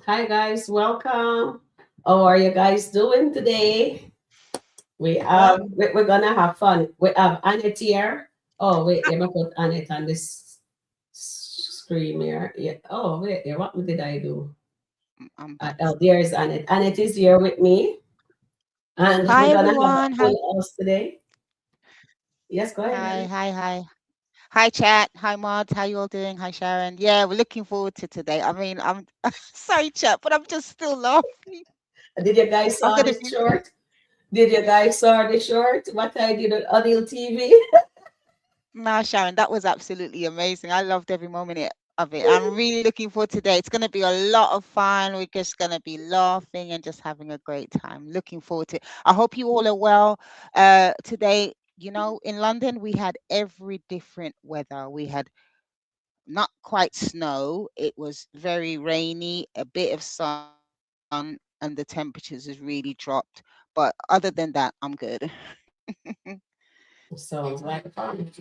Hi guys, welcome. How are you guys doing today? Well, We're gonna have fun. We have Annette here. Oh wait, let me put Annette on this screen here. Yeah. Oh wait, yeah, what did I do? I'm back. Oh, there is Annette. Annette is here with me, and Hi we're gonna have a everyone. Hi. full house today. Yes, go ahead, Hi. Annette. Hi. Hi. Hi chat. Hi Mod. How you all doing? Hi Sharon. Yeah, we're looking forward to today. I mean, I'm sorry chat, but I'm just still laughing. Did you guys I'm saw gonna this be short? Did you guys saw the short? What I did on Adil TV? Nah, Sharon, that was absolutely amazing. I loved every moment of it. I'm really looking forward to today. It's gonna be a lot of fun. We're just gonna be laughing and just having a great time. Looking forward to it. I hope you all are well. Today, in London we had every different weather. We had not quite snow. It was very rainy, a bit of sun, and the temperatures has really dropped. But other than that, I'm good. Sounds like fun.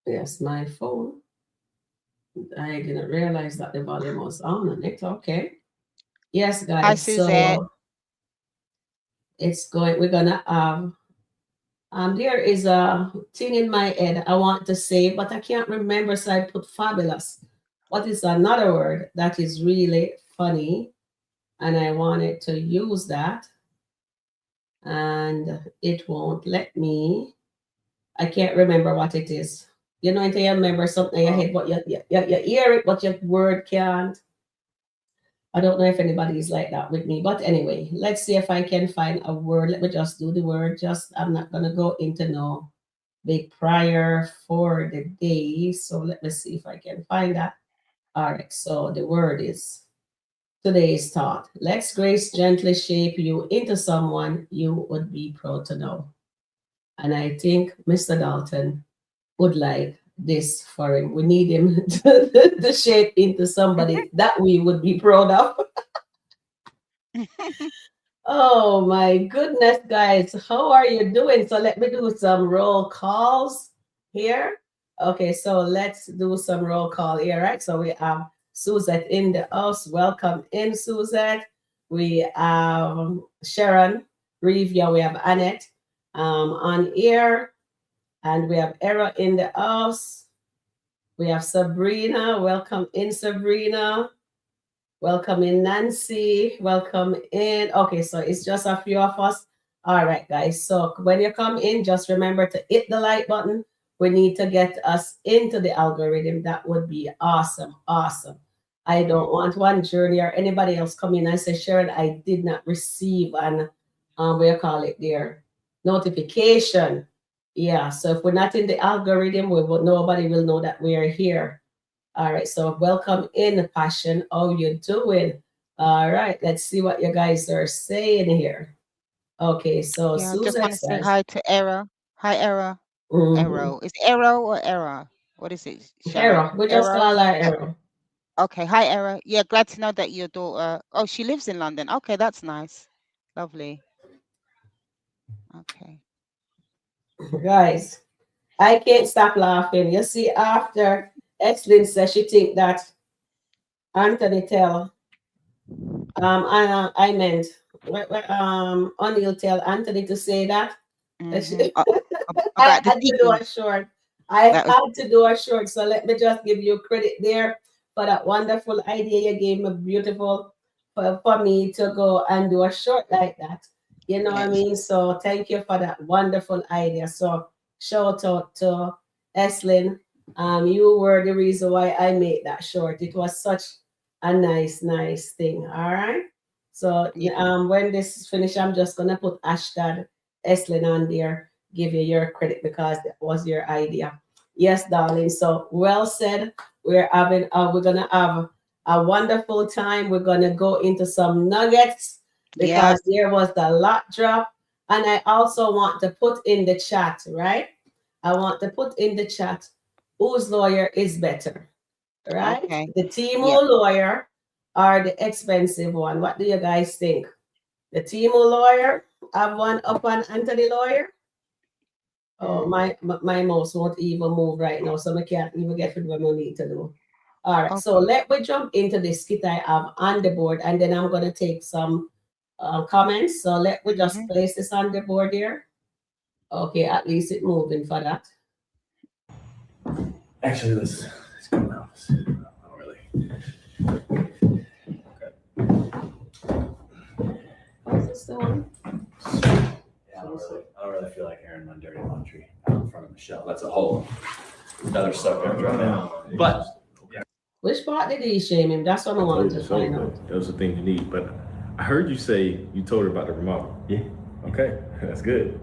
Yes, my phone. I didn't realize that the volume was on and it's okay. Yes, Hi, guys. Suzette. So it's going. We're gonna there is a thing in my head I want to say, but I can't remember, so I put fabulous. What is another word that is really funny, and I wanted to use that, and it won't let me. I can't remember what it is. You know, until you remember something in your Oh, head, but you hear it, but your word can't. I don't know if anybody is like that with me, but anyway, let's see if I can find a word. Let me just do the word. Just I'm not gonna go into no big prayer for the day. So let me see if I can find that. All right. So the word is today's thought. Let's grace gently shape you into someone you would be proud to know. And I think Mr. Dalton would like this for him. We need him to shape into somebody that we would be proud of. Oh my goodness, guys. How are you doing? So let me do some roll calls here. Okay, so let's do some roll call here, right? So we have Suzette in the house. Welcome in, Suzette. We have Sharon, Revia. We have Annette on here. And we have Era in the house. We have Sabrina. Welcome in, Sabrina. Welcome in, Nancy. Welcome in. Okay, so it's just a few of us. All right, guys. So when you come in, just remember to hit the like button. We need to get us into the algorithm. That would be awesome. Awesome. I don't want one journey or anybody else come in and say, Sharon, I did not receive an what you call it there notification. Yeah. So if we're not in the algorithm, nobody will know that we are here. All right, so welcome in, Passion. How you doing? All right, let's see what you guys are saying here. Okay, so yeah, I just Susan want to say says, hi to Era. Hi, Era. mm-hmm. Arrow. Is it Arrow or Era? What is it, Sharon? Hero. We just Arrow? call her Hero. Okay. Hi, Era. Yeah, glad to know that your daughter. Oh, she lives in London. Okay, that's nice. Lovely. Okay. Guys, I can't stop laughing. You see, after Exlin says she think that Anthony tell, I meant, O'Neill tell Anthony to say that. Mm-hmm. I About the had to do sequel. a short. I That was. had to do a short. So let me just give you credit there for that wonderful idea you gave me. Beautiful for me to go and do a short like that. You know what I Yes. mean? So thank you for that wonderful idea. So shout out to Eslin. You were the reason why I made that short. It was such a nice thing. All right. So Yeah. when this is finished, I'm just gonna put hashtag Eslin on there, give you your credit because that was your idea. Yes, darling. So well said. We're gonna have a wonderful time. We're gonna go into some nuggets Yes. because there was a lot drop. And I also want to put in the chat, right? I want to put in the chat whose lawyer is better, right? Okay. The Timo Yep. lawyer or the expensive one. What do you guys think? The Timo lawyer have one up on Anthony lawyer? Oh, Mm. my mouse won't even move right now, so I can't even get to what I need to do. All right, so Okay. let me jump into the skit I have on the board, and then I'm gonna take some comments. So let me just Hmm. place this on the board here. Okay, at least it moving for that. Actually, let's go now. I don't really. Is this the one? Yeah, I don't really feel like airing my dirty laundry out in front of Michelle. That's a whole another subject right now. But Which part did he shame him? That's what I wanted to So find out. those are things you need. But I heard you say you told her about the remodel. yeah, Okay, that's good.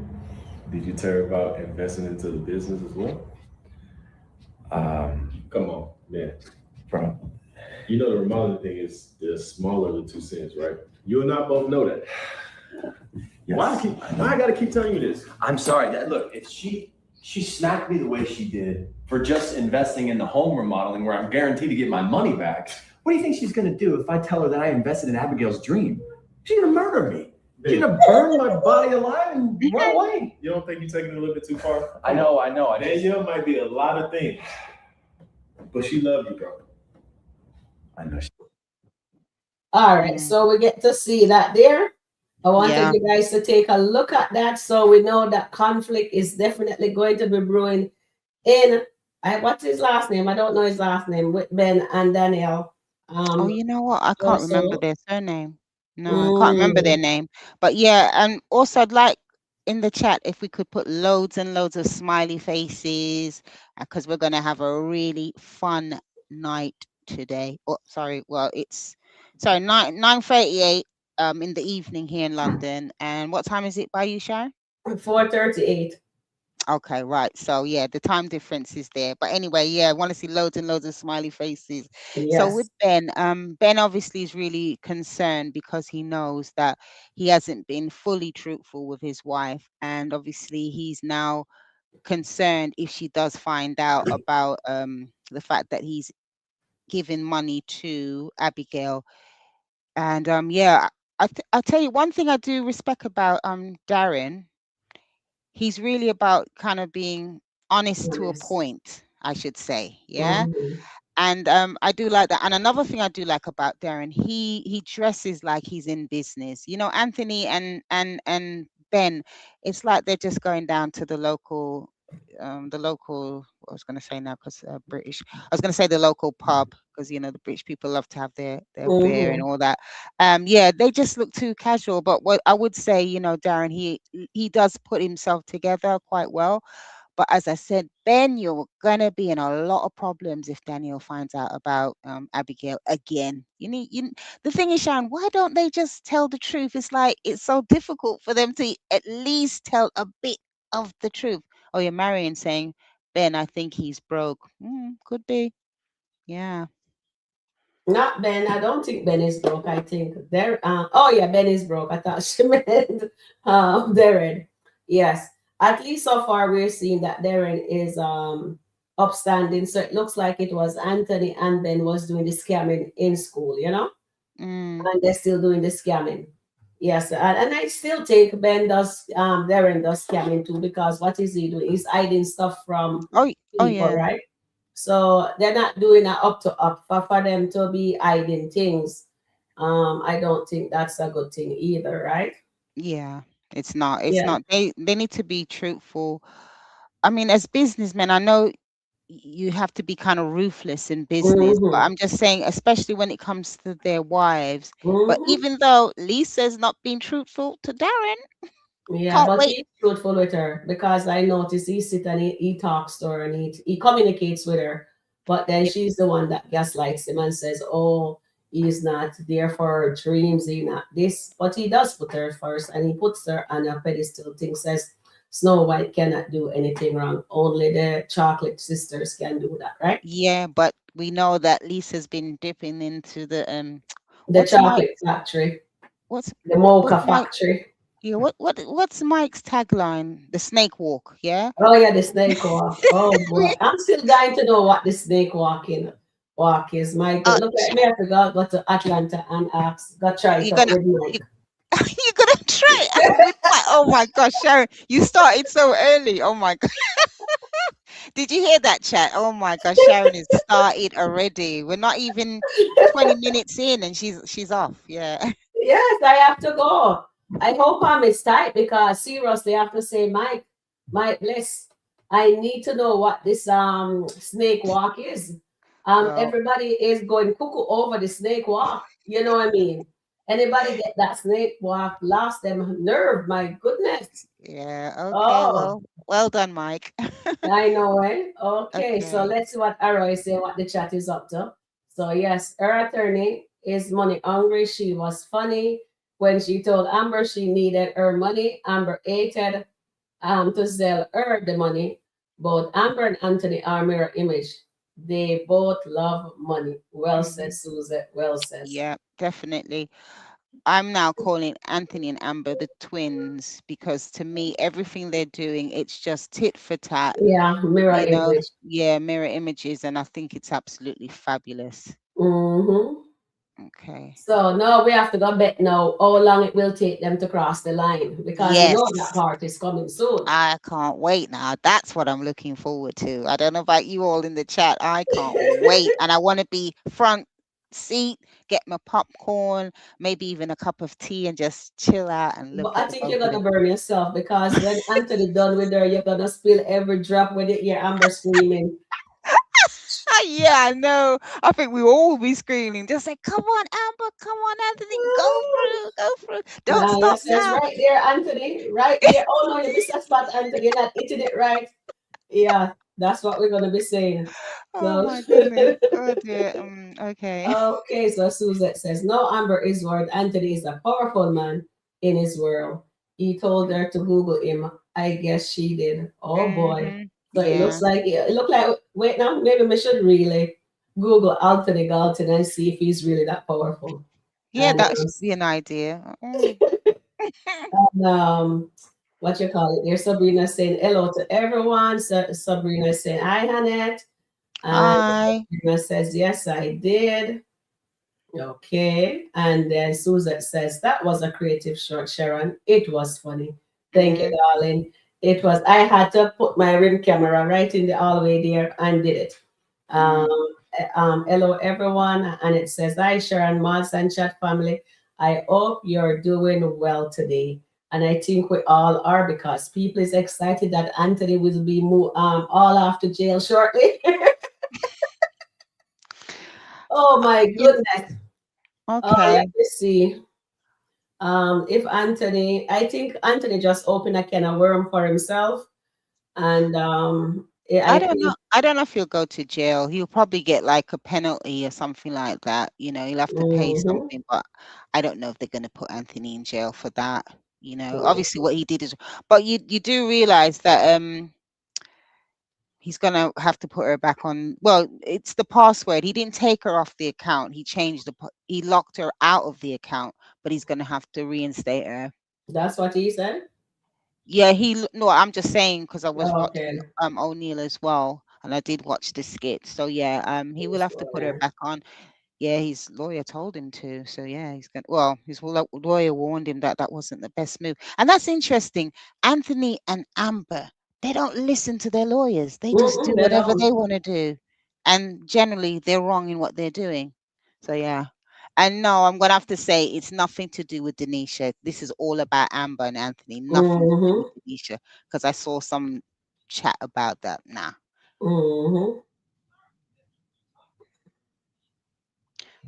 Did you tell her about investing into the business as well? Come on, man. bro. You know the remodeling thing is the smaller of the two cents, right? You and I both know that. Yes, Why I gotta keep telling you this? I'm sorry. Look, if she smacked me the way she did for just investing in the home remodeling, where I'm guaranteed to get my money back, what do you think she's gonna do if I tell her that I invested in Abigail's dream? She's gonna murder me. She's gonna burn my body alive and run away. You don't think you're taking it a little bit too far? I know. Danielle might be a lot of things, but she loves you, bro. I know. All right, Mm. so we get to see that there. I wanted Yeah. you guys to take a look at that, so we know that conflict is definitely going to be brewing in. What's his last name? I don't know his last name, with Ben and Danielle. Oh, Um, you know what? I can't remember also, their surname. No, I can't remember their mm, name. But yeah, and also I'd like in the chat if we could put loads and loads of smiley faces because we're going to have a really fun night today. Oh, sorry. Well, it's sorry, 9:38 in the evening here in London. And what time is it by you, Sharon? 4:38. Okay, right. So yeah, the time difference is there. But anyway, yeah, I want to see loads and loads of smiley faces. So with Yes. Ben, Ben obviously is really concerned because he knows that he hasn't been fully truthful with his wife, and obviously he's now concerned if she does find out about the fact that he's giving money to Abigail. And yeah, I tell you one thing I do respect about Darren. He's really about kind of being honest to a Yes. point, I should say. Yeah. Mhm. And I do like that. And another thing I do like about Darren, he dresses like he's in business. You know, Anthony and Ben, it's like they're just going down to the local, what I was going to say now because British, I was going to say the local pub because you know the British people love to have their beer and Mhm. all that. Yeah, they just look too casual. But what I would say, you know, Darren, he does put himself together quite well. But as I said, Ben, you're gonna be in a lot of problems if Daniel finds out about Abigail again. The thing is, Sharon, why don't they just tell the truth? It's like it's so difficult for them to at least tell a bit of the truth. Oh, you're marrying, saying, Ben, I think he's broke. Could be. Yeah. Not Ben. I don't think Ben is broke. I think there. Oh yeah, Ben is broke. I thought she meant Darren. Yes. At least so far we're seeing that Darren is upstanding. So it looks like it was Anthony and Ben was doing the scamming in school. Mm. And they're still doing the scamming. Yes, and I still think Darren does scamming too, because what is he doing? He's hiding stuff from Oh people, yeah. right? So they're not doing a up to up for them to be hiding things. I don't think that's a good thing either, right? Yeah. It's not. It's Yeah. not. They need to be truthful. I mean, as businessmen, I know you have to be kind of ruthless in business. But Mm-hmm. I'm just saying, especially when it comes to their wives. But Mm-hmm. even though Lisa's not being truthful to Darren, Yeah, can't but wait. he's truthful with her, because I notice he sit and he talks to her, and he communicates with her. But then Yeah, she's the one that gaslights him and says, "Oh, he's not there for her dreams. He not this." But he does put her first, and he puts her on a pedestal. Thing says Snow White cannot do anything wrong. Only the Chocolate Sisters can do that, right? yeah, but we know that Lisa's been dipping into the The what's Mike? Chocolate Factory, What's the what's Mocha Mike? Factory. Yeah, what's Mike's tagline? The snake walk, yeah? Oh yeah, the snake walk. Oh boy, I'm still dying to know what the snake walk is. My God, look Sh- at me. I forgot. Go to Atlanta and ask. Go try it you're out gonna with Mike. you, you're gonna try it out with my oh my gosh, Sharon, you started so early. Oh my god. Did you hear that chat? Oh my gosh, Sharon is started already. We're not even 20 minutes in and she's off. Yeah. Yes, I have to go. I hope I'm is tight because seriously, I have to say, Mike, bless. I need to know what this snake walk is. Well, Everybody is going cuckoo over the snake walk. You know what I mean? Anybody get that snake walk lost them nerve? My goodness. yeah. Okay. Oh, Well done, Mike. I know, eh? Okay, so Okay. let's see what Arrow is saying, what the chat is up to. So, yes, her attorney is money hungry. She was funny when she told Amber she needed her money. Amber hated to sell her the money. Both Amber and Anthony are mirror image. They both love money. Well said, Hmm. Susan. Well said. Yeah, definitely. I'm now calling Anthony and Amber the twins because to me, everything they're doing, it's just tit for tat, Yeah, mirror you know, image. yeah, mirror images. And I think it's absolutely fabulous. Mm-hmm. Okay. So now we have to go bet now how long it will take them to cross the line because you know that Yes. part is coming soon. I can't wait now. That's what I'm looking forward to. I don't know about you all in the chat. I can't wait. And I want to be front seat, get my popcorn, maybe even a cup of tea and just chill out and But look I at the think both you're of gonna them. burn yourself because when Anthony done with her, you're gonna spill every drop when you hear Amber screaming. Yeah, I know. I think we all be screaming, just say, come on, Amber, come on, Anthony, go through. Don't Now it stop says now. right there, Anthony, right there. Oh no, you missed that spot, Anthony. You're not hitting it right. Yeah, that's what we're gonna be saying. Oh So my goodness. Oh dear. Okay. okay, so Suzette says, no, Amber is worth Anthony is a powerful man in his world. He told her to Google him. I guess she did. Oh boy. Mm-hmm. So it Yeah. looks like wait now, maybe we should really Google Anthony Galton and see if he's really that powerful. Yeah, And that should be an idea. Mm. what you call it? There's Sabrina saying hello to everyone. Sabrina saying hi, Hannette. And Hi. Sabrina says, yes, I did. Okay. And then Susan says, that was a creative short, Sharon. It was funny. Thank you, Mm, darling. It was, I had to put my ring camera right in the hallway there and did it. Um, mm. hello, everyone. And it says, hi, Sharon, Mods and Chat family. I hope you're doing well today. And I think we all are because people is excited that Anthony will be all off to jail shortly. Oh, my You- goodness. Let Okay. me see. If Anthony, I think Anthony just opened a can of worm for himself, and I I don't know. think, I don't know if he'll go to jail. He'll probably get like a penalty or something like that. You know, he'll have to pay mhm, something, but I don't know if they're going to put Anthony in jail for that. You know, obviously what he did is, but you do realize that he's gonna have to put her back on. Well, it's the password. He didn't take her off the account. He changed he locked her out of the account, but he's gonna have to reinstate her. that's what he said. Yeah, no, I'm just saying because I was Oh, watching okay, O'Neill as well, and I did watch the skit. So yeah, he will he's have to still put her there. back on. Yeah, his lawyer told him to. So yeah, he's gonna. Well, his lawyer warned him that that wasn't the best move, and that's interesting. Anthony and Amber, they don't listen to their lawyers. They just Mm-mm, do they whatever don't. they want to do, and generally they're wrong in what they're doing. So yeah. And no, I'm gonna have to say it's nothing to do with Denisha. This is all about Amber and Anthony. Nothing to do with Mm-hmm, Denisha because I saw some chat about that. Nah. mm-hmm.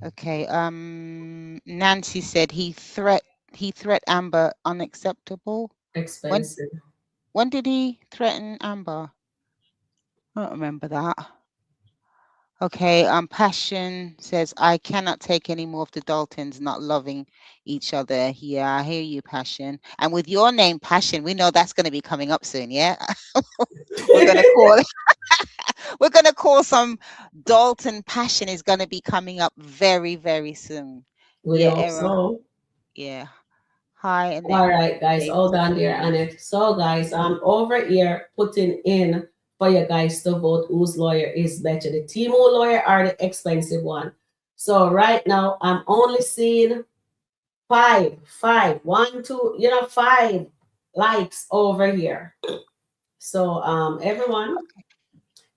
Okay. Nancy said he threat Amber unacceptable. When Expensive. when did he threaten Amber? I don't remember that. Okay, Passion says, I cannot take any more of the Daltons not loving each other. Yeah, I hear you, Passion. And with your name, Passion, we know that's going to be coming up soon, yeah? We're going to call we're going to call some Dalton Passion is going to be coming up very, very soon. We Yeah, hope Errol. so. Yeah. Hi, Annette. All right, guys, Dave hold says on there, hello. Annette. So, guys, I'm over here putting in for you guys to vote whose lawyer is better, the Timu lawyer or the expensive one. So right now, I'm only seeing one, two, five likes over here. So, everyone,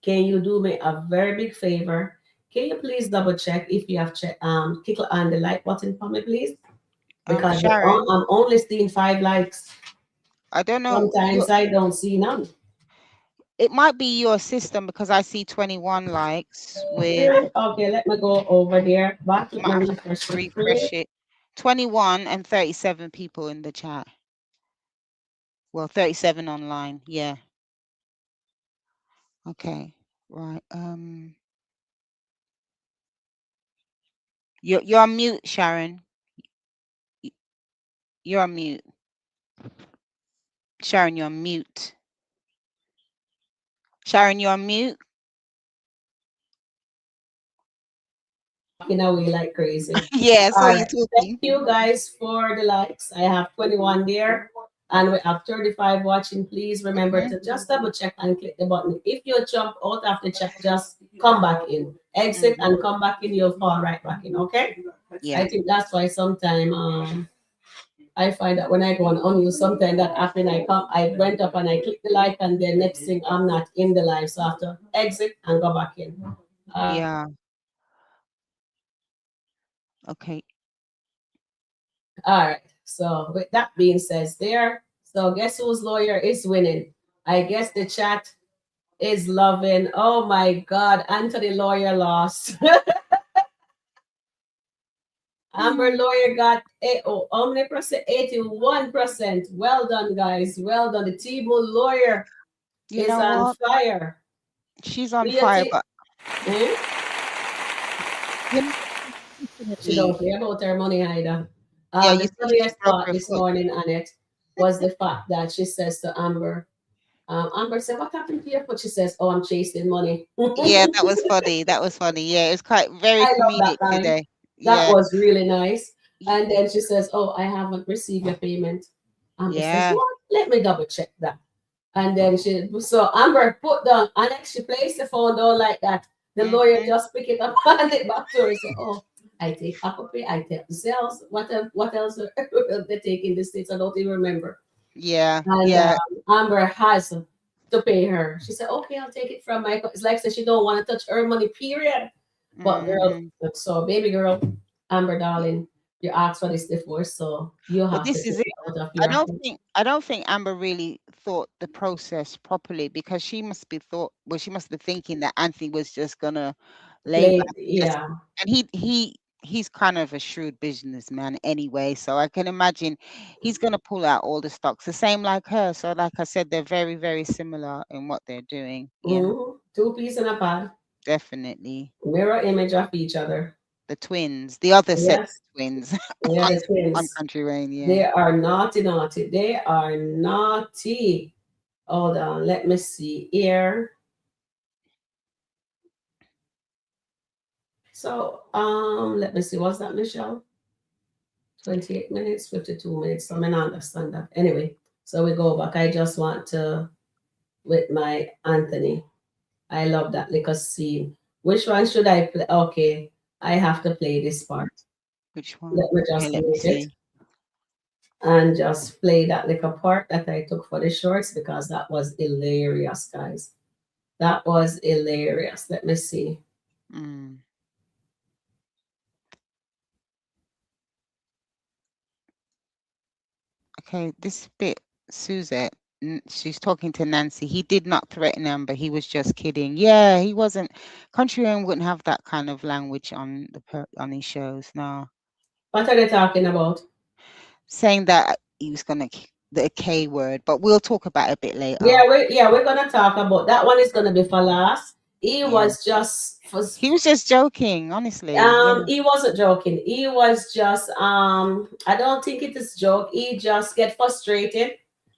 can you do me a very big favor? Can you please double check if you have click on the like button for me, please? Because Sharon, I'm only seeing 5 likes. I don't know. Sometimes I don't see none. It might be your system because I see 21 likes with, Really? Okay, let me go over there. Back, you let might me have to refresh the screen. refresh it. 21 and 37 people in the chat. Well, 37 online. Yeah. Okay. Right. You're on mute, Sharon. You're on mute. Sharon, you're on mute. Sharon, you're on mute. Walking away like crazy. Yeah, I saw All you right. Thank talking. you guys for the likes. I have 21 there. And we have 35 watching. Please remember to just double check and click the button. If you jump out of the chat, just come back in. Exit and come back in, you'll fall right back in. Okay? Yeah. I think that's why sometimes I find that when I go on unmute, sometimes that happen. I went up and I click the like, and then next thing I'm not in the live. So I have to exit and go back in. Yeah. Okay. All right. So with that being said, so guess whose lawyer is winning? I guess the chat is loving. Oh my God, Anthony lawyer lost. Amber lawyer got how many percent? 81%. Well done, guys. Well done. The Timu lawyer You is know on what? fire. She's on Do you fire, think? but Eh? you know, She definitely. don't care about her money either. Yeah, you The see, she funniest broke part her this foot. morning on it was the fact that she says to Amber, Amber said, "What happened to your foot?" She says, "Oh, I'm chasing money." Yeah, that was funny. That was funny. Yeah, it's quite very I love that comedic line. today. That Yeah. was really nice. And y- then she says, "Oh, I haven't received your payment." Amber says, Yeah. "What? Let me double check that." And then so Amber put down, and then she placed the phone down like that. The lawyer Mhm. just pick it up and it back to her and say, "Oh, I take Apple Pay, I take Zelle. What else are they take in the States? I don't even remember." Yeah. And Yeah. Amber has to pay her. She said, "Okay, I'll take it from my." It's like she don't want to touch her money. Period. But girl, Mhm. so baby girl, Amber darling, you asked for this divorce, so you But have to this take is it. it out of your account. I don't think Amber really thought the process properly because she must be she must be thinking that Anthony was just gonna lay Play, back and just, yeah. and he's kind of a shrewd businessman anyway, so I can imagine he's gonna pull out all the stocks the same like her. So like I said, they're very, very similar in what they're doing. Yeah, Two peas in a pod, definitely. mirror image of each other. The twins, the other set Yes, of twins yeah, on the twins. Country Wayne, yeah. They are naughty, naughty. They are naughty. Hold on, let me see here. So, let me see. What's that, Michelle? 28 minutes, 52 minutes. So I mean, I understand that. Anyway, so we go back. I just want to with my Anthony. I love that little scene. Which one should I play? Okay, I have to play this part. Which one? Let me Okay, just let me mute it see. and just play that little part that I took for the shorts because that was hilarious, guys. That was hilarious. Let me see. Mm. Okay, this bit, Suzette, she's talking to Nancy. He did not threaten Amber. He was just kidding. Yeah, he wasn't. Country Wayne wouldn't have that kind of language on on his shows. No, What are they talking about? saying that he was gonna the K word, but we'll talk about it a bit later. We're gonna talk about that one. Is gonna be for last. He Yeah, was just for he was just joking, honestly. Yeah. He wasn't joking. He was just I don't think it is joke. He just get frustrated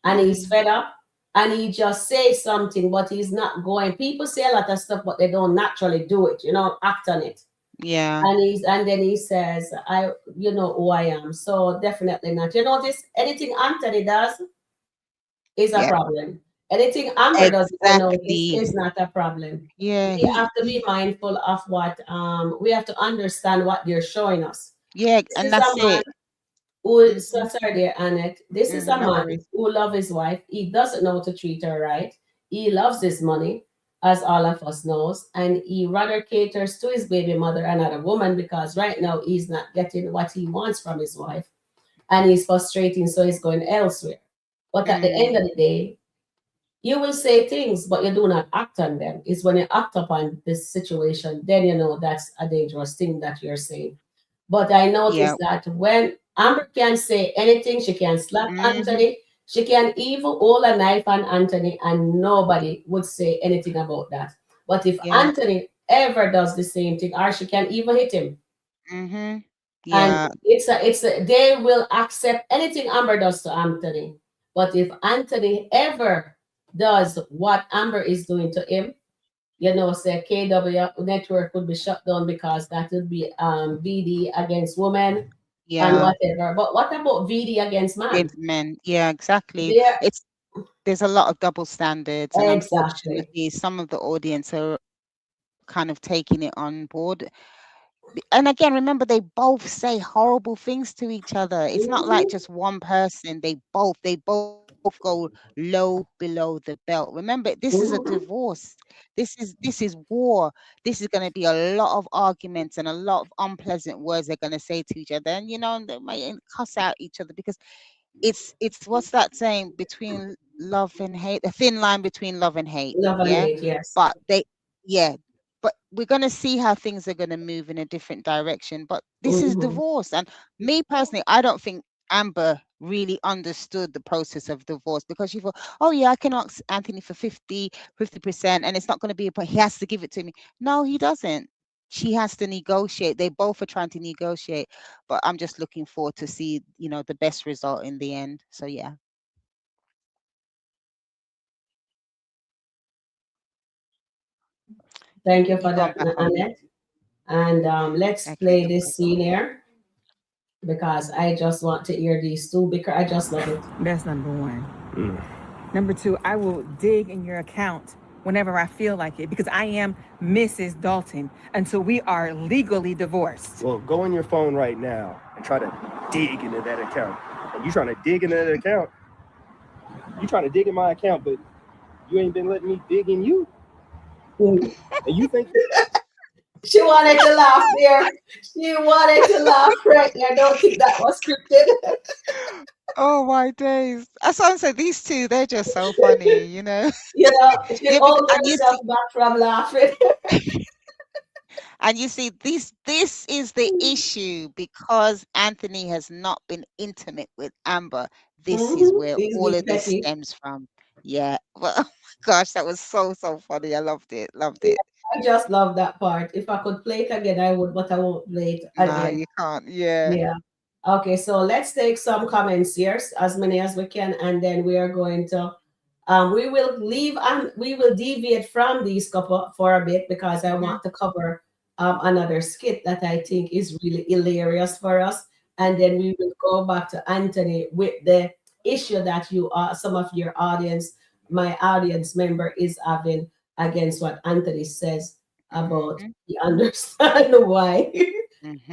and he's fed up and he just says something, but he's not going. People say a lot of stuff, but they don't naturally do it, act on it. Yeah. And then he says, I you know who I am. So definitely not. You notice anything Anthony does is a Yeah. problem. Anything Amber does, I notice, Exactly. is not a problem. Yeah. We have to be mindful of what we have to understand what they're showing us. Yeah, This and is a that's man it. who Mhm, so sorry there, Annette. This is a no man worries. who loves his wife. He doesn't know how to treat her right. He loves his money. as all of us knows, and he rather caters to his baby mother, another woman, because right now he's not getting what he wants from his wife, and he's frustrating, so he's going elsewhere. But at the end Mm, of the day, you will say things, but you do not act on them. It's when you act upon this situation, then you know that's a dangerous thing that you're saying. But I yeah. noticed that when Amber can say anything, she can slap Hmm. Anthony, she can even hold a knife on Anthony, and nobody would say anything about that. But if Yeah. Anthony ever does the same thing, or she can even hit him, Hmm. and Yeah. they will accept anything Amber does to Anthony. But if Anthony ever does what Amber is doing to him, say KW network would be shut down because that would be VD against women and Yeah. whatever. But what about VD against man? Against men. Yeah, exactly. There, It's there's a lot of double standards, and exactly. unfortunately, some of the audience are kind of taking it on board. And again, remember, they both say horrible things to each other. It's not like Mhm. just one person. They both go low below the belt. Remember, this is a Mhm. divorce. This is war. This is going to be a lot of arguments and a lot of unpleasant words they're going to say to each other, and and they might cuss out each other, because it's what's that saying, between love and hate, a thin line between love and hate. Love and Yeah. hate, yes. But yeah, but we're going to see how things are going to move in a different direction. But this is Mhm. divorce, and me personally, I don't think Amber really understood the process of divorce, because she thought, oh yeah, I can ask Anthony for 50%, and it's not going to be a he has to give it to me. No, he doesn't. She has to negotiate. They both are trying to negotiate, but I'm just looking forward to see the best result in the end. So yeah. Thank you You for gone that, back on mute. Annette. And let's Okay, play no this problem. scene here because I just want to hear these two because I just love it. That's number one. Number two, I will dig in your account whenever I feel like it because I am Mrs. Dalton until we are legally divorced. Well, go on your phone right now and try to dig into that account. And you trying to dig into that account? You trying to dig in my account, but you ain't been letting me dig in you. Mm. And you think She wanted to laugh there. She wanted to laugh right there. I don't think that was scripted. Oh my days. That's what I'm saying. These two, they're just so funny, you know. She Yeah, because holds and you herself see back from laughing. this is the issue, because Anthony has not been intimate with Amber. This is where He's all being of this petty. stems from. Yeah. Well, oh my gosh, that was so funny. I loved it. Loved Yeah, it. I just love that part. If I could play it again, I would, but I won't play it No, again. you can't. Yeah. Yeah. Okay, so let's take some comments here, as many as we can, and then we are going to we will leave and we will deviate from these couple for a bit because I Hmm. want to cover another skit that I think is really hilarious for us, and then we will go back to Anthony with the issue that some of your audience, my audience member, is having against what Anthony says about Hmm. he understand why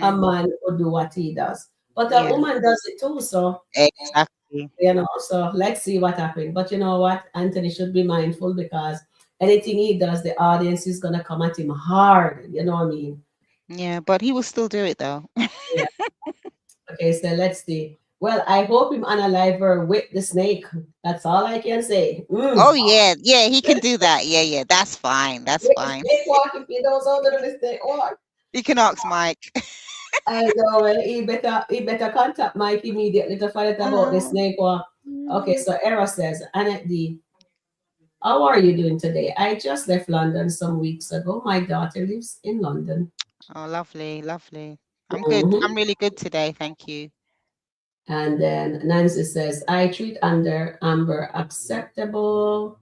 a Hmm. man would do what he does. But a Yeah. woman does it too. So, Exactly. so let's see what happens. But you know what? Anthony should be mindful because anything he does, the audience is going to come at him hard. You know what I mean? Yeah, but he will still do it though. Yeah. Okay, so let's see. Well, I hope him unalive her with the snake. That's all I can say. Oh yeah, yeah, he can do that. Yeah, yeah, that's fine. That's With the fine. snake walk, if he knows how to do the snake walk. You can ask Mike. I know, well, he better contact Mike immediately to find out about the snake walk. Okay, Mm. so Era says, Annette D, how are you doing today? I just left London some weeks ago. My daughter lives in London. Oh, lovely, lovely. I'm good. Mhm. I'm really good today. Thank you. And then Nancy says, I treat under Amber acceptable.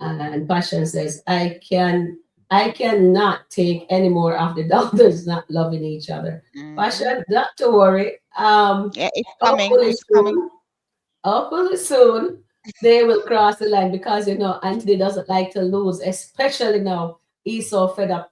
And Passion says, I cannot take any more of the daughters not loving each other. Hmm. Passion, not to worry. Yeah, it's coming. Hopefully It's coming. soon, hopefully soon they will cross the line because Anthony doesn't like to lose, especially now. He's so fed up.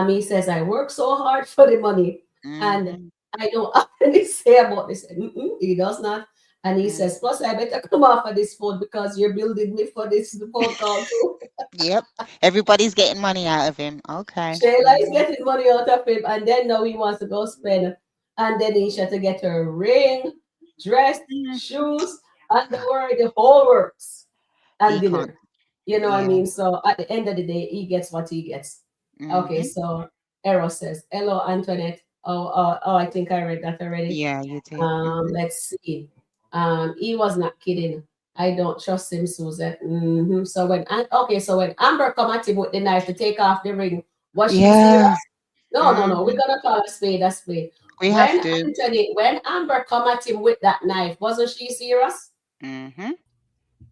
He says, I work so hard for the money and Hmm. I don't have anything to say about this. Mm-mm, he does not. And he Mm. says, plus I better come off of this phone because you're building me for this phone call too. Yep. Everybody's getting money out of him. Okay. Shayla is Mhm. getting money out of him, and then now he wants to go spend. And then he had to get her ring, dress, Mhm. shoes, underwear, the whole works, and He can't. dinner. You know what I Yeah. mean? So at the end of the day, he gets what he gets. Okay, Hmm. so Eros says, "Hello, Antoinette." Oh, I think I read that already. Yeah, you did. Hmm. Let's see. He was not kidding. I don't trust him, Susan. So so when Amber come at him with the knife to take off the ring, was she Yeah. serious? No, no, no. We're Hmm. gonna call a spade a spade. We have to. When Amber come at him with that knife, wasn't she serious? Hmm.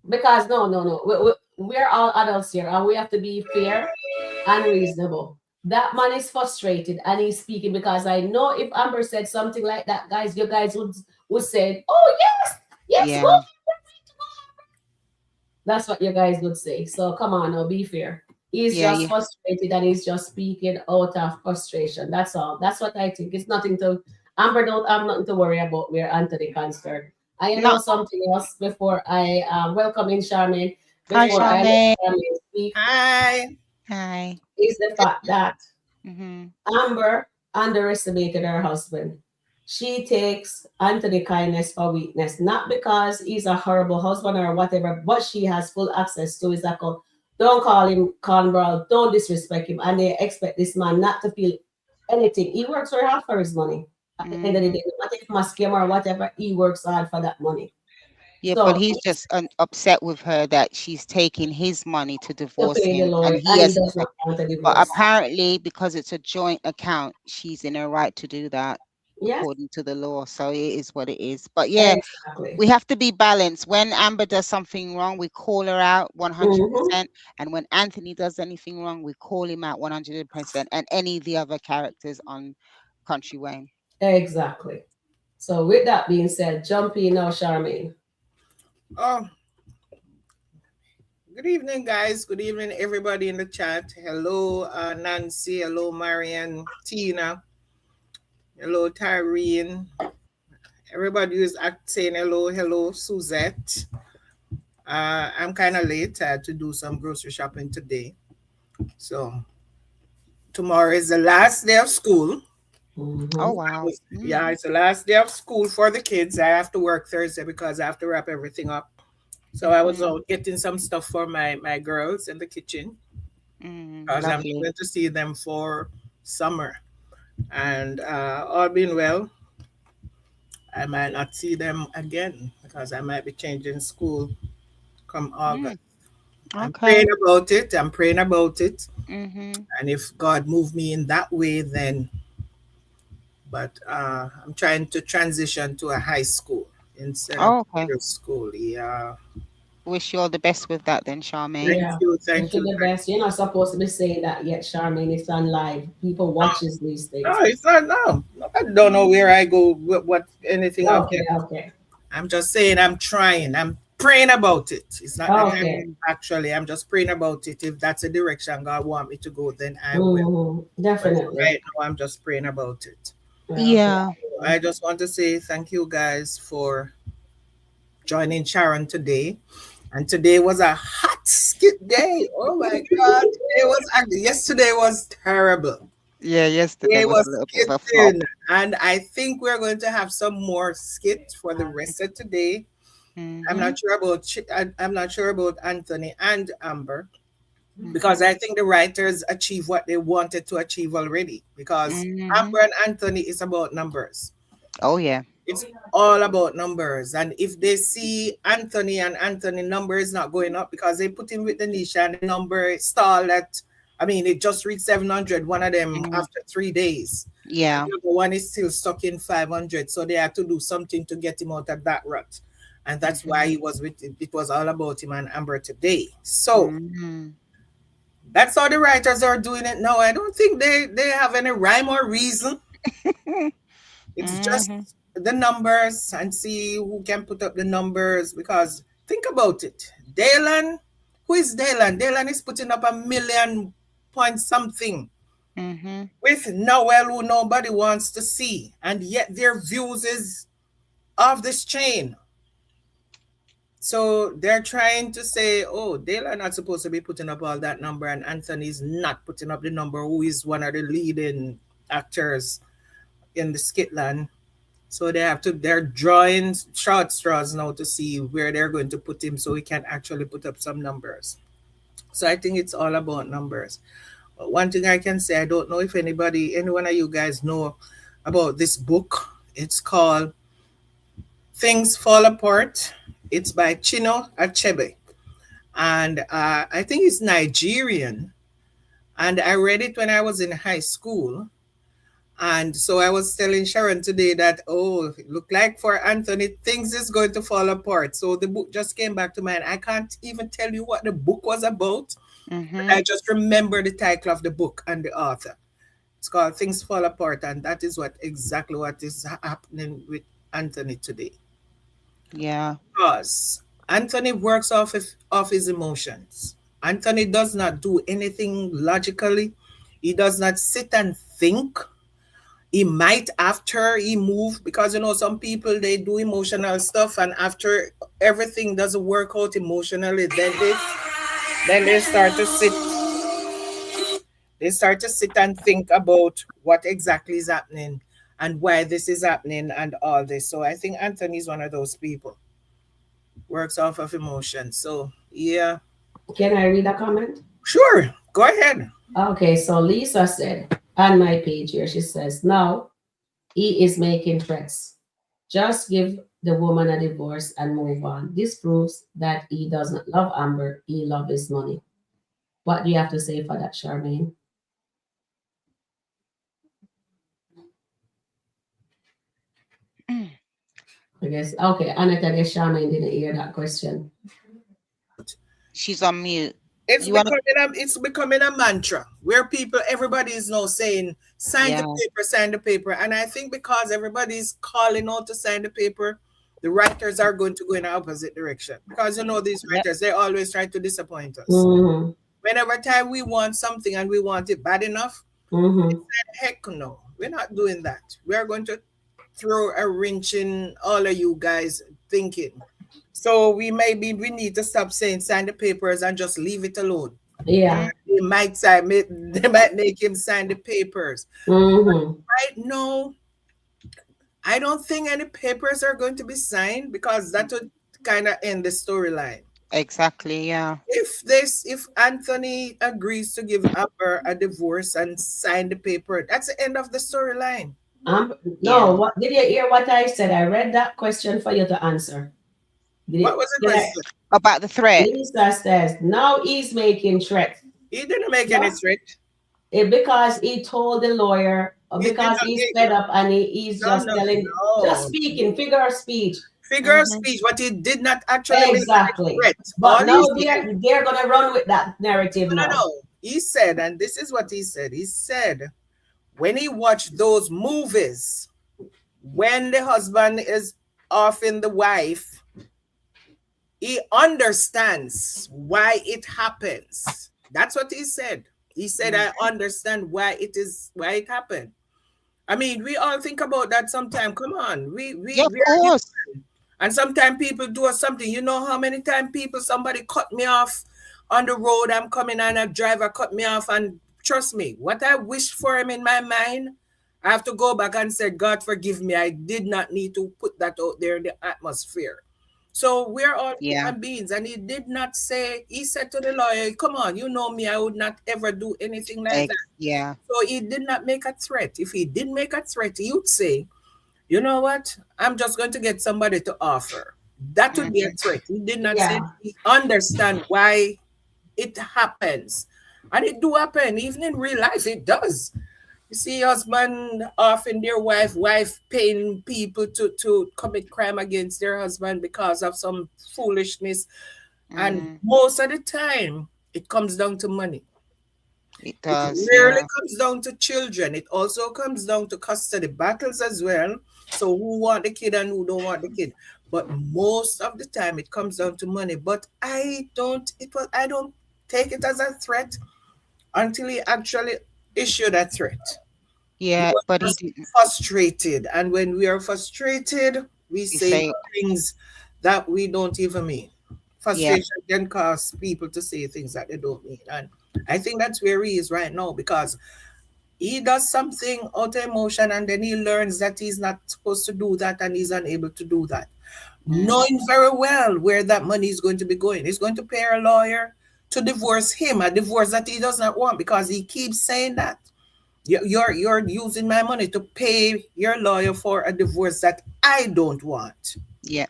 Because no, no, no. We're all adults here, and we have to be fair and reasonable. That man is frustrated and he's speaking because I know if Amber said something like that, guys, you guys would say, "Oh yes, yes, go." Yeah. That's what you guys would say. So come on now, be fair. He's Yeah. just Yeah. frustrated and he's just speaking out of frustration. That's all. That's what I think. It's nothing to Amber don't have nothing to worry about where Anthony concerned. I know No. something else before I welcome in Charmaine. Hi, Before I let Charmaine. Charmaine speak, Hi. Hi. is the fact that Hmm. Amber underestimated her husband. She takes Anthony kindness for weakness, not because he's a horrible husband or whatever, but she has full access to his account. Don't call him cornball, don't disrespect him. And they expect this man not to feel anything. He works very hard for his money. At the end of the Hmm. day, no matter if I'm a scammer or whatever, he works hard for that money. Yeah, but So he's just upset with her that she's taking his money to to divorce pay the him, and lawyer, he and he hasn't. does not want a But divorce. apparently, because it's a joint account, she's in her right to do that Yes, according to the law. So it is what it is. But yeah, exactly. we have to be balanced. When Amber does something wrong, we call her out Mhm. 100%. And when Anthony does anything wrong, we call him out 100%. And any of the other characters on Country Wayne. Exactly. So with that being said, jump in now, Charmaine. Oh, good evening, guys. Good evening, everybody in the chat. Hello, Nancy. Hello, Marian, Tina. Hello, Tyrene. Everybody who's saying hello, hello, Suzette. I'm kind of late. I had to do some grocery shopping today. So tomorrow is the last day of school. Oh, Mhm. wow. Yeah, Mm. it's the last day of school for the kids. I have to work Thursday because I have to wrap everything up. So I was Mm. out getting some stuff for my girls in the kitchen Mm. because I'm Lovely. going to see them for summer. And all being well, I might not see them again because I might be changing school come August. Mm. I'm Okay. praying about it. I'm praying about it. Mm-hmm. And if God move me in that way, then. But I'm trying to transition to a high school instead of Oh, okay. middle school. Yeah. Wish you all the best with that then, Charmaine. Thank Yeah. you. Wish Thank you you. the best. You're not supposed to be saying that yet, Charmaine. It's on live. People watches these No, things. it's not. No, I don't know where I go. What anything of Okay, them. okay. I'm just saying I'm trying. I'm praying about it. It's not that I'm Okay. Mm. actually. I'm just praying about it. If that's a direction God want me to go, then I will. But for Definitely. right now, I'm just praying about it. Okay. Yeah. I just want to say thank you guys for joining Sharon today. And today was a hot skit day. Oh my God! Yesterday was terrible. Yeah, yesterday It was was a little bit of a flop. skitting, and I think we're going to have some more skits for the rest of today. I'm Mm-hmm. not sure about I'm not sure about Anthony and Amber because Mm-hmm. I think the writers achieved what they wanted to achieve already. Because Mm-hmm. Amber and Anthony is about numbers. Oh, yeah. It's all about numbers, and if they see Anthony and Anthony number is not going up because they put him with the Nisha and the number stalled at, I mean, it just reached 700. One of them Mm. after 3 days. And Yeah. the other one is still stuck in 500. So they had to do something to get him out of that rut. And that's why Mm-hmm. he was with it was all about him and Amber today. So Mm-hmm. that's how the writers are doing it now. I don't think they have any rhyme or reason. It's just Mm-hmm. the numbers and see who can put up the numbers because think about it. Dalen, who is Dalen? Dalen is putting up a million point something Mm-hmm. with Noel who nobody wants to see. And yet their views is off this chain. So they're trying to say, oh, they are not supposed to be putting up all that number, and Anthony's not putting up the number, who is one of the leading actors in the Skitland. So they're drawing short straws now to see where they're going to put him so he can actually put up some numbers. So I think it's all about numbers. But one thing I can say, I don't know if any one of you guys know about this book. It's called Things Fall Apart. It's by Chino Achebe. And I think it's Nigerian. And I read it when I was in high school. And so I was telling Sharon today that, oh, it looked like for Anthony, things is going to fall apart. So the book just came back to mind. I can't even tell you what the book was about. But I just remember the title of the book and the author. It's called Things Fall Apart. And that is exactly what is happening with Anthony today. Yeah. Because Anthony works off his emotions. Anthony does not do anything logically. He does not sit and think. He might after he move, because some people, they do emotional stuff, and after everything doesn't work out emotionally, then they start to sit and think about what exactly is happening and why this is happening and all this. So I think Anthony is one of those people. Works off of emotion. So yeah. Can I read a comment? Sure, go ahead. Okay, so Lisa said on my page here, she says, now he is making threats. Just give the woman a divorce and move on. This proves that he doesn't love Amber, he loves his money. What do you have to say for that, Charmaine? I guess, okay, Annette, I guess Charmaine didn't hear that question. She's on mute. It's becoming a mantra where everybody is now saying, sign the paper. And I think because everybody's calling out to sign the paper, the writers are going to go in the opposite direction. Because these writers, they always try to disappoint us. Mm-hmm. Whenever time we want something and we want it bad enough, they said, heck no, we're not doing that. We're going to throw a wrench in all of you guys thinking. So we need to stop saying sign the papers and just leave it alone. Yeah. They might make him sign the papers. Right now, I don't think any papers are going to be signed, because that would kind of end the storyline. Exactly, yeah. If Anthony agrees to give Amber a divorce and sign the paper, that's the end of the storyline. What did you hear what I said? I read that question for you to answer. What was the question? About the threat. Lisa says, now he's making threats. He didn't make any threat. Because he told the lawyer, because he's fed up and he's just speaking, figure of speech. Figure of speech, but he did not actually make any threat. But now they're going to run with that narrative now. No. He said, and this is what he said. He said, when he watched those movies, when the husband is offing the wife, he understands why it happens. That's what he said. He said, I understand why it happened. I mean, we all think about that sometime. Come on. We of course. And sometimes people do something. You know how many times somebody cut me off on the road, I'm coming and a driver cut me off, and trust me, what I wished for him in my mind, I have to go back and say, God forgive me. I did not need to put that out there in the atmosphere. So we're all human beings. And he did not say, he said to the lawyer, come on, you know me, I would not ever do anything like that. Yeah. So he did not make a threat. If he did make a threat, he would say, you know what? I'm just going to get somebody to offer. That would be a threat. He did not say he understand why it happens. And it do happen. Even in real life, it does. You see husband offering their wife paying people to commit crime against their husband because of some foolishness. And most of the time, it comes down to money. It does. It rarely comes down to children. It also comes down to custody battles as well. So who want the kid and who don't want the kid. But most of the time, it comes down to money. But I don't take it as a threat until he actually issued a threat. Yeah, but he's frustrated. And when we are frustrated, we say things that we don't even mean. Yeah. Frustration can cause people to say things that they don't mean. And I think that's where he is right now, because he does something out of emotion and then he learns that he's not supposed to do that and he's unable to do that, knowing very well where that money is going to be going. He's going to pay a lawyer to divorce him, a divorce that he does not want, because he keeps saying that you're using my money to pay your lawyer for a divorce that I don't want. Yeah.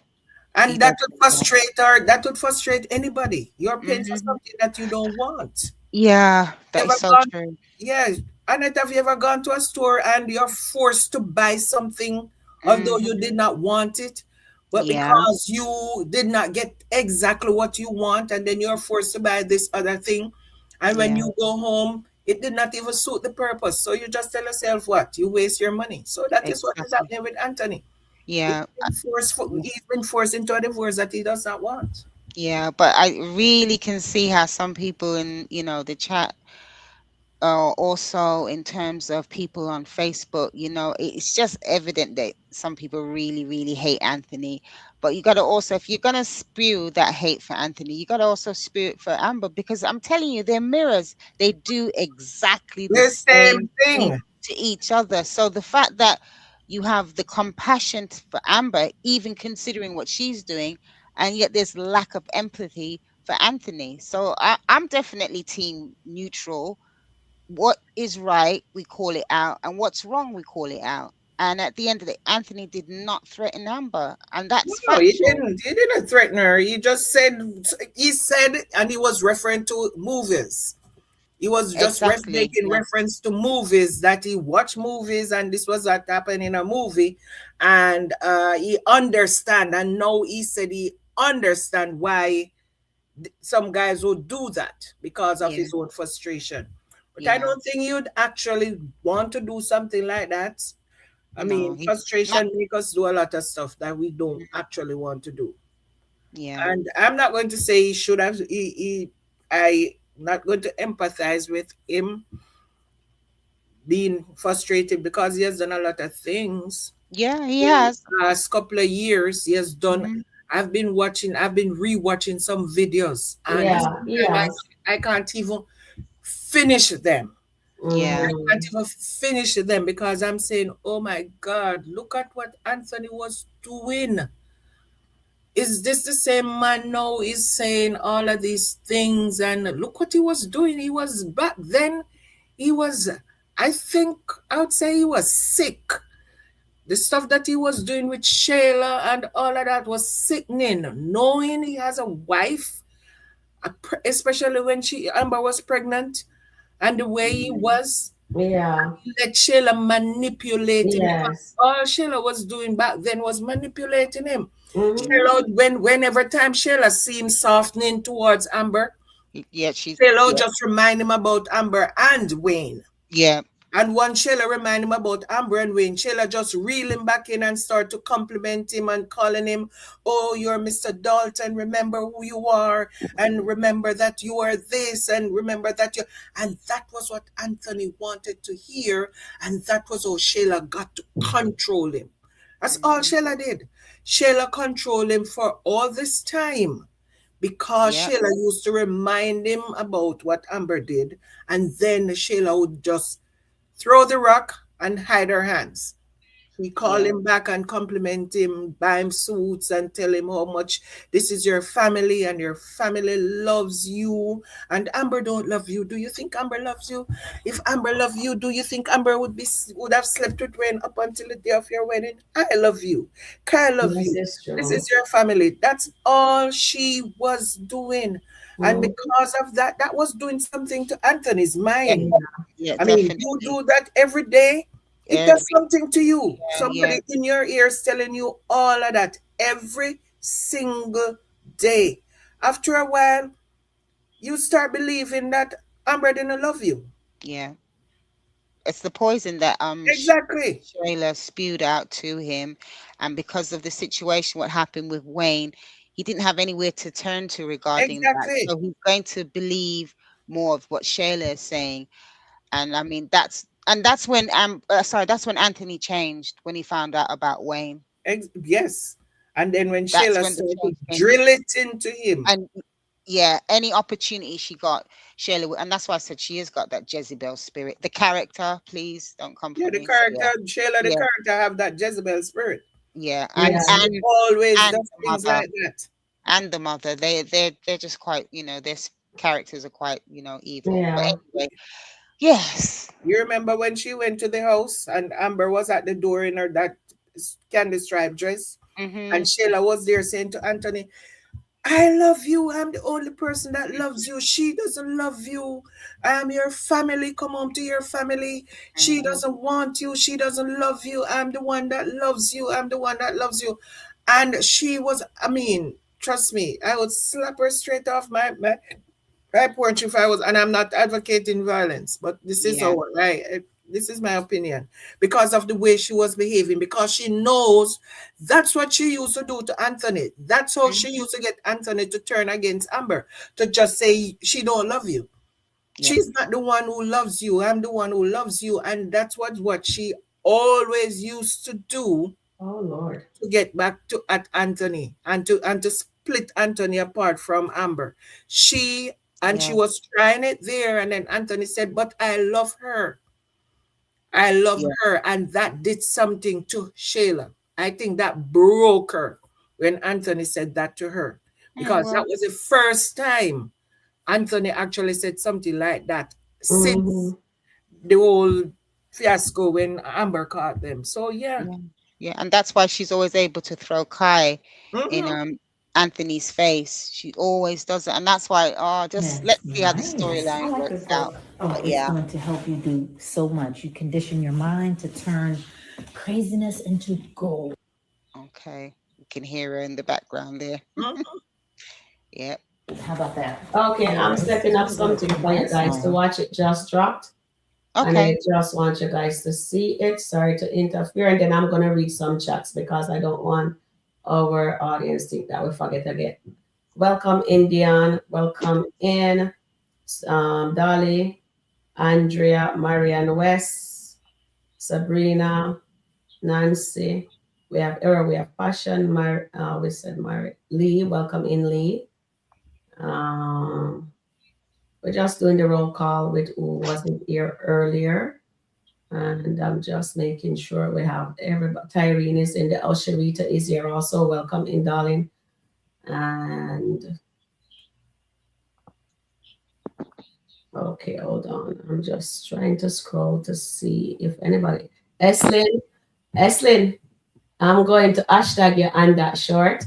He And does. that would frustrate her. That would frustrate anybody. You're paying for Hmm. something that you don't want. Yeah, that Ever is so gone? true. Yeah. Annette, have you ever gone to a store and you're forced to buy something although Hmm. you did not want it, but Yeah. because you did not get exactly what you want, and then you're forced to buy this other thing, and when Yeah. you go home, it did not even suit the purpose. So you just tell yourself what? You waste your money. So that is what is Exactly. happening with Anthony. Yeah. He's been forced into a divorce that he does not want. Yeah. But I really can see how some people in, the chat, also in terms of people on Facebook, it's just evident that some people really, really hate Anthony. But you got to also, if you're going to spew that hate for Anthony, you got to also spew it for Amber, because I'm telling you, they're mirrors. They do exactly the The same same thing thing. to each other. So the fact that you have the compassion for Amber, even considering what she's doing, and yet there's lack of empathy for Anthony. So I'm definitely team neutral. What is right, we call it out, and what's wrong, we call it out. And at the end of the day, Anthony did not threaten Amber, and that's No, he factual. didn't. He didn't threaten her. He said, and he was referring to movies. He was just Exactly. making Yeah. reference to movies, that he watched movies and this was what happened in a movie, and he understand. And now he said he understand why some guys would do that because of Yeah. his own frustration. But I Yeah. don't think you'd actually want to do something like that. I No, mean, he not. frustration make us do a lot of stuff that we don't Mhm. actually want to do. Yeah. And I'm not going to say he should have. I not going to empathize with him being frustrated, because he has done a lot of things Yeah, he in has. the last couple of years. He has done. Hmm. I've been watching. I've been rewatching some videos, and Yeah, sometimes yes. I can't even finish them. Yeah. I can't Mm, even finish them because I'm saying, "Oh my God, look at what Anthony was doing." Is this the same man now is saying all of these things? And look what he was doing. He was back then, he was, I think I would say he was sick. The stuff that he was doing with Shayla and all of that was sickening. Knowing he has a wife, especially when Amber was pregnant, and the way he was, yeah, let Shayla manipulate him, because yes. all Shayla was doing back then was manipulating him. Mm-hmm. Shayla, whenever time Shayla seems softening towards Amber, Yeah. She's. Shayla Yeah. just remind him about Amber and Wayne. Yeah. And once Sheila remind him about Amber and Wayne, Sheila just reel him back in and start to compliment him and calling him, "Oh, you're Mr. Dalton. Remember who you are, and remember that you are this, and remember that you." And that was what Anthony wanted to hear, and that was how Sheila got to control him. That's all Hmm. Sheila did. Sheila controlled him for all this time, because Yeah. Sheila used to remind him about what Amber did, and then Sheila would just throw the rock and hide her hands. We call Yeah. him back and compliment him, buy him suits and tell him how much this is your family and your family loves you. And Amber don't love you. Do you think Amber loves you? If Amber loved you, do you think Amber would have slept with Wayne up until the day of your wedding? I love you. Kyle love This you. is This true. is your family. That's all she was doing. And Mm, because of that, that was doing something to Anthony's Yeah. mind. Yeah. I mean, you Definitely. do that every day, it does Every. something to you. Yeah. Yeah. Somebody in your ears telling you all of that every single day. After a while, you start believing that Amber didn't love you. Yeah. It's the poison that Exactly. Shayla spewed out to him, and because of the situation, what happened with Wayne, he didn't have anywhere to turn to regarding that. Exactly. So he's going to believe more of what Shayla is saying, and I mean that's when that's when Anthony changed when he found out about Wayne. Yes. And then when That's Shayla when the started to change came. drill it into him. And yeah, any opportunity she got, Shayla, and that's why I said she has got that Jezebel spirit. The character, please don't come Yeah, for the me. So character, Shayla, the yeah, character have that Jezebel spirit. yeah, Yeah. She always and does the things mother, like that. and the mother, they're just quite, their characters are quite, evil. But Yeah. anyway, yes. You remember when she went to the house and Amber was at the door in her that candy stripe dress? And Shayla was there saying to Anthony, I love you. I'm the only person that loves you. She doesn't love you. I'm your family. Come home to your family. She doesn't want you. She doesn't love you. I'm the one that loves you. I'm the one that loves you. And she was, I mean, trust me, I would slap her straight off my porch if I was, and I'm not advocating violence, but this is Yeah. our right. This is my opinion because of the way she was behaving, because she knows that's what she used to do to Anthony. That's how she used to get Anthony to turn against Amber, to just say she don't love you. Yeah. She's not the one who loves you. I'm the one who loves you. And that's what she always used to do. Oh Lord. To get back to at Anthony and to split Anthony apart from Amber. She was trying it there, and then Anthony said, but I love her. I love her. And that did something to Shayla. I think that broke her when Anthony said that to her. Because that was the first time Anthony actually said something like that since the whole fiasco when Amber caught them. So yeah. Yeah, and that's why she's always able to throw Kai in Anthony's face. She always does it, and that's why. Let's see how the storyline works out. But It's going to help you do so much. You condition your mind to turn craziness into gold. Okay, you can hear her in the background there. Yep. How about that? Okay, I'm setting up something for you guys to watch. It just dropped. And I just want you guys to see it. Sorry to interfere. And then I'm going to read some chats because I don't want our audience to think that we forget again. Welcome, Indian. Welcome in. Dolly, Andrea, Marianne West, Sabrina, Nancy. We have Era, we have Passion. We said Mary. Lee, welcome in, Lee. We're just doing the roll call with who wasn't here earlier. And I'm just making sure we have everybody. Tyrene is in the house. Sharita is here also. Welcome in, darling. And okay, hold on. I'm just trying to scroll to see if anybody. Eslin, I'm going to hashtag you on that short.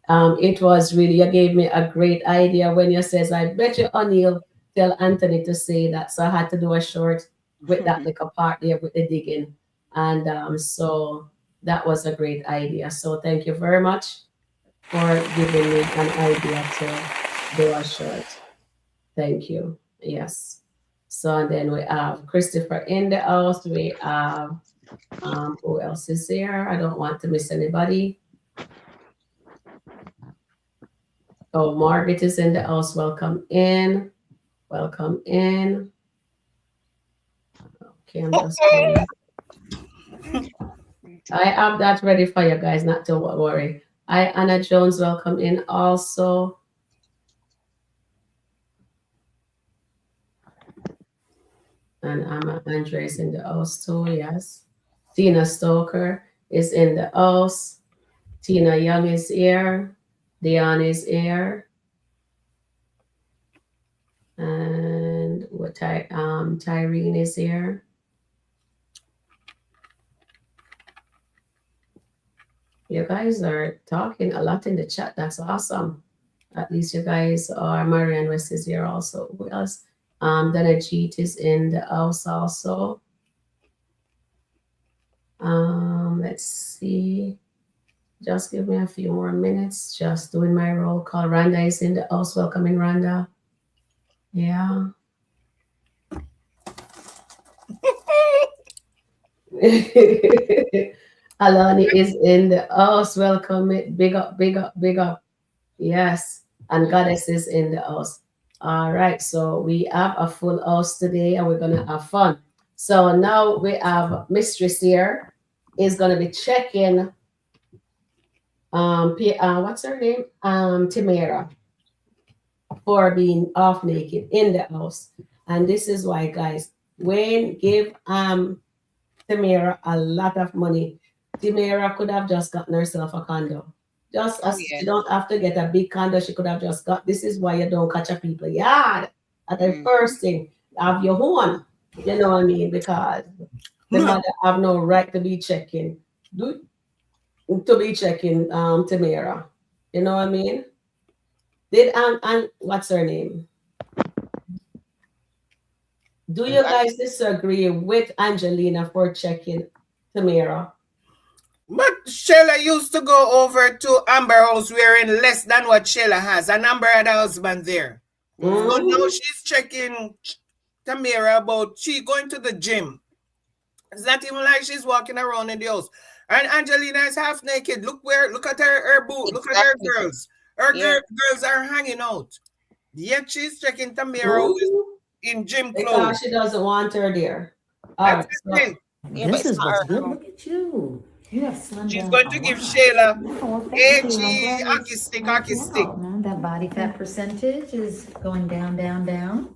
It was really, you gave me a great idea when you says, I bet you O'Neill tell Anthony to say that. So I had to do a short with that little part there with the digging. And so that was a great idea. So thank you very much for giving me an idea to do a short. Thank you. Yes. So and then we have Christopher in the house. We have, who else is there? I don't want to miss anybody. Oh, Margaret is in the house. Welcome in. Welcome in. Okay, I'm just going. I have that ready for you guys, not to worry. Hi, Anna Jones, welcome in also. And Andre is in the house too, yes. Tina Stoker is in the house. Tina Young is here. Dion is here. And what Tyrene is here. You guys are talking a lot in the chat. That's awesome. At least you guys are. Marianne West is here also. Who else? Dana Jeet is in the house also. Let's see. Just give me a few more minutes. Just doing my roll call. Rhonda is in the house. Welcome in, Rhonda. Yeah. Alani is in the house. Welcome. Big up, big up, big up. Yes. And Goddess is in the house. All right. So we have a full house today and we're going to have fun. So now we have Mistress here is going to be checking what's her name? Tamara, for being off naked in the house. And this is why, guys, Wayne gave Tamara a lot of money. Tamara could have just gotten herself a condo. Just Oh as yeah. she don't have to get a big condo, she could have just got. This is why you don't catch a people yard. At the first thing, have your own. You know what I mean? Because the mother have no right to be checking. Tamara. You know what I mean? Did and what's her name? Do you guys disagree with Angelina for checking Tamara? But Sheila used to go over to Amber house wearing less than what Sheila has, and Amber had a husband there. So now she's checking Tamara about she going to the gym. It's not even like she's walking around in the house. And Angelina is half naked. Look at her boot. Look at her girls. Her girls are hanging out. Yet she's checking Tamara who is in gym clothes. Because she doesn't want her there. That's the thing. This is what's good. Look at you. You have slimmed She's down going a to give lot. Sheila Oh, thank you. I'm glad hockey it's stick. working out. That body fat percentage is going down, down, down.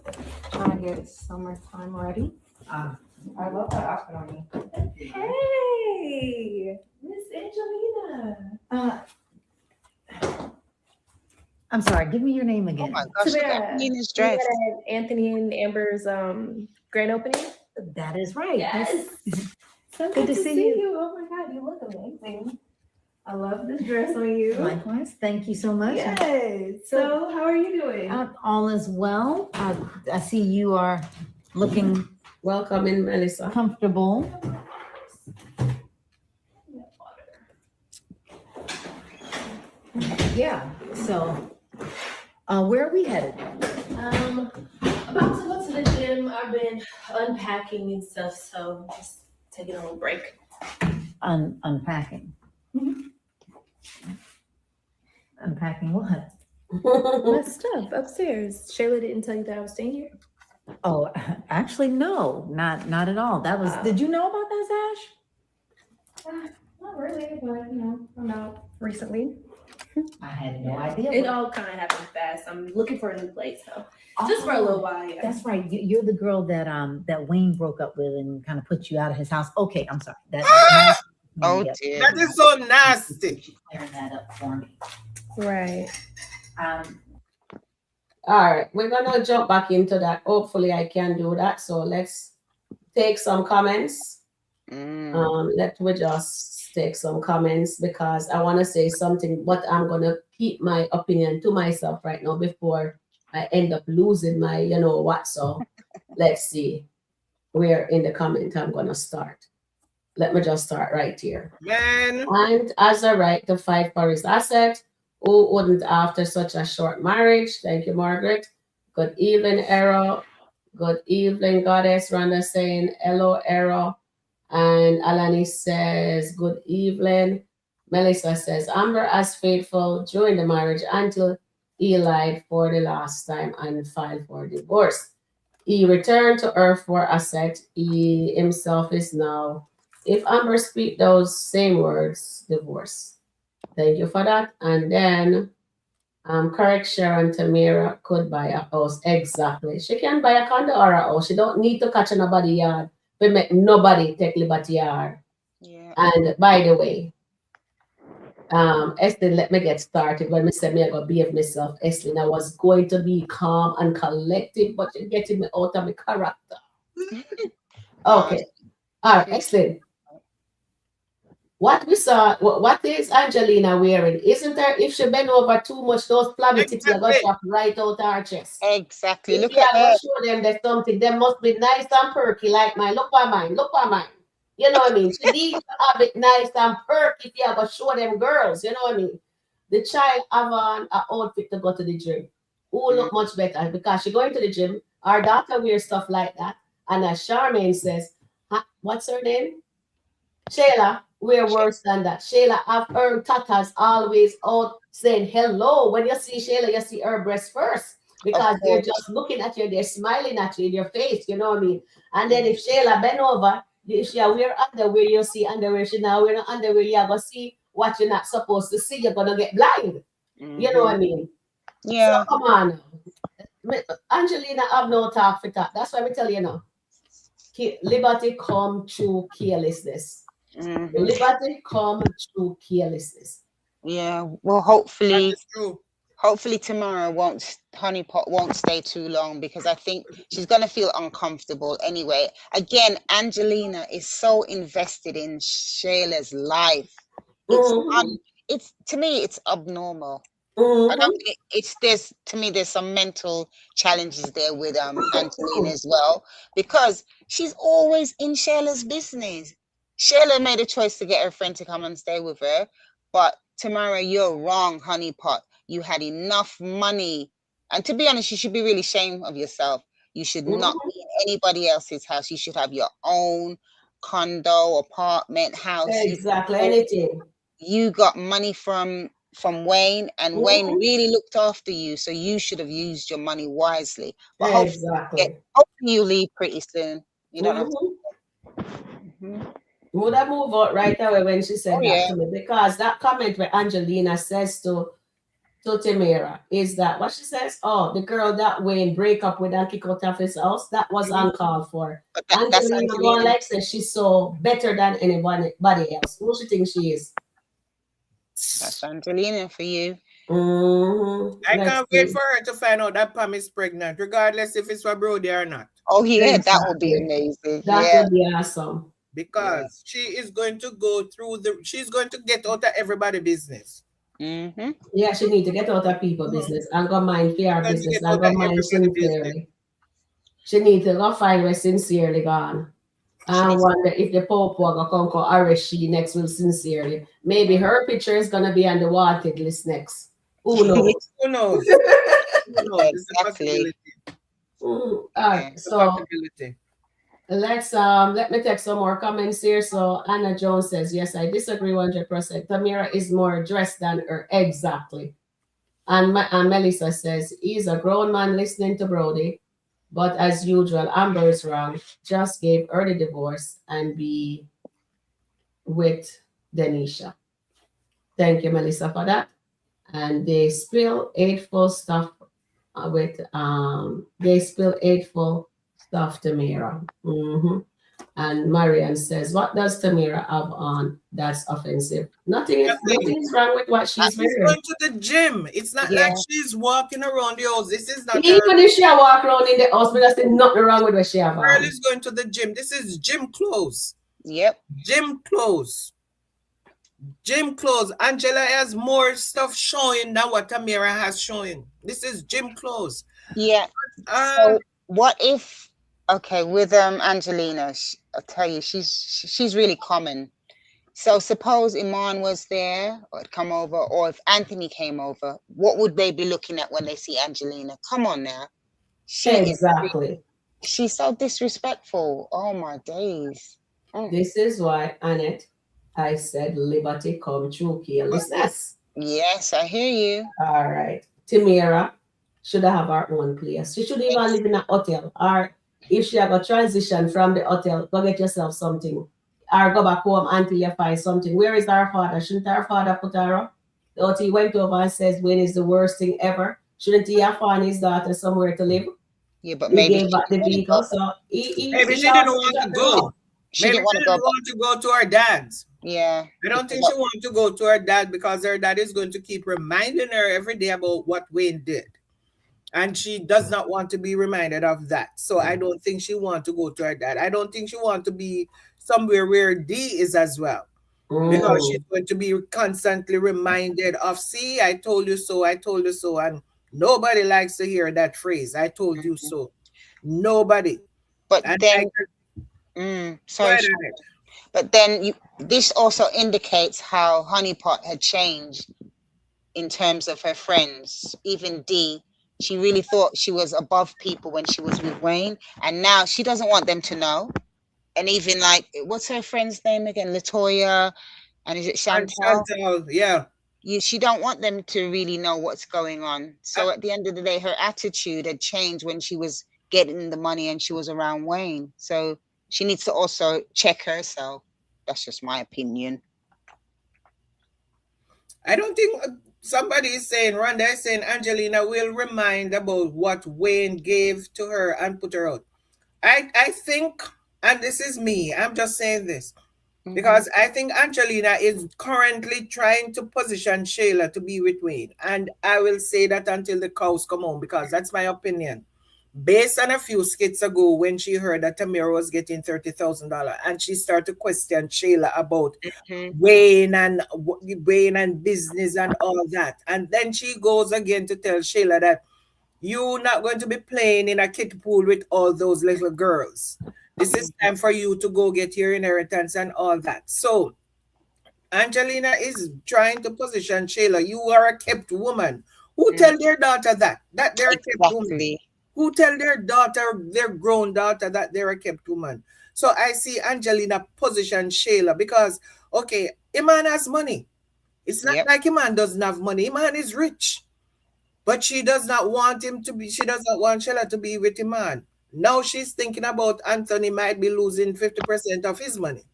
Trying to get summertime ready. I love that outfit on you. Hey, Miss Angelina. I'm sorry, give me your name again. Oh my gosh, look at Nina's dress. Anthony and Amber's grand opening. That is right. Yes. So good to see you. Oh my God, you look amazing. I love this dress on you. Likewise. Thank you so much. Yes. So how are you doing? All is well. I see you are looking welcome in, Melissa. Comfortable. Yeah. So where are we headed? About to go to the gym. I've been unpacking and stuff, so just taking a little break. Unpacking. Unpacking what? My stuff upstairs. Shayla didn't tell you that I was staying here. Oh, actually, no, not at all. That was. Did you know about that, Sash? Not really, but I'm out recently. I had no idea. It all kind of happened fast. I'm looking for a new place, though, just for a little while. Yeah. That's right. You're the girl that that Wayne broke up with and kind of put you out of his house. Okay, I'm sorry. Oh dear. That is so nasty. Clearing that up for me. Right. All right, we're gonna jump back into that. Hopefully, I can do that. So let's take some comments. Let me just take some comments because I want to say something, but I'm gonna keep my opinion to myself right now before I end up losing my, you know what. So let's see where in the comment I'm gonna start. Let me just start right here. And as a right to fight for his asset, who wouldn't after such a short marriage? Thank you, Margaret. Good evening, Arrow. Good evening, Goddess. Rhonda saying hello, Arrow. And Alani says, good evening. Melissa says, Amber as faithful during the marriage until he lied for the last time and filed for divorce. He returned to earth for asset. He himself is now, if Amber speak those same words, divorce. Thank you for that. And then, correct, Sharon, Tamara could buy a house. Exactly. She can buy a condo or a house. She don't need to catch nobody yard. We make nobody take liberty yard. Yeah. And by the way, Esther, let me get started. When I said me I go behave myself, Esther, I was going to be calm and collective, but you're getting me out of my character. Okay. All right, excellent. What we saw, what is Angelina wearing? Isn't there, if she bend over too much, those flabby tips are going to drop right out her chest. Exactly. If Look you at her. show them there's something, they must be nice and perky like mine. Look at mine. Look at mine. You know what I mean? She needs to have it nice and perky if you ever show them girls. You know what I mean? The child have on an outfit to go to the gym. Who look much better because she going to the gym. Our daughter wears stuff like that. And as Charmaine says, what's her name? Shayla, we're worse than that. Shayla have her tatas always out saying hello. When you see Shayla, you see her breast first because they're just looking at you, they're smiling at you in your face, you know what I mean? And then if Shayla bend over, if she wear underwear, you see underwear. She now wear underwear, you go see what you're not supposed to see, you're gonna get blind. You know what I mean? Yeah. So come on. Angelina have no talk for talk. That's why we tell you now. Liberty come through carelessness. Liberty come through carelessness. Yeah. Well, hopefully. That is true. Hopefully tomorrow Honeypot won't stay too long, because I think she's gonna feel uncomfortable anyway. Again, Angelina is so invested in Shayla's life. It's to me, it's abnormal. I don't think there's some mental challenges there with Angelina as well, because she's always in Shayla's business. Shayla made a choice to get her friend to come and stay with her, but Tamara, you're wrong, Honeypot. You had enough money, and to be honest, you should be really ashamed of yourself. You should not be in anybody else's house. You should have your own condo, apartment, house. Exactly, anything. You got money from Wayne, and Wayne really looked after you, so you should have used your money wisely. But hopefully you leave pretty soon. You don't know. Would I move out right away when she said that to me? Because that comment where Angelina says to Tamara is that what she says? Oh, the girl that Wayne break up with and kick out of his house, that was uncalled for. Angelina more like says she's so better than anybody else. Who she think she is? That's Angelina for you. I can't wait for her to find out that Pam is pregnant, regardless if it's for Brody or not. Oh yeah, that would be amazing. That would be awesome. Because she is going to go through she's going to get out of everybody's business. Yeah, she need to get out of people business and go mind PR business and go mind sincerely. She need to go find where sincerely gone. I wonder if the Pope will come arrest she next with sincerely. Maybe her picture is gonna be on the wanted list next. Who knows? Who knows? Exactly. All right, so let's let me take some more comments here. So Anna Jones says, yes, I disagree 100%. Tamara is more dressed than her. Exactly. And Melissa says, he's a grown man listening to Brody, but as usual, Amber is wrong. Just gave her the divorce and be with Denisha. Thank you, Melissa, for that. And they spill hateful stuff stuff, Tamara. And Marian says, what does Tamara have on that's offensive? Nothing is wrong with what she's wearing. She's going to the gym. It's not like she's walking around the house. This is not even if she walk around in the house, but there's nothing wrong with what she have on. Girl is going to the gym. This is gym clothes. Yep. Gym clothes. Gym clothes. Angela has more stuff showing than what Tamara has showing. This is gym clothes. Yeah. So what if, okay, with Angelina, I'll tell you, she's really common. So suppose Iman was there or had come over, or if Anthony came over, what would they be looking at when they see Angelina? Come on now. She's so disrespectful. Oh my days. This is why, Annette, I said liberty come through carelessness. Yes, I hear you. All right. Tamara should have her own place. She should even live in a hotel. Or if she have a transition from the hotel, go get yourself something. Or go back home until you find something. Where is our father? Shouldn't our father put her up? The he went over and says Wayne is the worst thing ever. Shouldn't he have found his daughter somewhere to live? Yeah, but maybe he gave back the vehicle. So maybe she didn't want to go. Maybe she didn't want to go to her dad's. Yeah. I don't think she wanted to go to her dad because her dad is going to keep reminding her every day about what Wayne did. And she does not want to be reminded of that. So I don't think she wants to go to her dad. I don't think she wants to be somewhere where D is as well. Because she's going to be constantly reminded of, see, I told you so, I told you so. And nobody likes to hear that phrase, I told you so. Nobody. But then, but then this also indicates how Honeypot had changed in terms of her friends. Even D, she really thought she was above people when she was with Wayne, and now she doesn't want them to know. And even like, what's her friend's name again? Latoya, and is it Chantal? Chantal, yeah. She don't want them to really know what's going on. So at the end of the day, her attitude had changed when she was getting the money and she was around Wayne. So she needs to also check herself. That's just my opinion. I don't think somebody is saying, Rhonda is saying Angelina will remind about what Wayne gave to her and put her out. I think, and this is me, I'm just saying this, because I think Angelina is currently trying to position Shayla to be with Wayne. And I will say that until the cows come home, because that's my opinion. Based on a few skits ago, when she heard that Tamira was getting $30,000, and she started to question Shayla about Wayne and business and all that. And then she goes again to tell Shayla that you're not going to be playing in a kid pool with all those little girls. This is time for you to go get your inheritance and all that. So Angelina is trying to position Shayla. You are a kept woman. Who tell their daughter that they're a kept woman? Who tell their daughter, their grown daughter, that they're a kept woman? So I see Angelina position Shayla because, okay, Iman has money. It's not like Iman doesn't have money. Iman is rich. But she does not want him to be, she does not want Shayla to be with Iman. Now she's thinking about Anthony might be losing 50% of his money.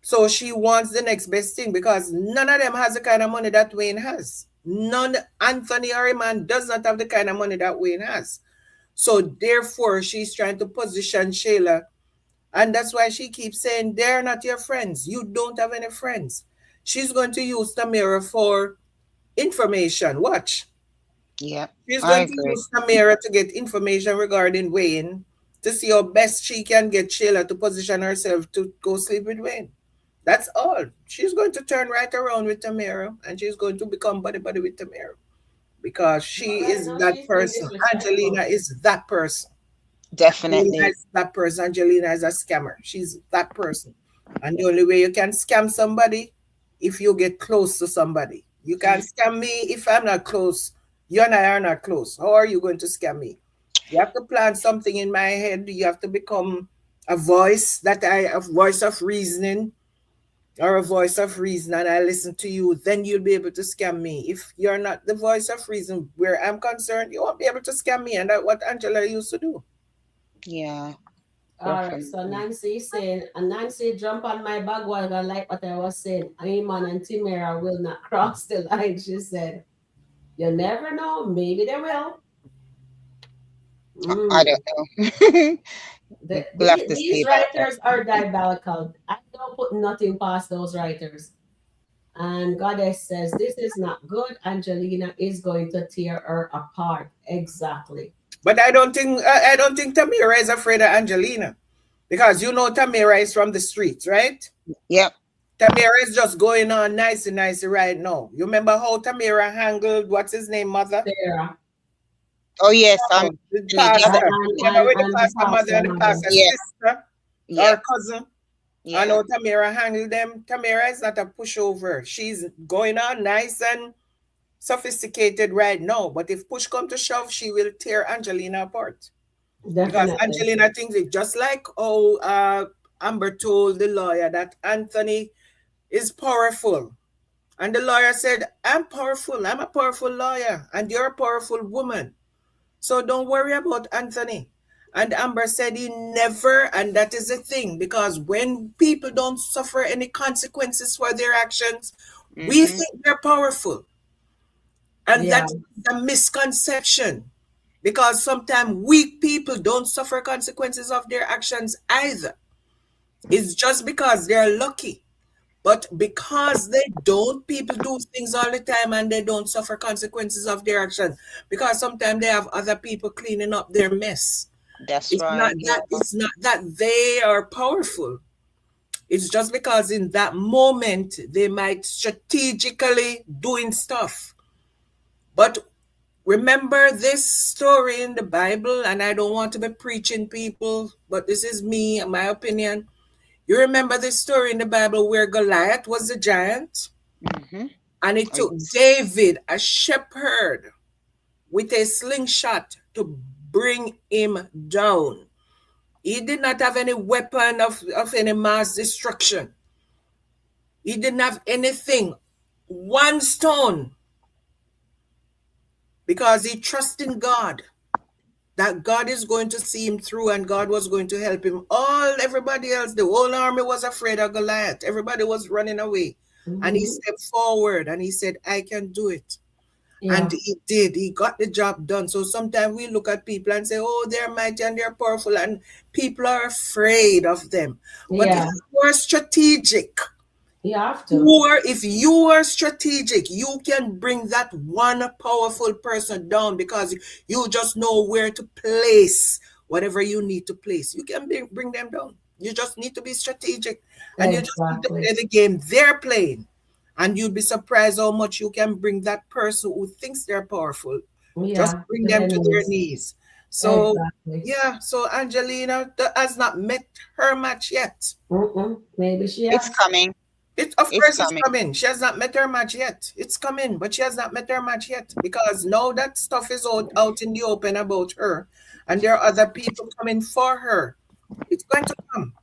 So she wants the next best thing because none of them has the kind of money that Wayne has. None, Anthony or Iman does not have the kind of money that Wayne has. So therefore, she's trying to position Shayla. And that's why she keeps saying, they're not your friends. You don't have any friends. She's going to use Tamira for information. Watch. Yeah. She's going to use Tamira to get information regarding Wayne to see how best she can get Shayla to position herself to go sleep with Wayne. That's all. She's going to turn right around with Tamira and she's going to become buddy-buddy with Tamira because she is that person. Angelina is that person. Definitely. Angelina is that person. Angelina is a scammer. She's that person. And the only way you can scam somebody if you get close to somebody. You can't scam me if I'm not close. You and I are not close. How are you going to scam me? You have to plant something in my head. You have to become a voice a voice of reasoning or a voice of reason, and I listen to you. Then you'll be able to scam me. If you're not the voice of reason where I'm concerned, you won't be able to scam me. And that's what Angela used to do. Yeah. All right, so Nancy saying, and Nancy jump on my bandwagon like what I was saying. Iman and Tamira will not cross the line, she said. You never know, maybe they will. I don't know. These writers are diabolical. I don't put nothing past those writers. And Goddess says, this is not good. Angelina is going to tear her apart. Exactly. But I don't think Tamira is afraid of Angelina. Because you know Tamira is from the streets, right? Yep. Tamira is just going on nicey right now. You remember how Tamira handled, what's his name, mother? Sarah. Oh, yes. The pastor. Remember with the pastor mother and the pastor sister or cousin? I know Tamira handled them. Tamira is not a pushover. She's going on nice and sophisticated right now. But if push come to shove, she will tear Angelina apart. Definitely. Because Angelina thinks it just like Amber told the lawyer that Anthony is powerful. And the lawyer said, I'm powerful. I'm a powerful lawyer. And you're a powerful woman. So don't worry about Anthony. And Amber said he never, and that is the thing, because when people don't suffer any consequences for their actions, we think they're powerful. And that's a misconception. Because sometimes weak people don't suffer consequences of their actions either. It's just because they're lucky. But because they don't, people do things all the time and they don't suffer consequences of their actions. Because sometimes they have other people cleaning up their mess. That's it's right. It's not that they are powerful. It's just because in that moment, they might strategically doing stuff. But remember this story in the Bible, and I don't want to be preaching people, but this is me, my opinion. You remember this story in the Bible where Goliath was the giant? And it took David, a shepherd, with a slingshot to bring him down. He did not have any weapon of any mass destruction. He didn't have anything. One stone. Because he trusted in God. That God is going to see him through and God was going to help him. Everybody else, the whole army was afraid of Goliath. Everybody was running away. and he stepped forward and he said, I can do it. And he did. He got the job done. So sometimes we look at people and say, oh, they're mighty and they're powerful, and people are afraid of them. But if you are strategic, you have to. if you are strategic, you can bring that one powerful person down because you just know where to place whatever you need to place. You can bring them down. You just need to be strategic, and you just need to play the game they're playing. And you'd be surprised how much you can bring that person who thinks they're powerful. Just bring them to their knees. So, so Angelina has not met her match yet. Maybe she has. It's coming. Of course it's coming. She has not met her match yet. It's coming, but she has not met her match yet because now that stuff is out in the open about her, and there are other people coming for her. It's going to come.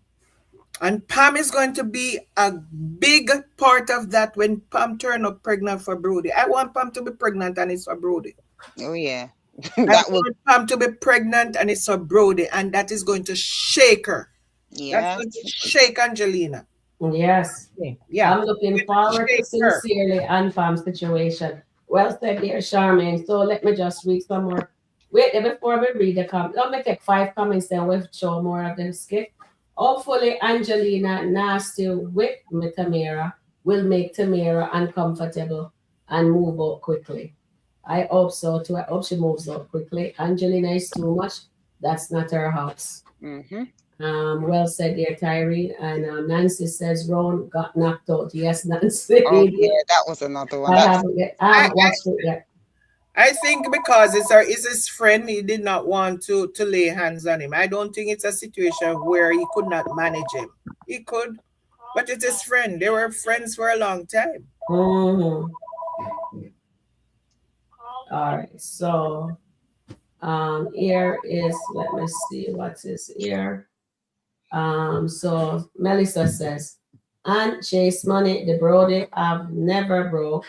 And Pam is going to be a big part of that when Pam turn up pregnant for Brody. I want Pam to be pregnant and it's for Brody. Oh, yeah. I want Pam to be pregnant and it's for Brody, and that is going to shake her. Yeah. That's going to shake Angelina. Yes. Yeah. I'm looking forward to sincerely and Pam's situation. Well said, dear Charmaine. So let me just read some more. Wait, before we read the comments, let me take 5 comments, then we'll show more of the skit. Hopefully, Angelina nasty with Tamara will make Tamara uncomfortable and move out quickly. I hope so too. I hope she moves out quickly. Angelina is too much. That's not her house. Well said, dear Tyree. And Nancy says Ron got knocked out. Yes, Nancy. Oh, yeah, that was another one. I haven't watched it yet. I think because it's his friend, he did not want to lay hands on him. I don't think it's a situation where he could not manage him. He could, but it's his friend. They were friends for a long time. All right, so here is, let me see what is here. So Melissa says, and Chase Money, the Brody have never broke.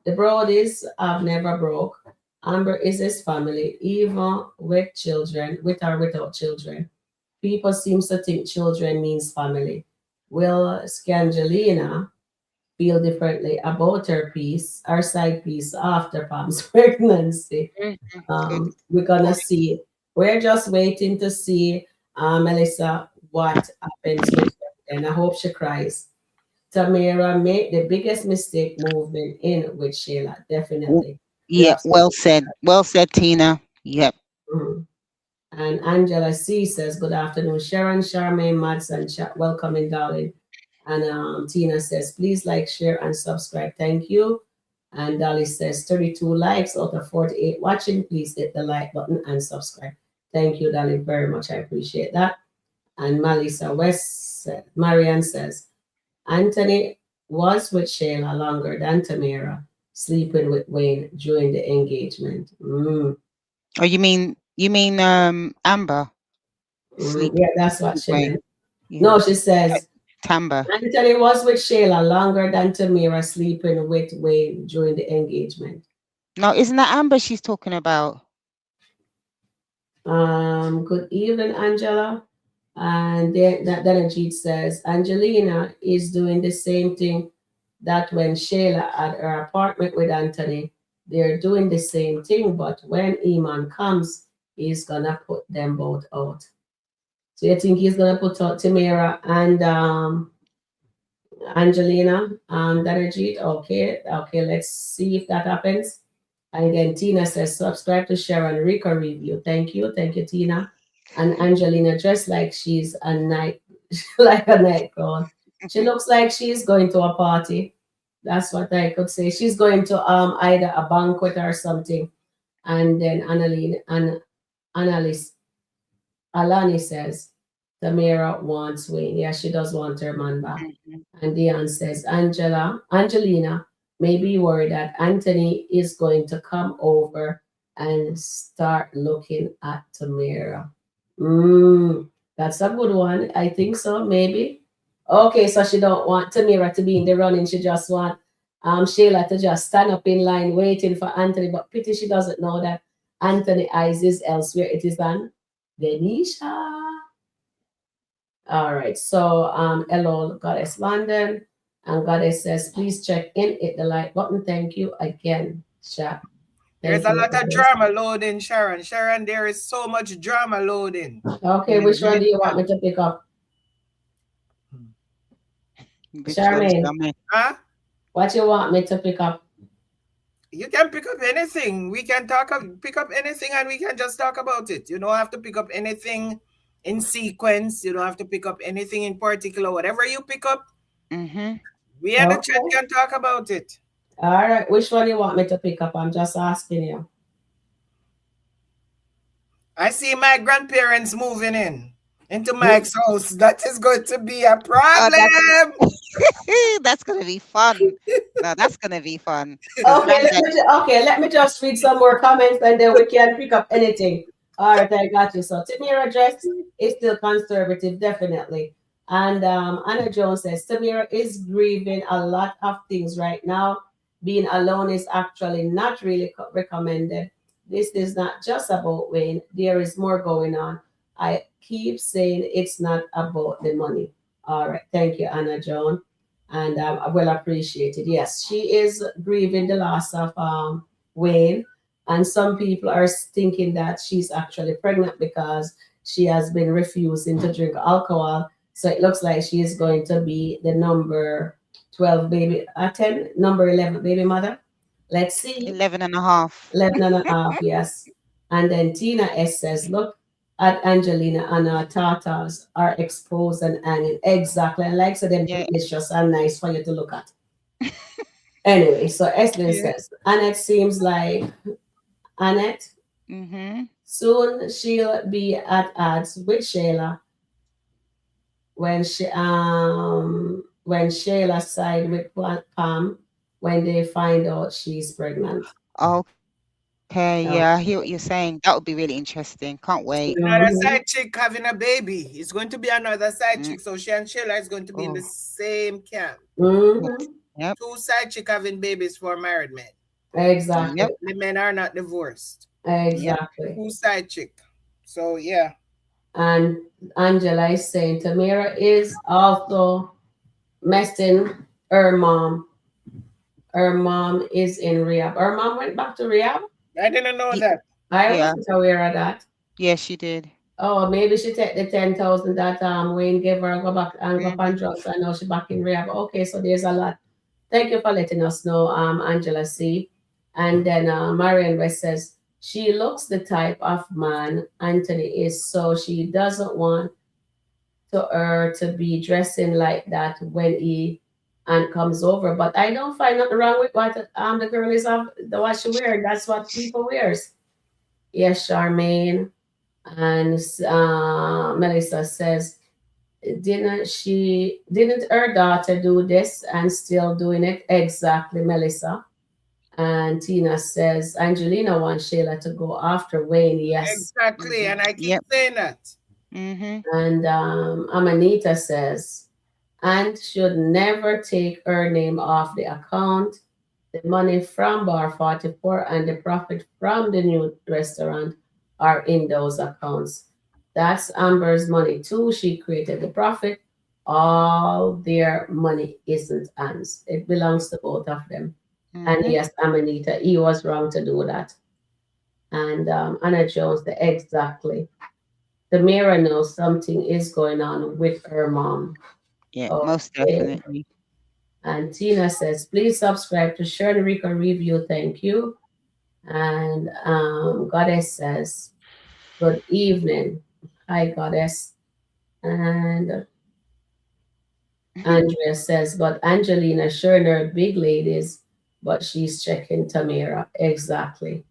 The Brodies have never broke. Amber is his family, even with children, with or without children. People seem to think children means family. Will Scangelina feel differently about her side piece after Pam's pregnancy? We're gonna see. We're just waiting to see, Melissa, what happens with her, and I hope she cries. Tamara made the biggest mistake moving in with Sheila, definitely. Yeah, well said. Well said, Tina. Yep. And Angela C says, good afternoon, Sharon, Charmaine, Mads, and welcome in, darling. And Tina says, please like, share, and subscribe. Thank you. And Dolly says, 32 likes out of 48 watching. Please hit the like button and subscribe. Thank you, Dolly, very much. I appreciate that. And Melissa West, Marianne says, Anthony was with Sheila longer than Tamara, sleeping with Wayne during the engagement. Oh, you mean Amber? Yeah, that's what she meant. Yeah. No, she says Tamba. Anthony was with Sheila longer than Tamara, sleeping with Wayne during the engagement. No, isn't that Amber she's talking about? Good evening, Angela. And then Ajit says, Angelina is doing the same thing that when Sheila had her apartment with Anthony, they're doing the same thing, but when Iman comes, he's gonna put them both out. So you think he's gonna put out Tamara and Angelina and Ajit? Okay, let's see if that happens. And again, Tina says, subscribe to Sharon Rico review. Thank you, Tina. And Angelina dressed like she's a night girl. She looks like she's going to a party. That's what I could say. She's going to either a banquet or something. And then Alani says, Tamara wants Wayne. Yeah, she does want her man back. And Dion says, Angelina may be worried that Anthony is going to come over and start looking at Tamara. That's a good one. I think so, maybe. Okay, so she don't want Tamara to be in the running. She just want Sheila to just stand up in line waiting for Anthony. But pity she doesn't know that Anthony eyes is elsewhere. It is on Denisha. All right, so hello, Goddess London. And Goddess says, please check in, hit the like button. Thank you again, Sha. There's Thank a you, lot of Goddess. drama loading, Sharon. Sharon, there is so much drama loading. Okay, which one do you want me to pick up? Which Charmaine. one's coming? Huh? What you want me to pick up? You can pick up anything. We can pick up anything and we can just talk about it. You don't have to pick up anything in sequence. You don't have to pick up anything in particular. Whatever you pick up, we and the chat can talk about it. All right. Which one you want me to pick up? I'm just asking you. I see my grandparents moving into Mike's house. That is going to be a problem. That's going to be fun. No, that's going to be fun. Okay, let me just read some more comments and then we can pick up anything. All right, I got you. So Tamira dress is still conservative, definitely. And Anna Jones says, Tamira is grieving a lot of things right now. Being alone is actually not really recommended. This is not just about Wayne. There is more going on. I keep saying it's not about the money. All right. Thank you, Anna Joan. And I will appreciate it. Yes, she is grieving the loss of Wayne. And some people are thinking that she's actually pregnant because she has been refusing to drink alcohol. So it looks like she is going to be the number 12 baby, 10, number 11 baby mother. Let's see. 11 and a half. 11 and a half, yes. And then Tina S says, look at Angelina and her tatas are exposed and hanging. Exactly. And like so them delicious and nice for you to look at. Anyway, so Eslin says, Annette seems like Annette. Soon she'll be at odds with Shayla when Shayla side with Pam when they find out she's pregnant. Okay, yeah, I hear what you're saying. That would be really interesting. Can't wait. Another side chick having a baby. It's going to be another side chick. So she and Sheila is going to be in the same camp. Yep. Two side chick having babies for married men. Exactly. Yep. The men are not divorced. Exactly. Two side chick. So yeah. And Angela is saying Tamira is also messing her mom. Her mom is in rehab. Her mom went back to rehab? I didn't know that. I wasn't aware of that. Yeah, she did. Oh, maybe she take the 10,000 that Wayne gave her and go back and go on drugs. I know she's back in rehab. Okay, so there's a lot. Thank you for letting us know, Angela C. And then Marian West says, she looks the type of man Anthony is, so she doesn't want her to be dressing like that when he comes over. But I don't find nothing wrong with what the girl is what she wears. That's what people wears. Yes, Charmaine. And Melissa says, didn't her daughter do this and still doing it? Exactly, Melissa. And Tina says, Angelina wants Shayla to go after Wayne. Yes. Exactly. And I keep saying that. And Amanita says, and should never take her name off the account. The money from Bar 44 and the profit from the new restaurant are in those accounts. That's Amber's money too. She created the profit. All their money isn't Anne's. It belongs to both of them. And yes, Amanita, he was wrong to do that. And Anna Jones, exactly. The mirror knows something is going on with her mom. Yeah, most definitely. And Tina says, please subscribe to Sharon Rico Review. Thank you. And Goddess says, good evening. Hi, Goddess. And Andrea says, but Angelina Sharon are big ladies, but she's checking Tamira. Exactly.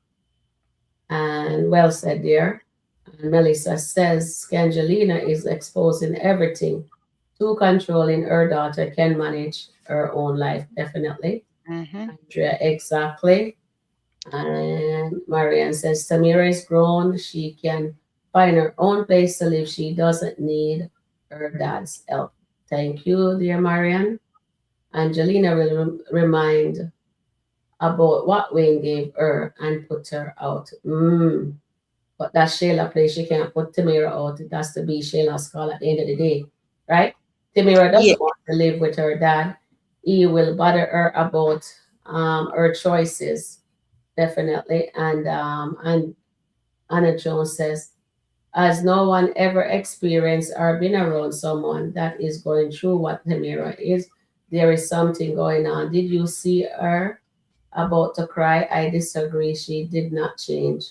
And well said, dear. And Melissa says, Angelina is exposing everything. Too controlling. Her daughter can manage her own life, definitely. Andrea, exactly. And Marianne says, Tamira is grown. She can find her own place to live. She doesn't need her dad's help. Thank you, dear Marianne. Angelina will remind about what Wayne gave her and put her out. But that Shayla place, she can't put Tamira out. It has to be Shayla's call at the end of the day, right? Tamira doesn't want to live with her dad. he will bother her about her choices, definitely. And Anna Jones says, as no one ever experienced or been around someone that is going through what Tamira is, there is something going on. Did you see her about to cry? I disagree. She did not change.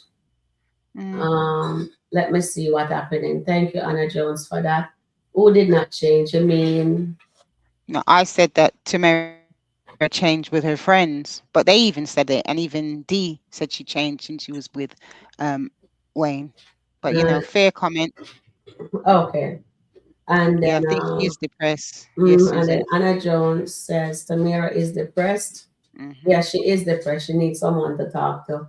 Mm. Let me see what happening. Thank you, Anna Jones, for that. Who did not change? I mean, No, I said that Tamara changed with her friends, but they even said it, and even Dee said she changed since she was with um, Wayne. But uh, fair comment. okay. And Yeah, I then, think she is depressed. Yes, and then Susan. Anna Jones says Tamira is depressed. Hmm. Yeah, she is depressed. She needs someone to talk to.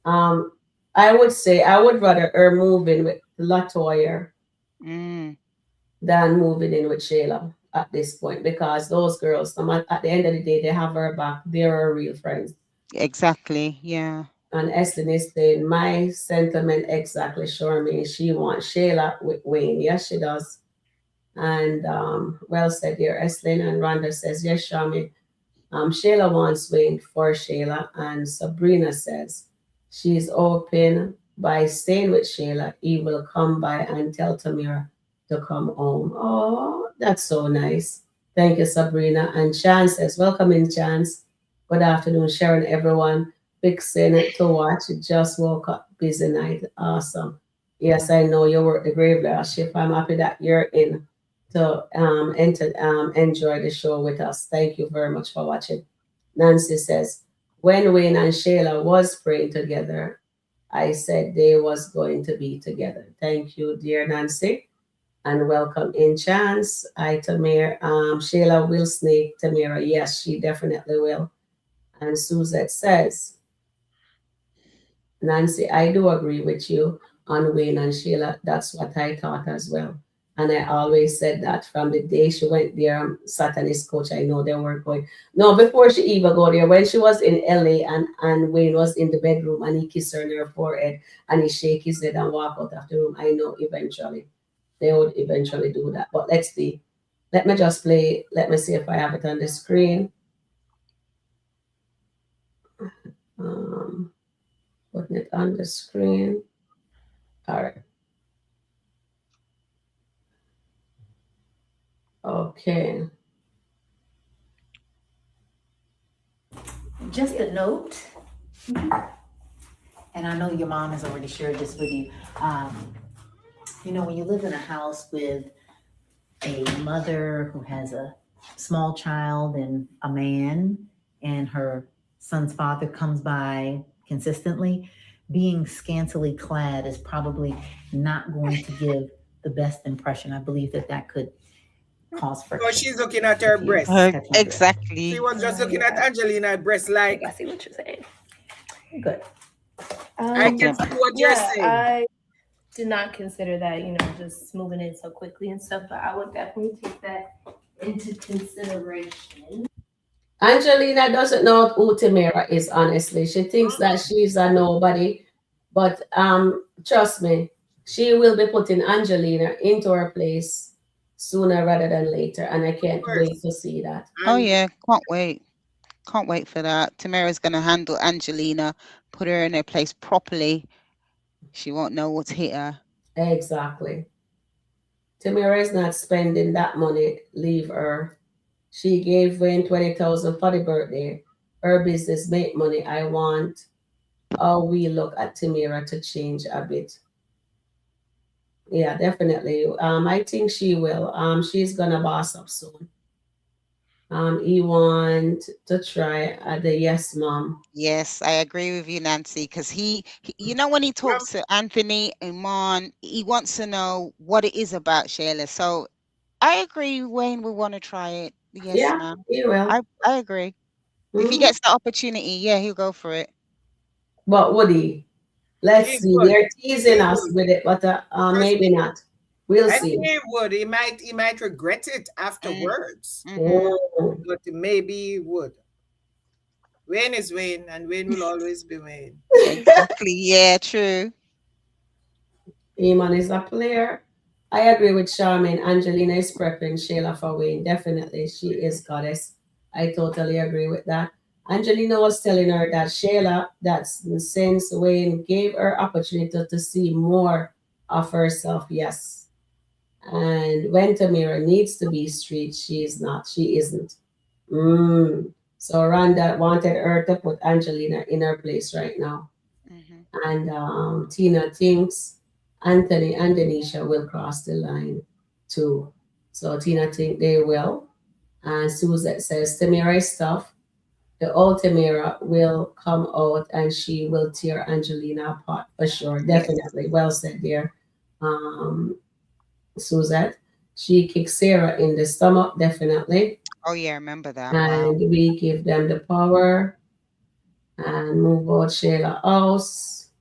Um, I would say I would rather her move in with Latoya Mm, than moving in with Shayla at this point because those girls, at the end of the day, they have her back. They're her real friends. exactly. Yeah. And Eslin is saying, my sentiment exactly, Charmaine. She wants Shayla with Wayne. Yes, she does. And well said, dear Eslin. And Rhonda says, yes, Charmaine. Shayla wants Wayne for Shayla, and Sabrina says she's open by staying with Shayla. He will come by and tell Tamira to come home. Oh, that's so nice. Thank you, Sabrina. And Chance says, welcome in, Chance. Good afternoon, Sharon, everyone. Fixing it to watch. Just woke up. Busy night. Awesome. Yes, I know you work the graveyard shift. I'm happy that you're in to enjoy the show with us. Thank you very much for watching. Nancy says, when Wayne and Shayla was praying together, I said they was going to be together. Thank you, dear Nancy, and welcome in Chance. I Tamir, Shayla will snake Tamira. Yes, she definitely will. And Suzette says, Nancy, I do agree with you on Wayne and Sheila. That's what I thought as well. And I always said that from the day she went there, Satanist coach, I know they were going. No, before she even go there, when she was in LA and Wayne was in the bedroom and he kissed her on her forehead and he shake his head and walk out of the room, I know eventually they would eventually do that. But let's see. Let me just play. Let me see if I have it on the screen. Um, putting it on the screen. All right. Okay. Just a note, and I know your mom has already shared this with you. When you live in a house with a mother who has a small child and a man, and her son's father comes by consistently, being scantily clad is probably not going to give the best impression. I believe that could cause friction. So she's looking at her breast. Exactly. She was just looking at Angelina's breast like. I see what you're saying. Good. I can see what you're saying. I did not consider that, just moving in so quickly and stuff, but I would definitely take that into consideration. Angelina doesn't know who Tamara is, honestly. She thinks that she's a nobody. But trust me, she will be putting Angelina into her place sooner rather than later. And I can't wait to see that. Oh yeah, can't wait. Can't wait for that. Tamara's gonna handle Angelina, put her in her place properly. She won't know what's hit her. Exactly. Tamara is not spending that money. Leave her. She gave Wayne 20,000 for the birthday. Her business make money. I want how we look at Tamara to change a bit. Yeah, definitely. I think she will. She's gonna boss up soon. He want to try the yes mom. Yes, I agree with you, Nancy, because when he talks to Anthony, Iman, he wants to know what it is about Shayla. So I agree, Wayne will want to try it. Yes, Yeah, ma'am. he will. I agree. If he Mhm. gets the opportunity, yeah, he'll go for it. But would he? Let's He see. would. They're teasing He us would. with it, but Trust maybe me. not. We'll I see. think he would. He might regret it afterwards. Mm. But maybe he would. Wayne is Wayne, and Wayne will always be Wayne. Exactly. Yeah, true. Eamon is a player. I agree with Charmaine. Angelina is prepping Shayla for Wayne. Definitely, she is goddess. I totally agree with that. Angelina was telling her that Shayla, that since Wayne gave her opportunity to see more of herself, yes. And when Tamira needs to be street, she is not. She isn't. Mm. So Rhonda wanted her to put Angelina in her place right now. Mhm. And Tina thinks Anthony and Denisha will cross the line too. So Tina think they will. And Suzette says Tamira is tough. The old Tamira will come out and she will tear Angelina apart for sure. Yes. Definitely. Well said there, Suzette. She kicks Sarah in the stomach, definitely. Oh yeah, I remember that. Wow. And we give them the power and move out Shayla house.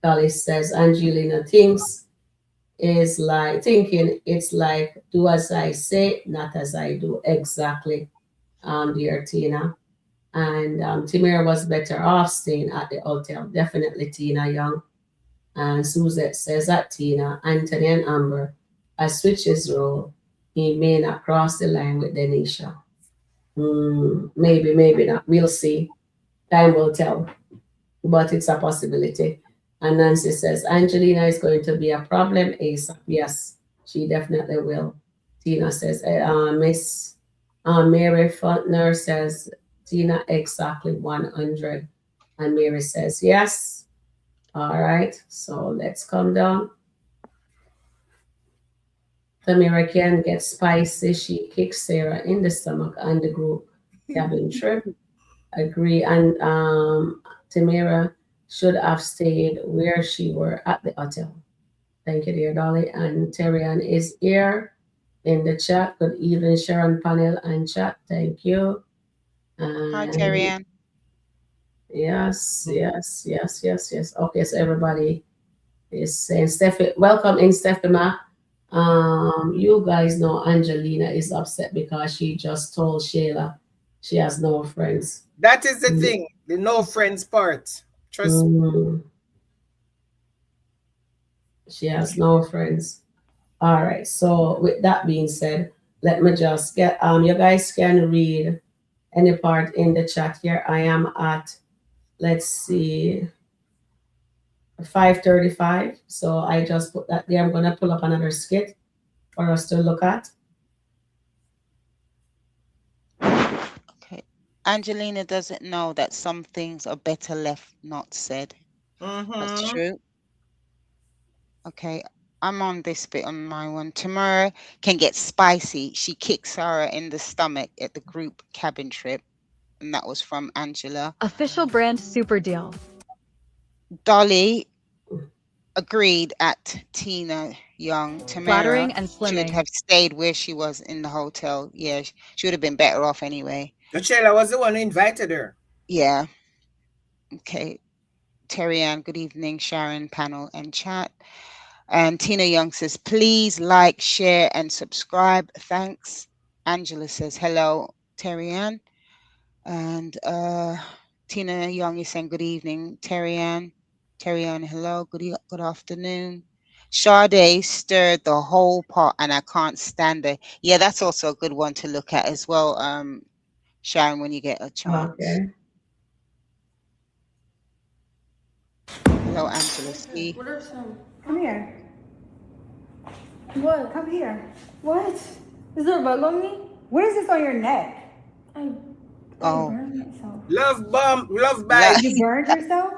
Dolly says Angelina thinks is like thinking it's like do as I say, not as I do. Exactly, dear Tina. And Timira was better off staying at the hotel. Definitely Tina Young. And Suzette says that Tina, Anthony and Amber has switched his role. He may not cross the line with Denisha. Maybe, maybe not. We'll see. Time will tell. But it's a possibility. And Nancy says Angelina is going to be a problem ASAP. Yes, she definitely will. Tina says, Miss Mary Fontner says, Tina, exactly 100. And Mary says, yes. All right, so let's come down. Tamira can get spicy. She kicks Sarah in the stomach and the group cabin trip. Agree. And Tamira should have stayed where she were at the hotel. Thank you, dear Dolly. And Terrian is here in the chat. Good evening, Sharon panel and chat. Thank you. Hi, And Terrian. yes, yes, yes, yes, yes. Okay, so everybody is saying Steffi, welcome in Stephima. You guys know Angelina is upset because she just told Shayla she has no friends. That is the thing, the no friends part. Trust me. Mm, she has no friends. All right. So with that being said, let me just get you guys can read any part in the chat here. I am at, let's see, 5:35. So I just put that there. I'm gonna pull up another skit for us to look at. Okay. Angelina doesn't know that some things are better left not said. That's true. Okay. I'm on this bit on my one. Tomorrow can get spicy. She kicks Sarah in the stomach at the group cabin trip. And that was from Angela. Official brand super deal. Dolly agreed at Tina Young. Flattering Tamara and should slimming. have stayed where she was in the hotel. Yeah, she would have been better off anyway. Shayla was the one who invited her. Yeah. Okay. Terry Ann, good evening, Sharon, panel, and chat. And Tina Young says, please like, share, and subscribe. Thanks. Angela says, hello, Terry Ann. And Tina Young is saying, good evening, Terry Ann. Terry Ann, hello, good afternoon. Sade stirred the whole pot and I can't stand it. Yeah, that's also a good one to look at as well, Sharon, when you get a chance. Okay. Hello, Angela C. What are some? Come here. What? Come here. What? Is there a bug on me? What is this on your neck? I Oh. burned myself. Love bomb, love bite. You burned yourself?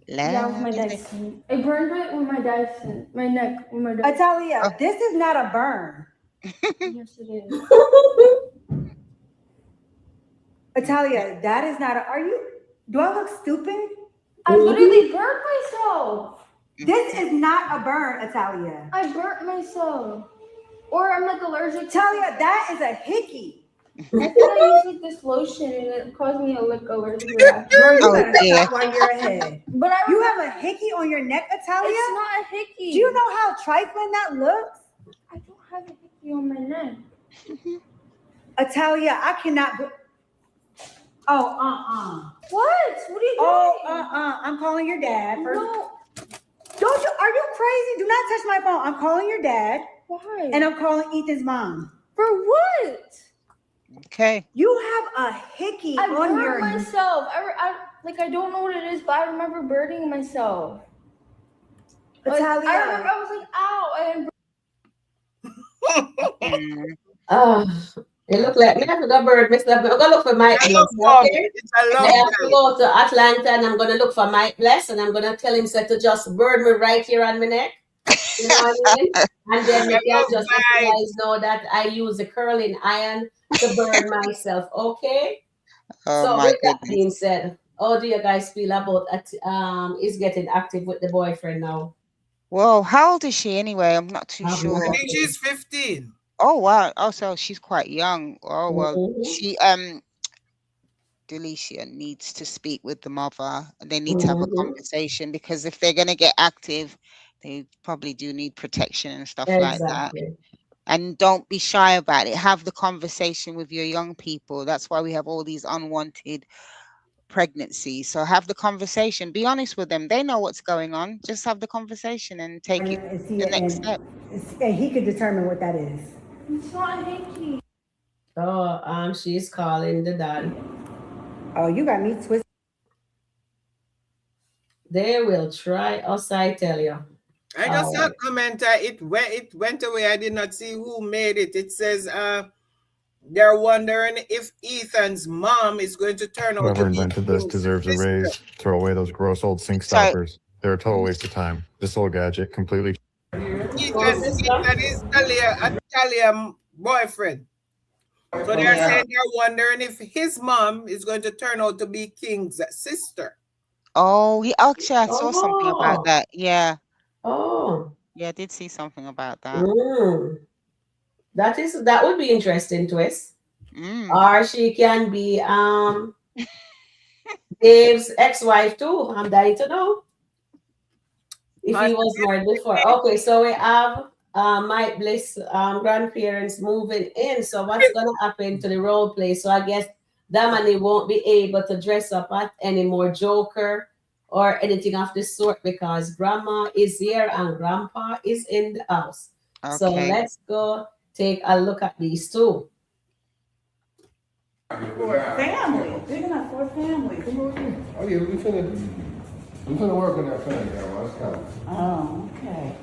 Yeah, with my dad's skin. I burned it with my dad's skin. My neck with my dad's. Atalia, this is not a burn. Yes, it is. Atalia, that is not a. Do I look stupid? I literally burnt myself. This is not a burn, Atalia. I burnt myself. Or I'm like allergic. Talia, that is a hickey. I thought I used like this lotion and it caused me a like allergic reaction. Girl, you better stop while you're ahead. But you have a hickey on your neck, Atalia? It's not a hickey. Do you know how trifling that looks? I don't have a hickey on my neck. Atalia, I cannot. Oh, What? What are you doing? Oh, I'm calling your dad. First. No. Don't you? Are you crazy? Do not touch my phone. I'm calling your dad. Why? And I'm calling Ethan's mom. For what? okay. You have a hickey I on your. burned myself. I don't know what it is, but I remember burning myself. Like, Italia. I remember I was like, ow, and It look like me have to go bird, Mr. I'm gonna look for Mike I Bless, love mom. okay? It's a I love have to guy. go to Atlanta and I'm gonna look for Mike Bless and I'm gonna tell him to just bird me right here on my neck. You know what I mean? And then we I can love just let you vibes. guys know that I use the curling iron to burn myself, okay? Oh So my with that goodness. being said, how do you guys feel about is getting active with the boyfriend now? Well, how old is she anyway? I'm not too I'm I sure. think she's 15. Oh wow. Oh, so she's quite young. Oh well, Mhm, she Delicia needs to speak with the mother and they need to have a mhm. conversation because if they're gonna get active, they probably do need protection and stuff like that. Exactly. And don't be shy about it. Have the conversation with your young people. That's why we have all these unwanted pregnancies. So have the conversation. Be honest with them. They know what's going on. Just have the conversation and take it the next step. And he could determine what that is. it's not a hickey. Oh, she's calling the dad. Oh, you got me twisted. They will try us, I tell you. I just saw Alright. a comment. It went away. I did not see who made it. It says they're wondering if Ethan's mom is going to turn out Whoever to be invented this King's deserves a sister. raise. Throw away those gross old sink Sorry. stoppers. They're a total waste of time. This old gadget completely. Ethan is Talia boyfriend. So they're Yeah. saying they're wondering if his mom is going to turn out to be King's sister. Oh, actually, I saw something about Oh, that. Yeah. oh. Yeah, I did see something about that. Mm. That would be interesting twist. Mm. Or she can be Dave's ex-wife too. I'm dying to know if he was married before. Okay, so we have Mike Bliss grandparents moving in. So what's gonna happen to the role play? So I guess Damani won't be able to dress up as any more Joker or anything of the sort because grandma is here and grandpa is in the house. So Okay. let's go take a look at these two. For a family. Big enough for a family. Come on in. Oh yeah, we finna work on that plan, y'all. It's coming. Oh, okay.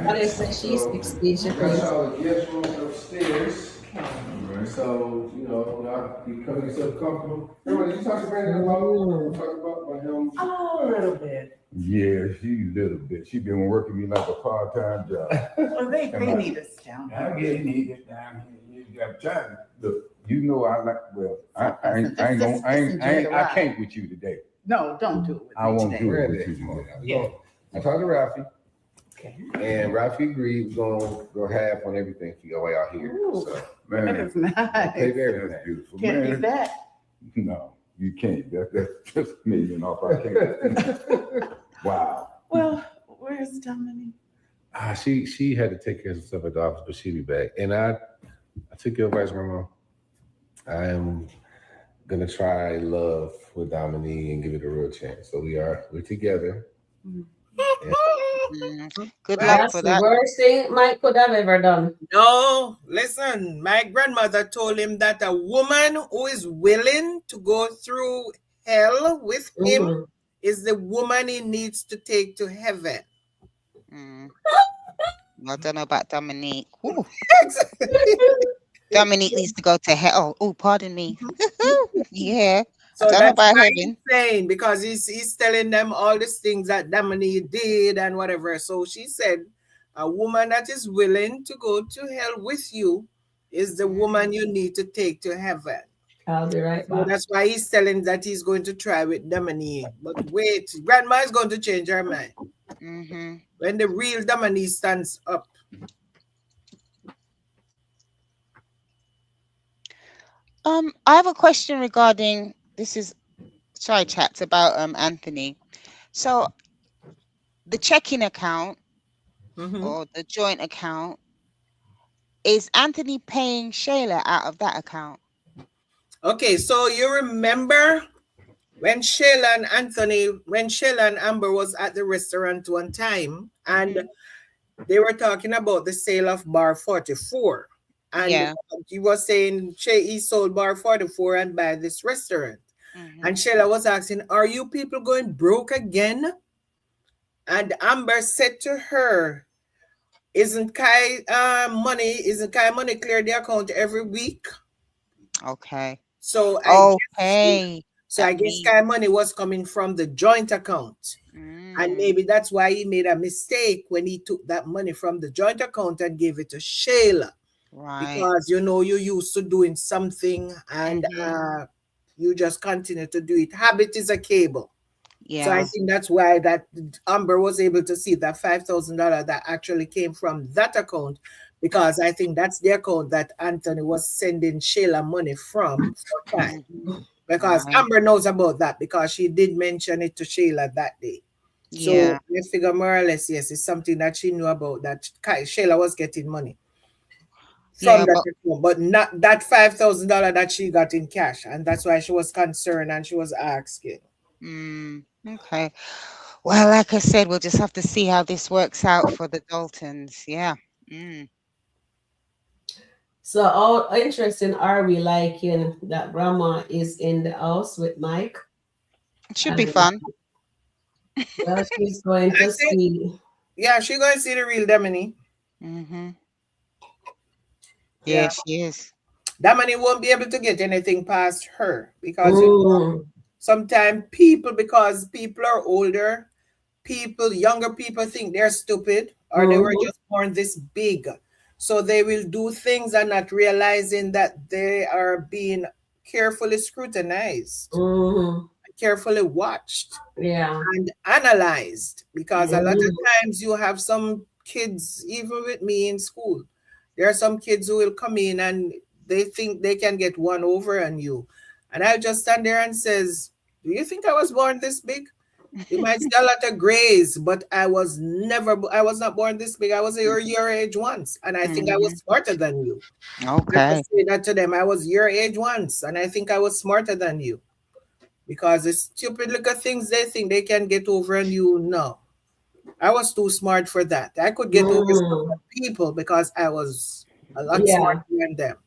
What is it? She's 16. She Got thinks. y'all the guest rooms upstairs. Okay. So, you know, you becoming yourself comfortable. Remember, you talk to Brandon about him? Oh, a little bit. Yeah, she a little bit. She been working me like a part-time job. Well, they need us down I here. get needed down here. You got time. Look, you know I like. Well, I can't with you today. No, don't do it with I me won't today. do it with you today. Yeah. I talked to Rafi, Okay. and Rafi agreed we're gonna go half on everything for y'all out here. Ooh. So, Man, That is nice. pay for everything. that's beautiful. Can't Man, beat that. no, you can't. That's just a million off. I can't. Wow. Well, where's Dominique? She had to take care of some stuff at the office, but she'll be back. And I took your advice, Grandma. I am gonna try love with Dominique and give it a real chance. So we're together. Mm. Good luck That's for the that. worst thing Mike could have ever done. No, listen, my grandmother told him that a woman who is willing to go through hell with him Mhm. is the woman he needs to take to heaven. Mm. I don't know about Dominique. Ooh, Dominique needs to go to hell. Oh, pardon me. Yeah. So I don't know that's about why heaven. he's saying, because he's telling them all these things that Dominique did and whatever. So she said, a woman that is willing to go to hell with you is the woman you need to take to heaven. I'll be right So back. that's why he's telling that he's going to try with Dominique. But wait, grandma is going to change her mind. Mm-hmm. When the real Dominique stands up. I have a question regarding this is sorry, chats about Anthony. So the checking account or the joint account, is Anthony paying Shayla out of that account? Okay, so you remember when Shayla and Amber was at the restaurant one time and they were talking about the sale of bar 44. And he was saying he sold bar 44 and buy this restaurant. And Sheila was asking, are you people going broke again? And Amber said to her, isn't Kai money clear the account every week? Okay. So I guess Kai money was coming from the joint account. And maybe that's why he made a mistake when he took that money from the joint account and gave it to Sheila. Right. Because you used to doing something and you just continue to do it. Habit is a cable. Yeah. So I think that's why that Amber was able to see that $5,000 that actually came from that account, because I think that's the account that Anthony was sending Sheila money from for time. Because Amber knows about that because she did mention it to Sheila that day. Yeah. So I figure more or less, yes, it's something that she knew about, that Sheila was getting money from that account, but not that $5,000 that she got in cash. And that's why she was concerned and she was asking. Okay. Well, like I said, we'll just have to see how this works out for the Daltons. Yeah. So how interesting are we liking that grandma is in the house with Mike? It should be fun. Well, she's going to see. Yeah, she's going to see the real Damini. Yeah, she is. Damini won't be able to get anything past her because sometimes because people are older, younger people think they're stupid or they were just born this big. So they will do things and not realizing that they are being carefully scrutinized, carefully watched, and analyzed. Because a lot of times you have some kids, even with me in school, there are some kids who will come in and they think they can get one over on you. And I'll just stand there and says, do you think I was born this big? You might see a lot of grays, but I was not born this big. I was your age once, and I think I was smarter than you. Okay. I say that to them. I was your age once, and I think I was smarter than you. Because the stupid little things they think they can get over on you, no. I was too smart for that. I could get over some people because I was a lot smarter than them.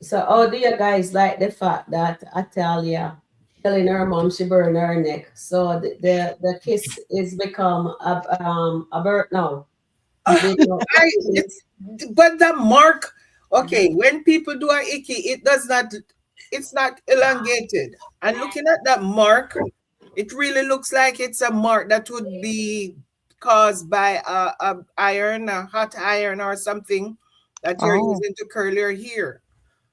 So how do you guys like the fact that Atalia telling her mom she burned her neck? So the kiss is become a bird now. But the mark, okay, when people do a icky, it's not elongated. And looking at that mark, it really looks like it's a mark that would be caused by a hot iron or something that you're using to curl your hair.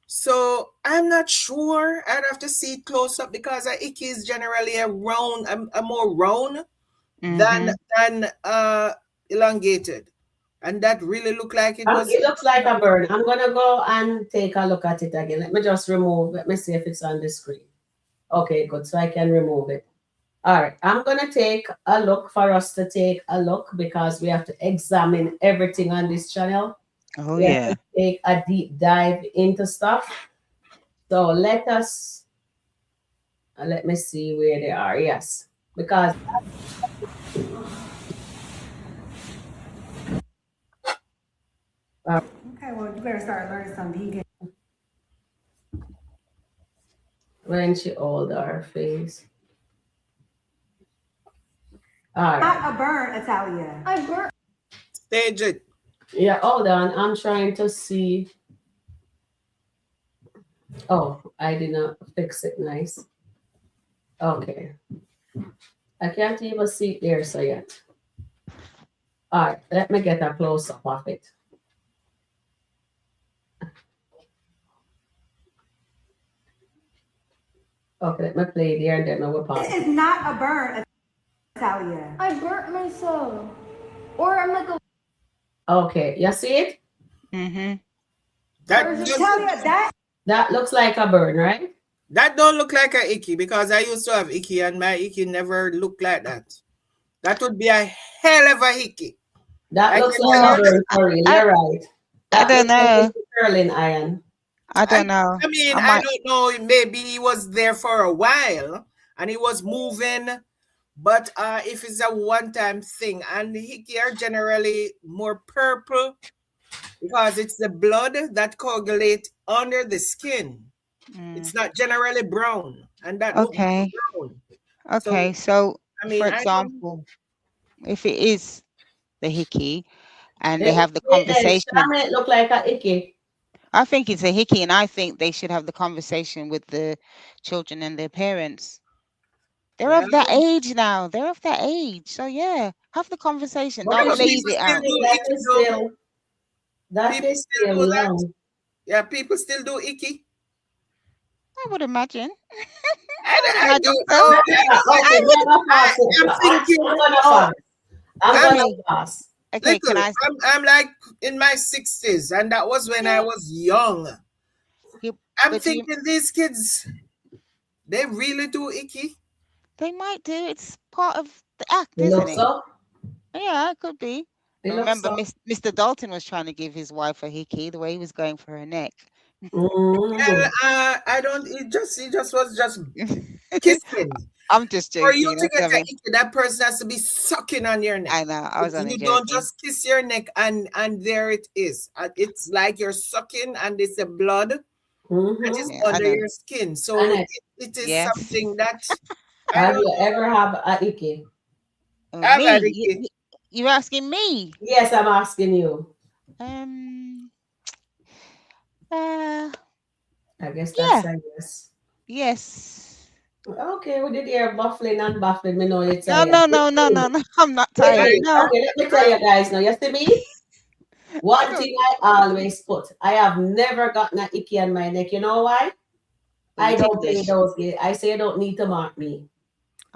So I'm not sure. I'd have to see it close up because a icky is generally a more round than elongated. And that really looked like it was. It looks like a burn. I'm gonna go and take a look at it again. Let me just remove. Let me see if it's on the screen. Okay, good. So I can remove it. All right. I'm gonna take a look for us to take a look because we have to examine everything on this channel. Oh, yeah. Take a deep dive into stuff. So let me see where they are. Yes, because okay, well, you better start learning some vegan. when she old her face. All right. Not a burn, Atalia. I burnt. Stage it. Yeah, hold on. I'm trying to see. Oh, I did not fix it nice. Okay. I can't even see it there so yet. All right, let me get a close up of it. Okay, let me play there and then I will pause. This is not a burn, Atalia. I burnt myself. Or I'm like a. Okay, you see it? That looks like a burn, right? That don't look like a icky because I used to have icky and my icky never looked like that. That would be a hell of a icky. That looks like a burn for real. You're right. I don't know. Curling iron. I don't know. I mean, I don't know. Maybe he was there for a while and he was moving, But if it's a one-time thing, and the hickey are generally more purple because it's the blood that coagulates under the skin. It's not generally brown, and that look Okay. brown. Okay. So, I for mean, I don't. example, if it is the hickey and they Then have the conversation, Sharon look like a icky. I think it's a hickey, and I think they should have the conversation with the children and their parents. They're of that age now. They're of that age. So yeah, have the conversation. But Don't But leave people it still out. do that icky is though. still that People is still still do that. young. Yeah, people still do icky. I would imagine. I Imagine don't so. know. Okay, I'm thinking. I'm gonna Oh, fast. I'm I'm gonna fast. Okay, can little. I? I'm like in my 60s, and that was when I was young. I'm But you, thinking these kids, they really do icky. they might do. It's part of the act, You isn't look it? so. Yeah, it could be. You I look remember so. Mr. Dalton was trying to give his wife a hickey the way he was going for her neck. Well, I don't. He just was just kissing. I'm just For you joking. to get I an mean, icky, that person has to be sucking on your neck. I know. I was only You don't joking. just kiss your neck and there it is. It's like you're sucking, and it's the blood that is Yeah, I under know. your skin. So Annette, it is Yes. something that I have don't you know. ever have a icky? I've had Me? icky. You asking me? Yes, I'm asking you. Um. Uh. I guess Yeah. that's a yes. Yes. Okay, we did hear buffling and baffling. Me know it's a No, yes. no, no, no, no, no. I'm not tired. No. Okay, let me tell you guys now. You see me? One thing I always put, I have never gotten an icky on my neck. You know why? Well, I you don't play ticklish. those games. I say you don't need to mark me.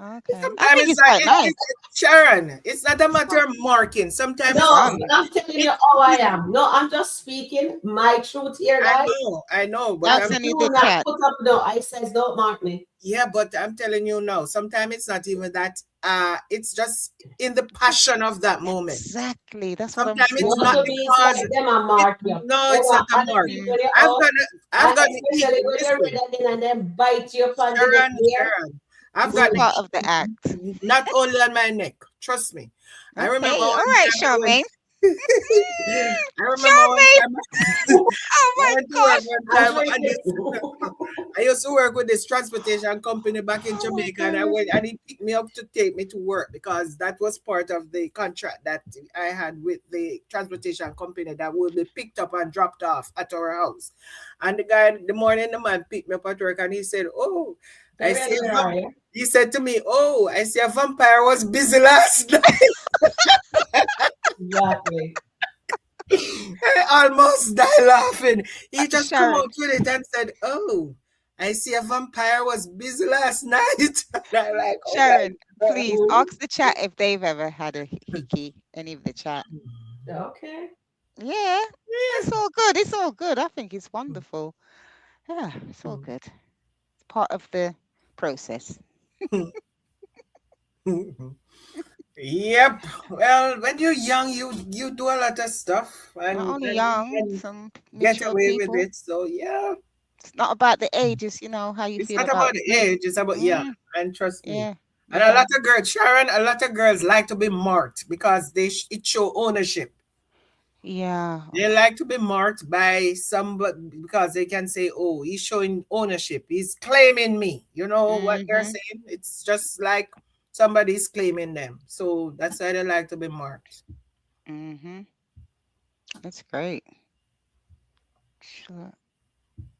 Okay. I Sometimes think it's it's like quite nice. Sharon. It's not a matter of marking. Sometimes No, fun. I'm telling you how I am. No, I'm just speaking my truth here, guys. I know, but I'll I send you do the not chat. put up no. I says don't mark me. yeah, but I'm telling you now, sometimes it's not even that. It's just in the passion of that moment. Exactly. That's what I'm Sometimes it's Not not to saying. be because inside them and mark you. no, You it's know, not a other mark. people they I've out, got and the especially when you're listen, ready and then bite you upon the neck there. Sharon. I've It's got part of the act. not only on my neck. Trust me. I remember Okay. All one right, time I went. Charmaine. I remember one time Oh I my went to work gosh. one time. I used to work with this transportation company back in Jamaica, and I went and he picked me up to take me to work because that was part of the contract that I had with the transportation company that would be picked up and dropped off at our house. And the guy, the morning, the man picked me up at work and he said, "Oh, I see Where are you? he said to me, "Oh, I see a vampire was busy last night." Exactly. I almost died laughing. He just come Sharon. out with it and said, "Oh, I see a vampire was busy last night." And I'm like, "Oh Sharon, my God." please ask the chat if they've ever had a hickey. Any of the chat. Okay. Yeah. It's all good. It's all good. I think it's wonderful. Yeah, it's all good. It's part of the process. Yep. Well, when you're young, you do a lot of stuff and, Not only and, young, and some get mature away with people. it. So yeah, It's not about the age, it's how you it's feel not about about the age. It's about and trust me. yeah. And a lot of girls, Sharon, a lot of girls like to be marked because it show ownership. Yeah. They like to be marked by somebody because they can say, "Oh, he's showing ownership. He's claiming me." You know what they're saying? It's just like somebody's claiming them. So that's why they like to be marked. That's great. Sure.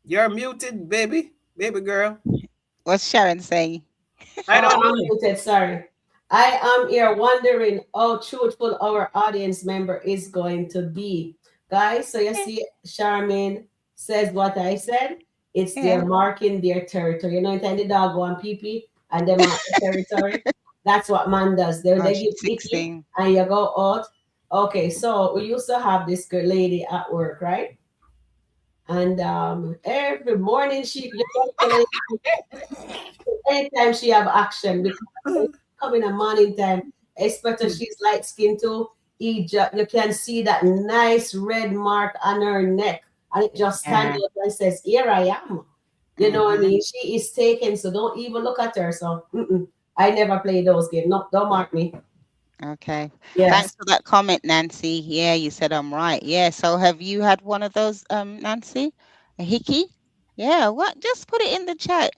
You're muted, baby girl. What's Sharon saying? I don't I'm know. muted, sorry. I am here wondering how truthful our audience member is going to be. Guys, so you see, Charmaine says what I said. It's they're marking their territory. You know, anytime the dog go on pee and they mark the territory. That's what man does. They give She's icky 16. and you go out. Okay, so we used to have this good lady at work, right? And every morning anytime she have action because it's coming a morning time, especially she's light skinned too. You can see that nice red mark on her neck, and it just stands up and says, "Here I am." You know what I mean? She is taken, so don't even look at her. So I never play those games. No, don't mark me. Okay. Yes. Thanks for that comment, Nancy. Yeah, you said I'm right. Yeah. So have you had one of those, Nancy? A hickey? Yeah. What? Just put it in the chat.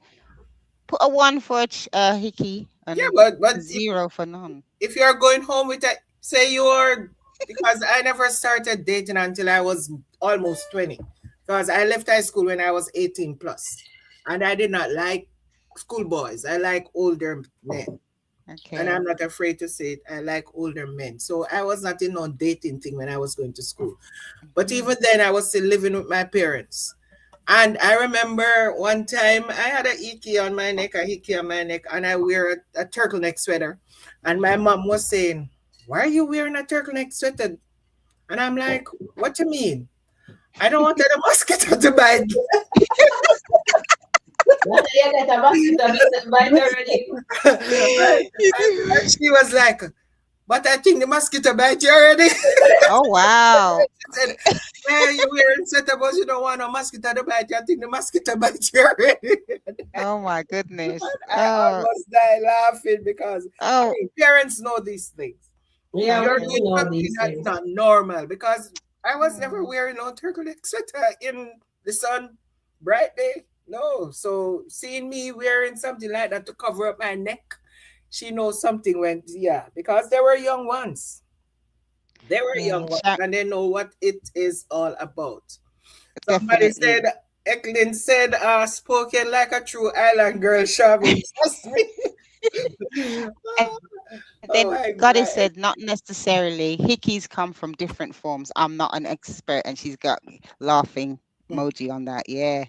Put a 1 for a hickey Yeah, and but a 0 for none. if you're going home with a, say you're, because I never started dating until I was almost 20. Because I left high school when I was 18 plus. And I did not like schoolboys. I like older men. Okay. And I'm not afraid to say it. I like older men. So I was not in no dating thing when I was going to school. But even then, I was still living with my parents. And I remember one time I had a hickey on my neck, and I wear a turtleneck sweater. And my mom was saying, "Why are you wearing a turtleneck sweater?" And I'm like, "What you mean? I don't want the mosquito to bite." And she was like, "But I think the mosquito bite you already." Oh, wow. She said, "Hey, you're wearing sweater, but you don't want no mosquito to bite you. I think the mosquito bite you already." Oh my goodness. I almost died laughing because I mean, parents know these things. Yeah, You're we doing know something these that's things. not normal because I was never wearing no turtleneck sweater in the sun, bright day. No. So seeing me wearing something like that to cover up my neck, she knows something went, yeah, because they were young ones. They were Yeah, young ones and they know what it is all about. Somebody definitely. said, Eklund said, spoken like a true island girl, Sharon. Trust me. And then my Goddess God. said, not necessarily. Hickeys come from different forms. I'm not an expert. And she's got laughing emoji on that. Yeah.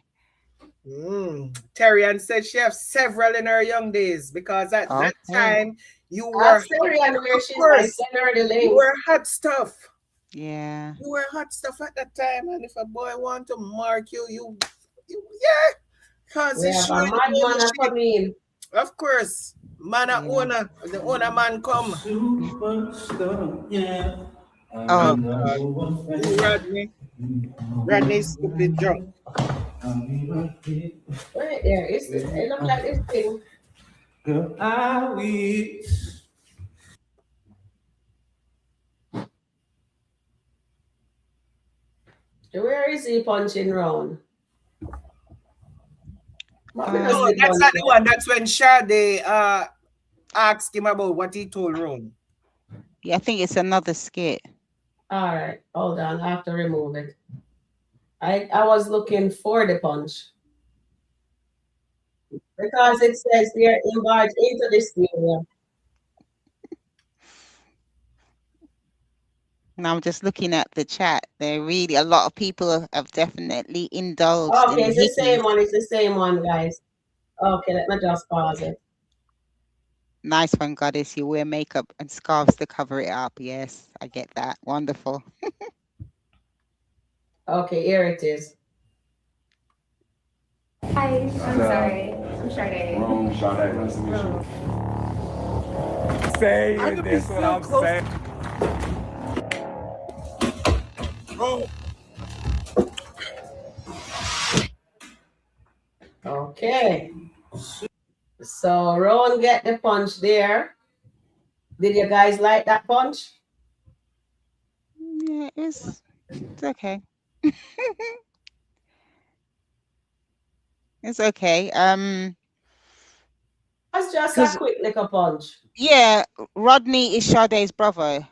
Terrian said she has several in her young days because at that time you were Ask Sharon where she's like, send her the you links. were hot stuff. Yeah. You were hot stuff at that time, and if a boy want to mark you, yeah, because We he's have a showing mad you man a come in. Of course, man a owner, the owner man come. Superstar, yeah. Oh God, who Rodney? Rodney's stupid drunk. Right there, it look like this thing. Girl, I wish. Where is he punching round? No, that's not the one. That's when Sade asked him about what he told Ron. Yeah, I think it's another skit. All right, hold on. I have to remove it. I was looking for the punch because it says they're embarked into this area. And I'm just looking at the chat. There really a lot of people have definitely indulged Okay, in it's the hickeys. same one. It's the same one, guys. Okay, let me just pause it. Nice one, Goddess. You wear makeup and scarves to cover it up. Yes, I get that. Wonderful. Okay, here it is. Hi, I'm sorry. I'm Sade. Wrong, Sade. Nice to meet you. Say it, that's what I'm saying. Okay. So Rowan get the punch there. Did you guys like that punch? Yeah, it's okay. It's okay. It's just a quick little punch. Yeah, Rodney is Sade's brother,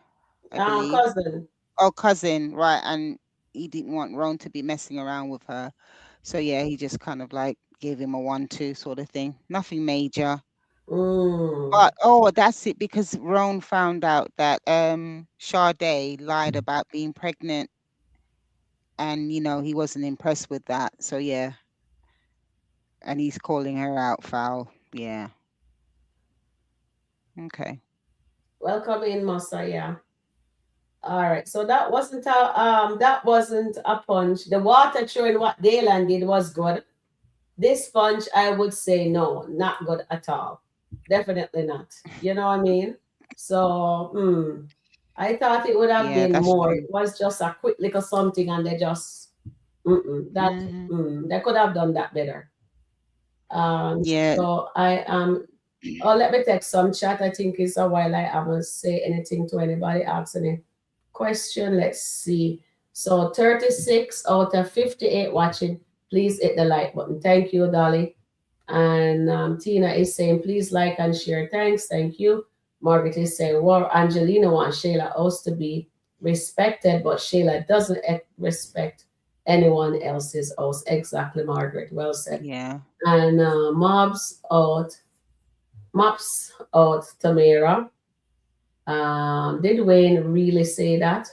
I believe. Cousin. Oh, cousin, right. And he didn't want Ron to be messing around with her. So yeah, he just kind of like gave him a 1-2 sort of thing. Nothing major. But that's it, because Ron found out that Sade lied about being pregnant, and he wasn't impressed with that. So yeah. And he's calling her out foul. Yeah. Okay. Welcome in, Massa. Yeah. All right. So that wasn't a punch. The water throwing what Daylan did was good. This punch, I would say no, not good at all. Definitely not. You know what I mean? So I thought it would have been more. True. It was just a quick little something, and they just they could have done that better. Yeah. So I am Oh, let me text some chat. I think it's a while I haven't say anything to anybody, ask any question. Let's see. So 36 out of 58 watching. Please hit the like button. Thank you, Dolly. And Tina is saying, please like and share. Thanks. Thank you. Margaret is saying, well, Angelina wants Shayla House to be respected, but Shayla doesn't respect anyone else's house. Exactly, Margaret. Well said. Yeah. And Mops out Tamara. Did Wayne really say that?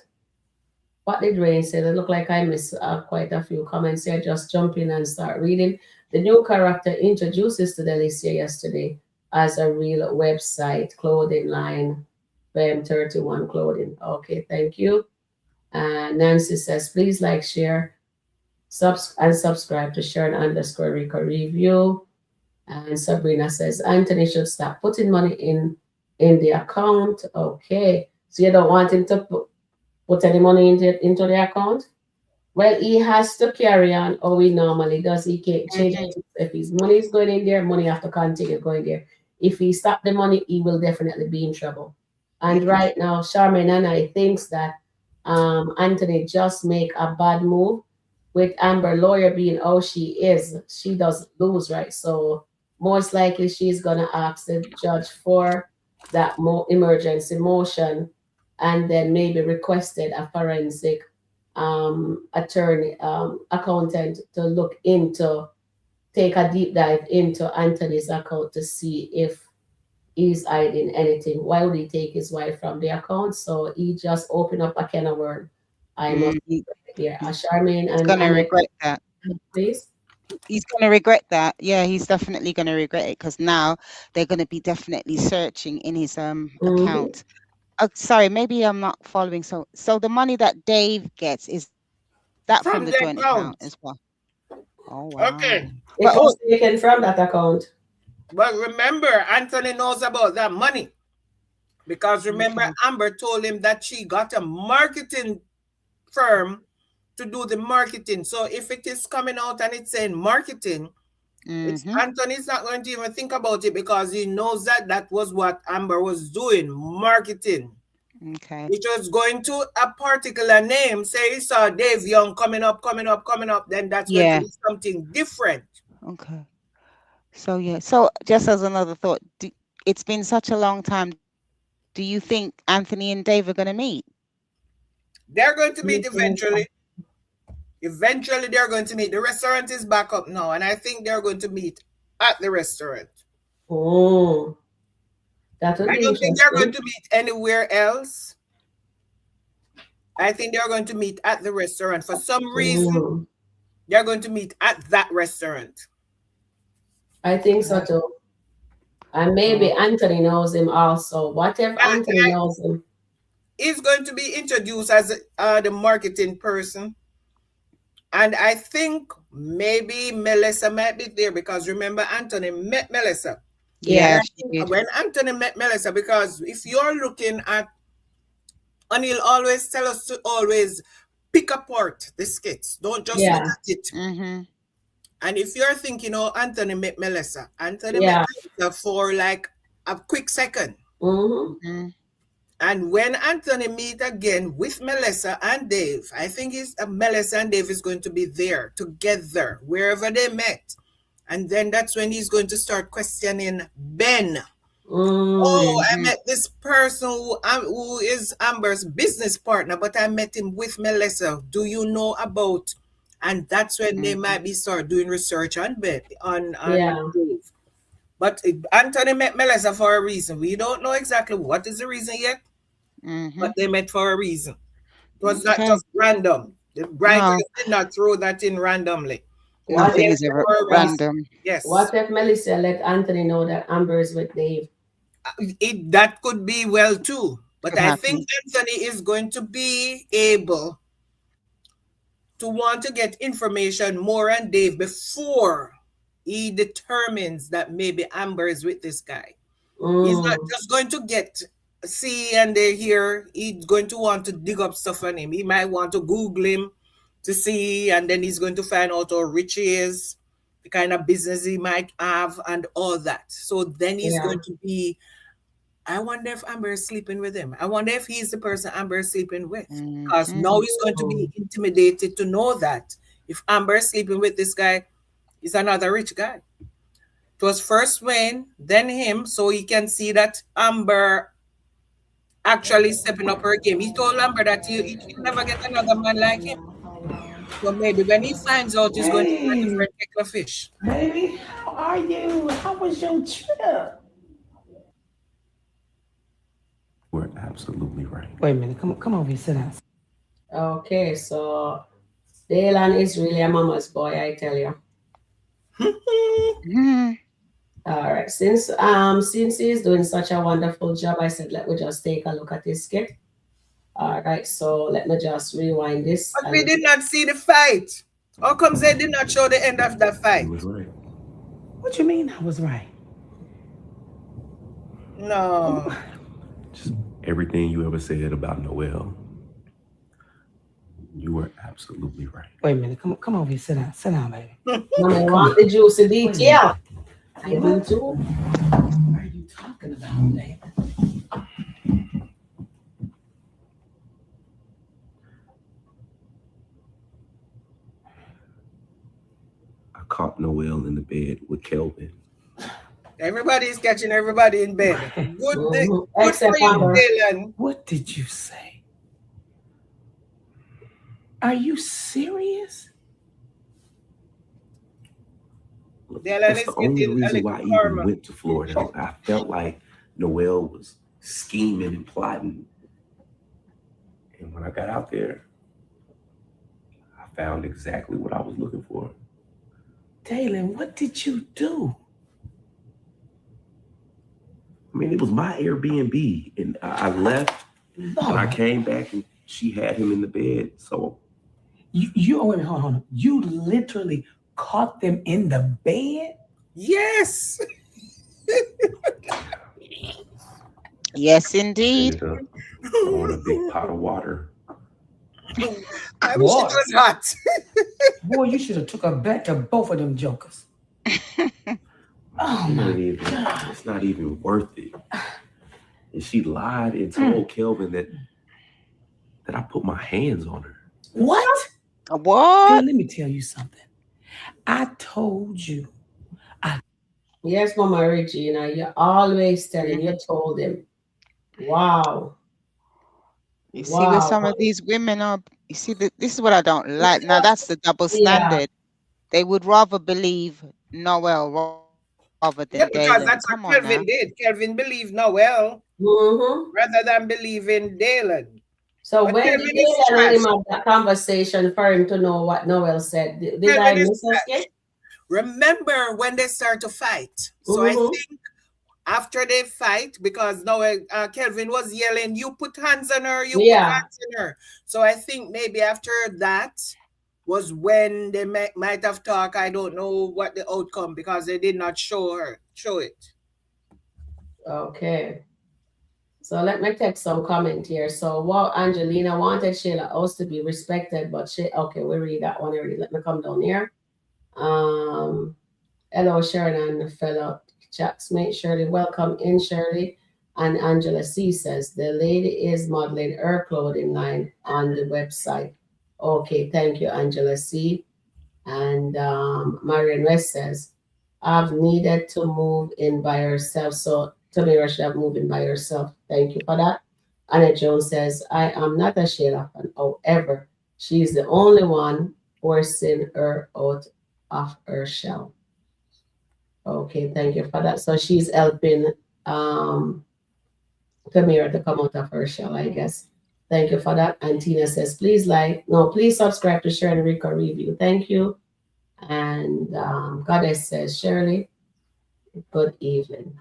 What did Wayne say? It looked like I missed quite a few comments here. Just jump in and start reading. The new character introduces to Delicia yesterday as a real website clothing line, BM31 clothing. Okay, thank you. Nancy says, please like, share, subscribe to Sharon _ Rico review. And Sabrina says, Anthony should stop putting money in the account. Okay, so you don't want him to put any money into the account? Well, he has to carry on how he normally does. He can't change it. If his money is going in there, money have to continue going there. If he stop the money, he will definitely be in trouble. And right now, Charmaine and I thinks that Anthony just make a bad move with Amber lawyer being how she is. She does lose, right? So most likely she's gonna ask the judge for that emergency motion, and then maybe requested a forensic attorney, accountant to look into, take a deep dive into Anthony's account to see if he's hiding anything. Why would he take his wife from the account? So he just opened up a can of worms. I must be here. Charmaine and gonna regret that. Please. He's going to regret that. Yeah, he's definitely going to regret it because now they're going to be definitely searching in his account. Sorry, maybe I'm not following. So the money that Dave gets, is that from the joint account as well? Oh, wow. Okay. It was taken from that account. But remember, Anthony knows about that money. Because remember, Amber told him that she got a marketing firm to do the marketing. So if it is coming out and it's saying marketing, Anthony's not going to even think about it because he knows that that was what Amber was doing, marketing. Okay. It was going to a particular name. Say he saw Dave Young coming up, then that's going to be something different. Okay. So yeah. So just as another thought, it's been such a long time. Do you think Anthony and Dave are going to meet? They're going to meet eventually. Eventually, they're going to meet. The restaurant is back up now, and I think they're going to meet at the restaurant. Oh, I don't think they're going to meet anywhere else. I think they're going to meet at the restaurant. For some reason, they're going to meet at that restaurant. I think so too. And maybe Anthony knows him also. What if Anthony knows him? He's going to be introduced as the marketing person. And I think maybe Melissa might be there because remember, Anthony met Melissa. Yeah. When Anthony met Melissa, because if you're looking at, and he'll always tell us to always pick apart the skits. Don't just look at it. And if you're thinking, oh, Anthony met Melissa, Anthony met Melissa for like a quick second. And when Anthony meet again with Melissa and Dave, I think Melissa and Dave is going to be there together, wherever they met. And then that's when he's going to start questioning Ben. Oh, I met this person who is Amber's business partner, but I met him with Melissa. Do you know about? And that's when they might be start doing research on Ben, on Dave. But Anthony met Melissa for a reason. We don't know exactly what is the reason yet. But they met for a reason. It was not just random. The writers did not throw that in randomly. Nothing is ever random. Yes. What if Melissa let Anthony know that Amber is with Dave? That could be well too. But I think Anthony is going to be able to want to get information more on Dave before he determines that maybe Amber is with this guy. He's not just going to see and they hear. He's going to want to dig up stuff on him. He might want to Google him to see, and then he's going to find out how rich he is. the kind of business he might have, and all that. So then he's going to be, I wonder if Amber is sleeping with him. I wonder if he's the person Amber is sleeping with. Because now he's going to be intimidated to know that if Amber is sleeping with this guy, he's another rich guy. It was first Wayne, then him, so he can see that Amber actually stepping up her game. He told Amber that he'll never get another man like him. So maybe when he finds out, he's going to be a different kettle of fish. Baby, how are you? How was your trip? We're absolutely right. Wait a minute. Come over here, sit down. Okay, so Dylan is really a mama's boy, I tell you. All right, since he's doing such a wonderful job, I said let me just take a look at this skit. All right, so let me just rewind this. But we did not see the fight. How come they did not show the end of the fight? He was right. What you mean I was right? No. Just everything you ever said about Noel. You were absolutely right. Wait a minute. Come over here, sit down, baby. Mommy want the juicy detail. I do too. What are you talking about, David? I caught Noel in the bed with Kelvin. Everybody's catching everybody in bed. Good for Except you, Amber. Dylan. What did you say? Are you serious? Dylan That's is the only getting a reason why I little even karma. went to Florida. I felt like Noel was scheming and plotting. And when I got out there, I found exactly what I was looking for. Dalen, what did you do? I mean, it was my Airbnb, and I left, and I came back, and she had him in the bed. So You wait, hold on. You literally caught them in the bed? Yes. Yes, indeed. ended up throwing a big pot of water. I wish it was hot. Boy, you should have took a bet to both of them jokers. Oh my God. It's not even worth it. And she lied and told Kelvin that I put my hands on her. What? What? Girl, let me tell you something. I told you. Yes, Mama Regina, you're always telling. You told him. Wow. You see where some of these women are. You see, this is what I don't like. Now that's the double standard. They would rather believe Noel rather than Because Dalen. that's Come what on Kelvin now. did. Kelvin believed Noel rather than believing Dalen. So But when Kelvin did is Dylan and him trash. have that conversation for him to know what Noel said? Did I Kelvin is miss a trash. skit? Remember when they start to fight. So I think after they fight, because Noel, Kelvin was yelling, you put hands on her, you put hands on her. So I think maybe after that was when they might have talked. I don't know what the outcome, because they did not show it. Okay. So let me take some comment here. So what Angelina wanted Sheila House to be respected, but okay, we read that one already. Let me come down here. Hello, Sharon and fellow Jacksmate Shirley. Welcome in, Shirley. And Angela C says the lady is modeling her clothing line on the website. Okay, thank you, Angela C. And Marian West says, I've needed to move in by herself. So Tamira should have moved in by herself. Thank you for that. Anna Jones says, I am not a Sheila fan. However, she's the only one forcing her out of her shell. Okay, thank you for that. So she's helping Tamira to come out of her shell, I guess. Thank you for that. And Tina says, please subscribe to Sharon Rico Review. Thank you. And Goddess says, Shirley, good evening.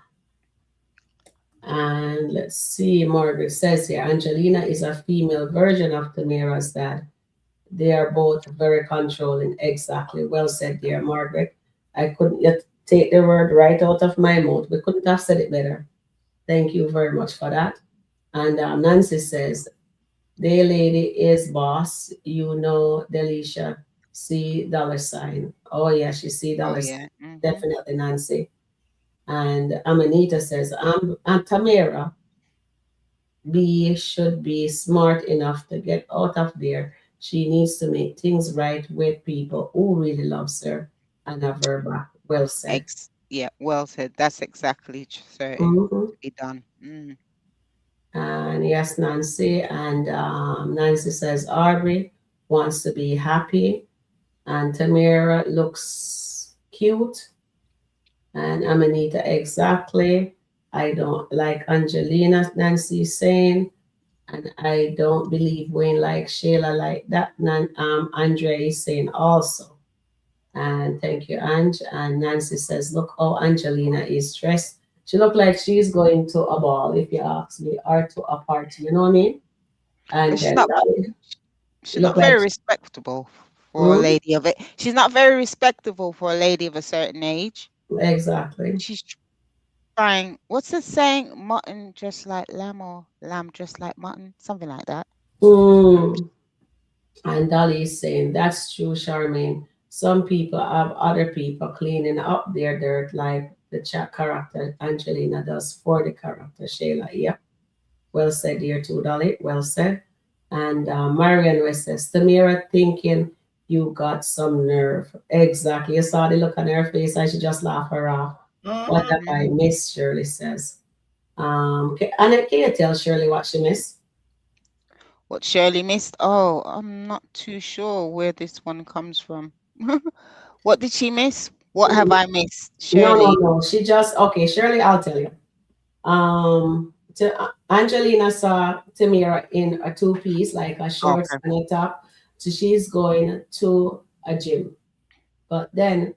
And let's see, Margaret says here, Angelina is a female version of Tamira's dad. They are both very controlling. Exactly. Well said, dear Margaret. I couldn't yet take the word right out of my mouth. We couldn't have said it better. Thank you very much for that. And Nancy says, the lady is boss. You know, Delisha. See dollar sign. Oh yeah, she see Oh dollar yeah. sign. Definitely Nancy. And Amanita says, I'm Tamara. B should be smart enough to get out of there. She needs to make things right with people who really loves her and have her back. Well said. Yeah, well said. That's exactly certain Mhm. to be done. Mm. And yes, Nancy. And Nancy says Aubrey wants to be happy. And Tamara looks cute. And Amanita, exactly. I don't like Angelina, Nancy saying. And I don't believe Wayne likes Sheila like that. Andre is saying also. And thank you, Ange. And Nancy says, look how Angelina is dressed. She look like she's going to a ball, if you ask me, or to a party. You know what I mean? But And she's then not she she's look not like very respectable for a hmm? lady of it. She's not very respectable for a lady of a certain age. Exactly. She's trying. What's the saying? Mutton just like lamb, or lamb just like mutton, something like that. Hmm. And Dolly is saying, that's true, Charmaine. Some people have other people cleaning up their dirt, like the chat character Angelina does for the character Shayla. Yeah, well said, dear too, Dolly. Well said. And Marian West says, Tamira thinking you got some nerve. Exactly. You saw the look on her face. I should just laugh her off. What have I missed? Shirley says. And can you tell Shirley what she missed? What Shirley missed? Oh, I'm not too sure where this one comes from. What did she miss? What have I missed, No, no, Shirley? no. She just okay. Shirley, I'll tell you. Angelina saw Tamira in a two-piece, like a shorts Okay. and a top. So she's going to a gym. But then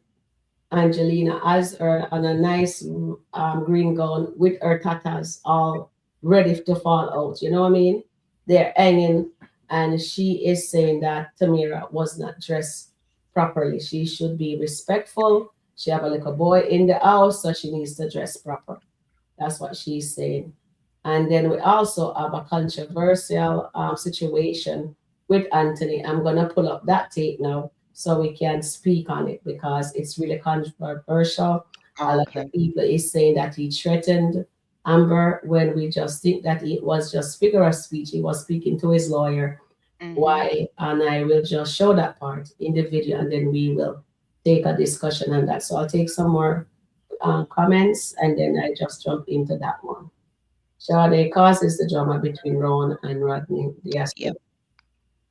Angelina has her on a nice green gown with her tatas all ready to fall out. You know what I mean? They're hanging, and she is saying that Tamira was not dressed properly. She should be respectful. She have a little boy in the house, so she needs to dress proper. That's what she's saying. And then we also have a controversial situation with Anthony. I'm going to pull up that tape now so we can speak on it because it's really controversial. A lot Okay. of people is saying that he threatened Amber when we just think that it was just figure of speech. He was speaking to his lawyer. Why? And I will just show that part in the video and then we will take a discussion on that. So I'll take some more comments and then I just jump into that one. Sade causes the drama between Ron and Rodney. Yes. Yep.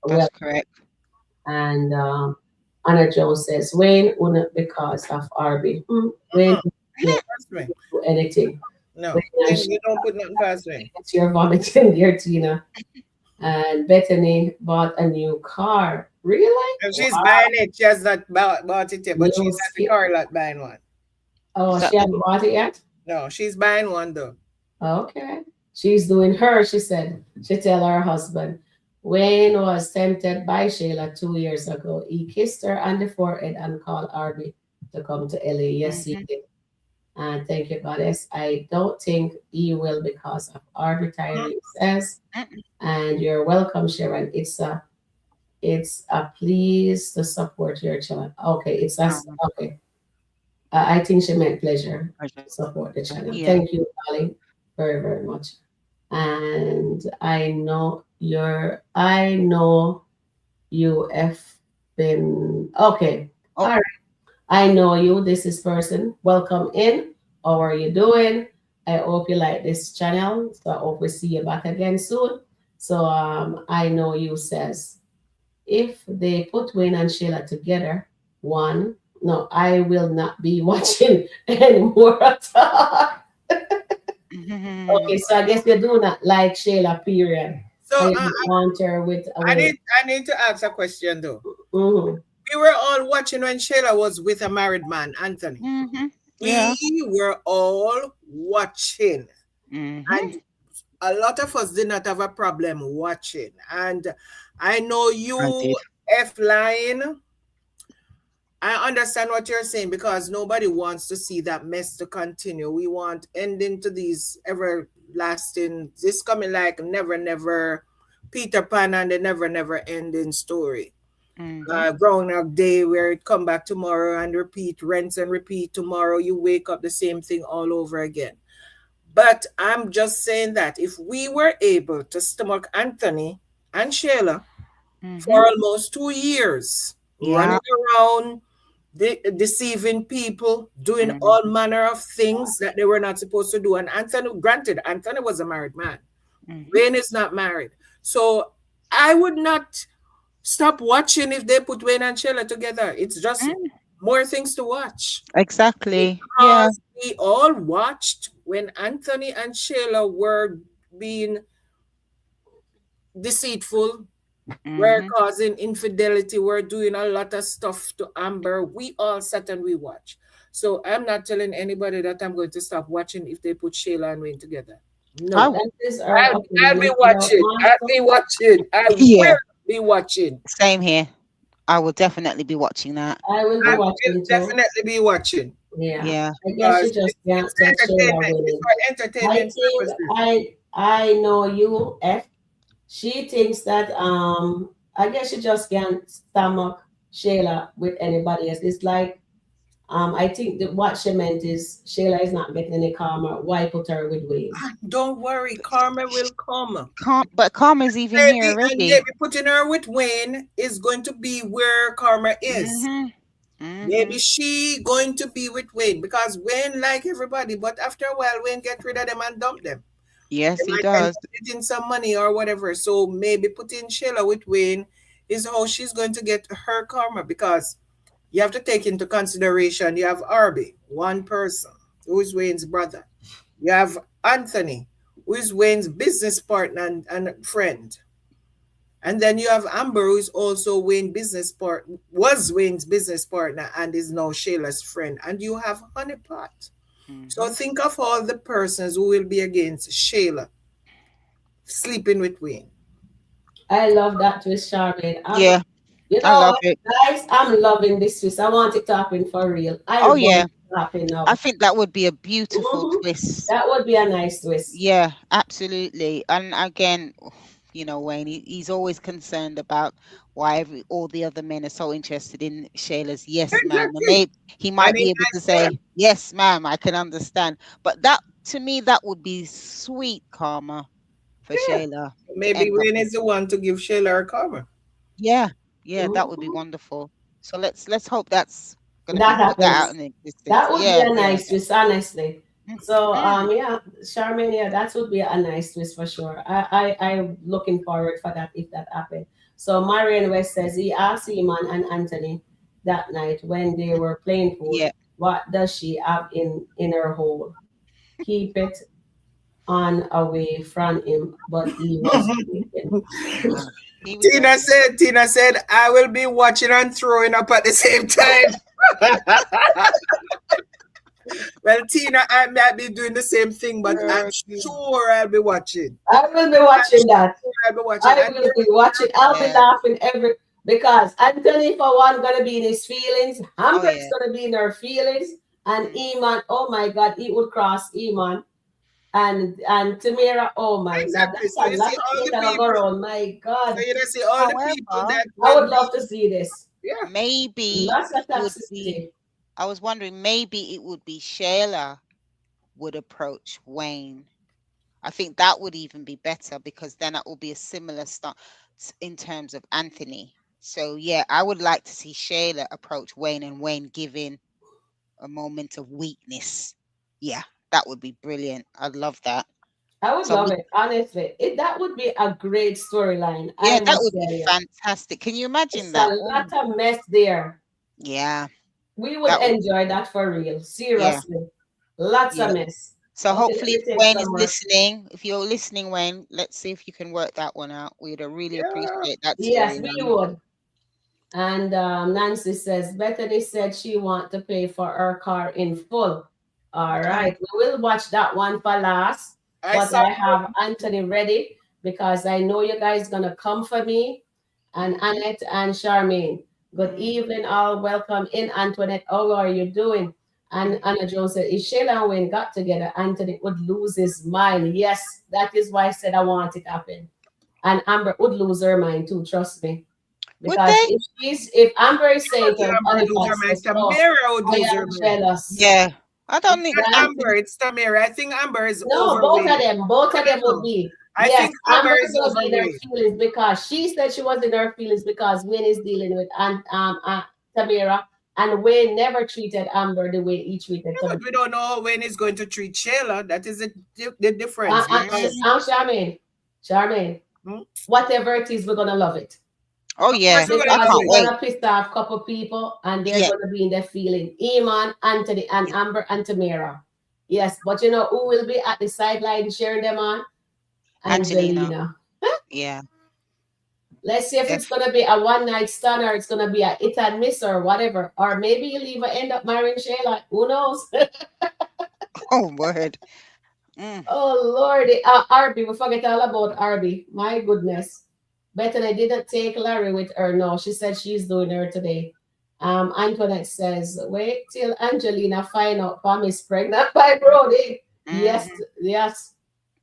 Well, That's correct. and Anna Jones says Wayne wouldn't because of Arby. Wayne can't do anything. No, Wayne, you don't put nothing past me. it's your vomiting, dear Tina. And Bethany bought a new car. Really? And she's Wow. buying it. She has not bought it yet, but No she's at the car lot buying one. Oh, she hasn't bought it yet? No, she's buying one though. Okay. She's doing her, she said. She tell her husband. Wayne was tempted by Sheila 2 years ago. He kissed her on the forehead and called Arby to come to LA. Yes, he did. And thank you, Goddess. I don't think he will because of arbitrary says. And you're welcome, Sharon. It's a please to support your channel. Okay, it's us. Okay. I think she meant pleasure. Support the channel. Yeah. Thank you, darling, very, very much. And I know you have been okay. All right. I know you. This is person. Welcome in. How are you doing? I hope you like this channel. So I hope we see you back again soon. So I know you says if they put Wayne and Sheila together, I will not be watching anymore at all. Okay, so I guess you do not like Sheila, period. So you want her with I need to ask a question though. Mm-hmm. We were all watching when Sheila was with a married man, Anthony. Yeah. We were all watching. And a lot of us did not have a problem watching. And I know you, F-Line, I understand what you're saying because nobody wants to see that mess to continue. We want ending to these everlasting, this coming like never, never Peter Pan and the never, never ending story. Groundhog Day, where it come back tomorrow and repeat, rinse and repeat. Tomorrow you wake up the same thing all over again. But I'm just saying that if we were able to stomach Anthony and Sheila for almost 2 years, running around, deceiving people, doing all manner of things that they were not supposed to do. And Anthony, granted, Anthony was a married man. Wayne is not married. So I would not stop watching if they put Wayne and Sheila together. It's just more things to watch. Exactly. Because we all watched when Anthony and Sheila were being deceitful, were causing infidelity, were doing a lot of stuff to Amber. We all sat and we watched. So I'm not telling anybody that I'm going to stop watching if they put Sheila and Wayne together. No, I I'll be watching. I'll be watching. I will be watching. Same here. I will definitely be watching that. I will be watching. Definitely be watching. Yeah. I guess you just can't take Sheila winning. Entertainment I know you, F. She thinks that I guess you just can't stomach Sheila with anybody else. It's like I think that what she meant is Sheila is not getting any karma. Why put her with Wayne? Don't worry, karma will come. But karma's even here already. And maybe putting her with Wayne is going to be where karma is. Maybe she going to be with Wayne because Wayne like everybody, but after a while Wayne get rid of them and dump them. Yes, he does. Getting some money or whatever. So maybe putting Sheila with Wayne is how she's going to get her karma, because you have to take into consideration you have Arby, one person, who is Wayne's brother. You have Anthony, who is Wayne's business partner and friend. And then you have Amber, who is also Wayne's business partner, was Wayne's business partner and is now Sheila's friend. And you have Honeypot. So think of all the persons who will be against Sheila sleeping with Wayne. I love that twist, Sharon. Yeah. You know, I love it. guys, I'm loving this twist. I want it to happen for real. I want it to happen now. I think that would be a beautiful twist. That would be a nice twist. Yeah, absolutely. And again, you know, Wayne, he's always concerned about why all the other men are so interested in Sheila's yes, ma'am. And he might be able to say, yes, ma'am, I can understand. But that, to me, that would be sweet karma for Sheila. Maybe Wayne is the one to give Sheila her karma. Yeah, that would be wonderful. So let's hope that's going to put that out in existence. That would be a nice twist, honestly. So Charmaine, that would be a nice twist for sure. I'm looking forward for that if that happened. So Marion West says he asked Iman and Anthony that night when they were playing pool, what does she have in her hole? Keep it on away from him, but he was Tina said, I will be watching and throwing up at the same time. Well, Tina, I might be doing the same thing, but I'm sure I'll be watching. I will be watching that. I'll be watching. I'll be laughing because Anthony, for one, gonna be in his feelings. Amber's gonna be in her feelings, and Iman, oh my God, he would cross Iman, and Tamira, oh my God, that's a lot of things that go around. My God, so you see all the people that I would love to see this. Yeah, maybe lots of toxicity. I was wondering, maybe it would be Sheila would approach Wayne. I think that would even be better, because then it will be a similar start in terms of Anthony. So yeah, I would like to see Sheila approach Wayne and Wayne giving a moment of weakness. Yeah, that would be brilliant. I'd love that. I would love it, honestly. That would be a great storyline. Yeah, that would be fantastic. Can you imagine that? A lot of mess there. Yeah. We would enjoy that for real. Seriously. Lots of mess. So hopefully if Wayne is listening, if you're listening, Wayne, let's see if you can work that one out. We'd really appreciate that. Yes, we would. And Nancy says, Bethany said she wants to pay for her car in full. All right. We will watch that one for last. But I have Anthony ready because I know you guys going to come for me. And Annette and Charmaine. Good evening, all. Welcome in, Antoinette. How are you doing? And Anna Jones said, if Sheila and Wayne got together, Anthony would lose his mind. Yes, that is why I said I want it to happen. And Amber would lose her mind too, trust me. Would Because they? if Amber is saying to Amber those are my Halifax, oh, Tamara I those are am my. jealous. Yeah. I don't It's think not Then, Amber, it's Tamara. I think Amber is no, both overweight. of them would be. I Yes, think Amber Amber is is gonna be in her overweight. feelings because she said she was in her feelings because Wayne is dealing with Tamara, and Wayne never treated Amber the way he treated But Tamara. we don't know how Wayne is going to treat Shayla. That is the difference. Charmaine, whatever it is, we're gonna love it. Oh yeah, Because I can't it's wait. gonna piss off a couple people and they're Yeah. gonna be in their feeling. Iman, Anthony, and Amber and Tamara. Yes, but you know who will be at the sideline cheering them on? Angelina. Yeah. Let's see if it's gonna be a one night stand or it's gonna be a hit and miss or whatever. Or maybe you'll even end up marrying Shayla. Who knows? Oh word. Oh Lord, Arby, we forget all about Arby. My goodness. Bethany didn't take Larry with her. No, she said she's doing her today. Antoinette says, wait till Angelina find out Pam is pregnant by Brody. Yes, yes.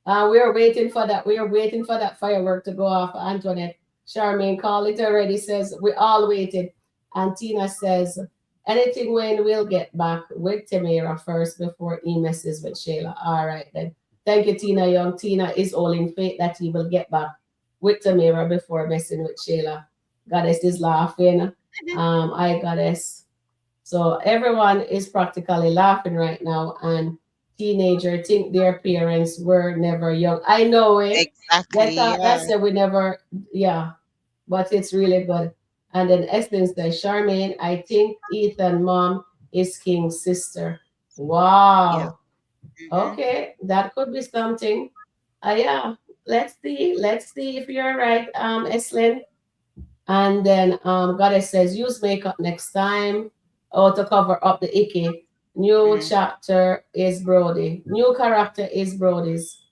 We're waiting for that. We are waiting for that firework to go off, Antoinette. Charmaine, call it already, says we all waited. And Tina says, anything Wayne will get back with Tamara first before he messes with Shayla. All right, then. Thank you, Tina Young. Tina is all in faith that he will get back with Tamara before messing with Shayla. Goddess is laughing. I Goddess. So everyone is practically laughing right now, and teenager think their parents were never young. I know it. Exactly. That's it. We never, yeah. But it's really good. And then Essence says, Charmaine, I think Ethan mom is King's sister. Wow. Okay, that could be something. Yeah. Let's see if you're right, Eslin. And then Goddess says, use makeup next time. Oh, to cover up the icky. New chapter is Brody. New character is Brody's.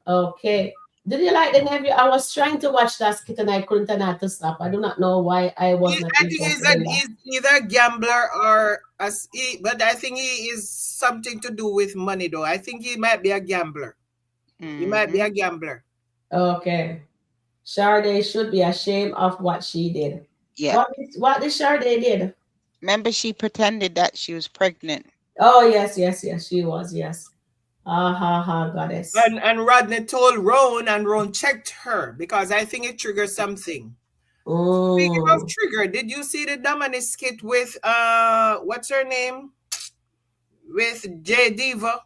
Okay. Did you like the nephew? I was trying to watch that skit and I couldn't and I had to stop. I do not know why I was not I think he's either a gambler or but I think he is something to do with money though. I think he might be a gambler. He might be a gambler. Okay. Sade should be ashamed of what she did. Yeah. What did Sade did? Remember she pretended that she was pregnant. Oh, yes, she was, yes. Goddess. And Rodney told Ron, and Ron checked her because I think it triggered something. Speaking of trigger, did you see the Dominic skit with what's her name? With J Diva?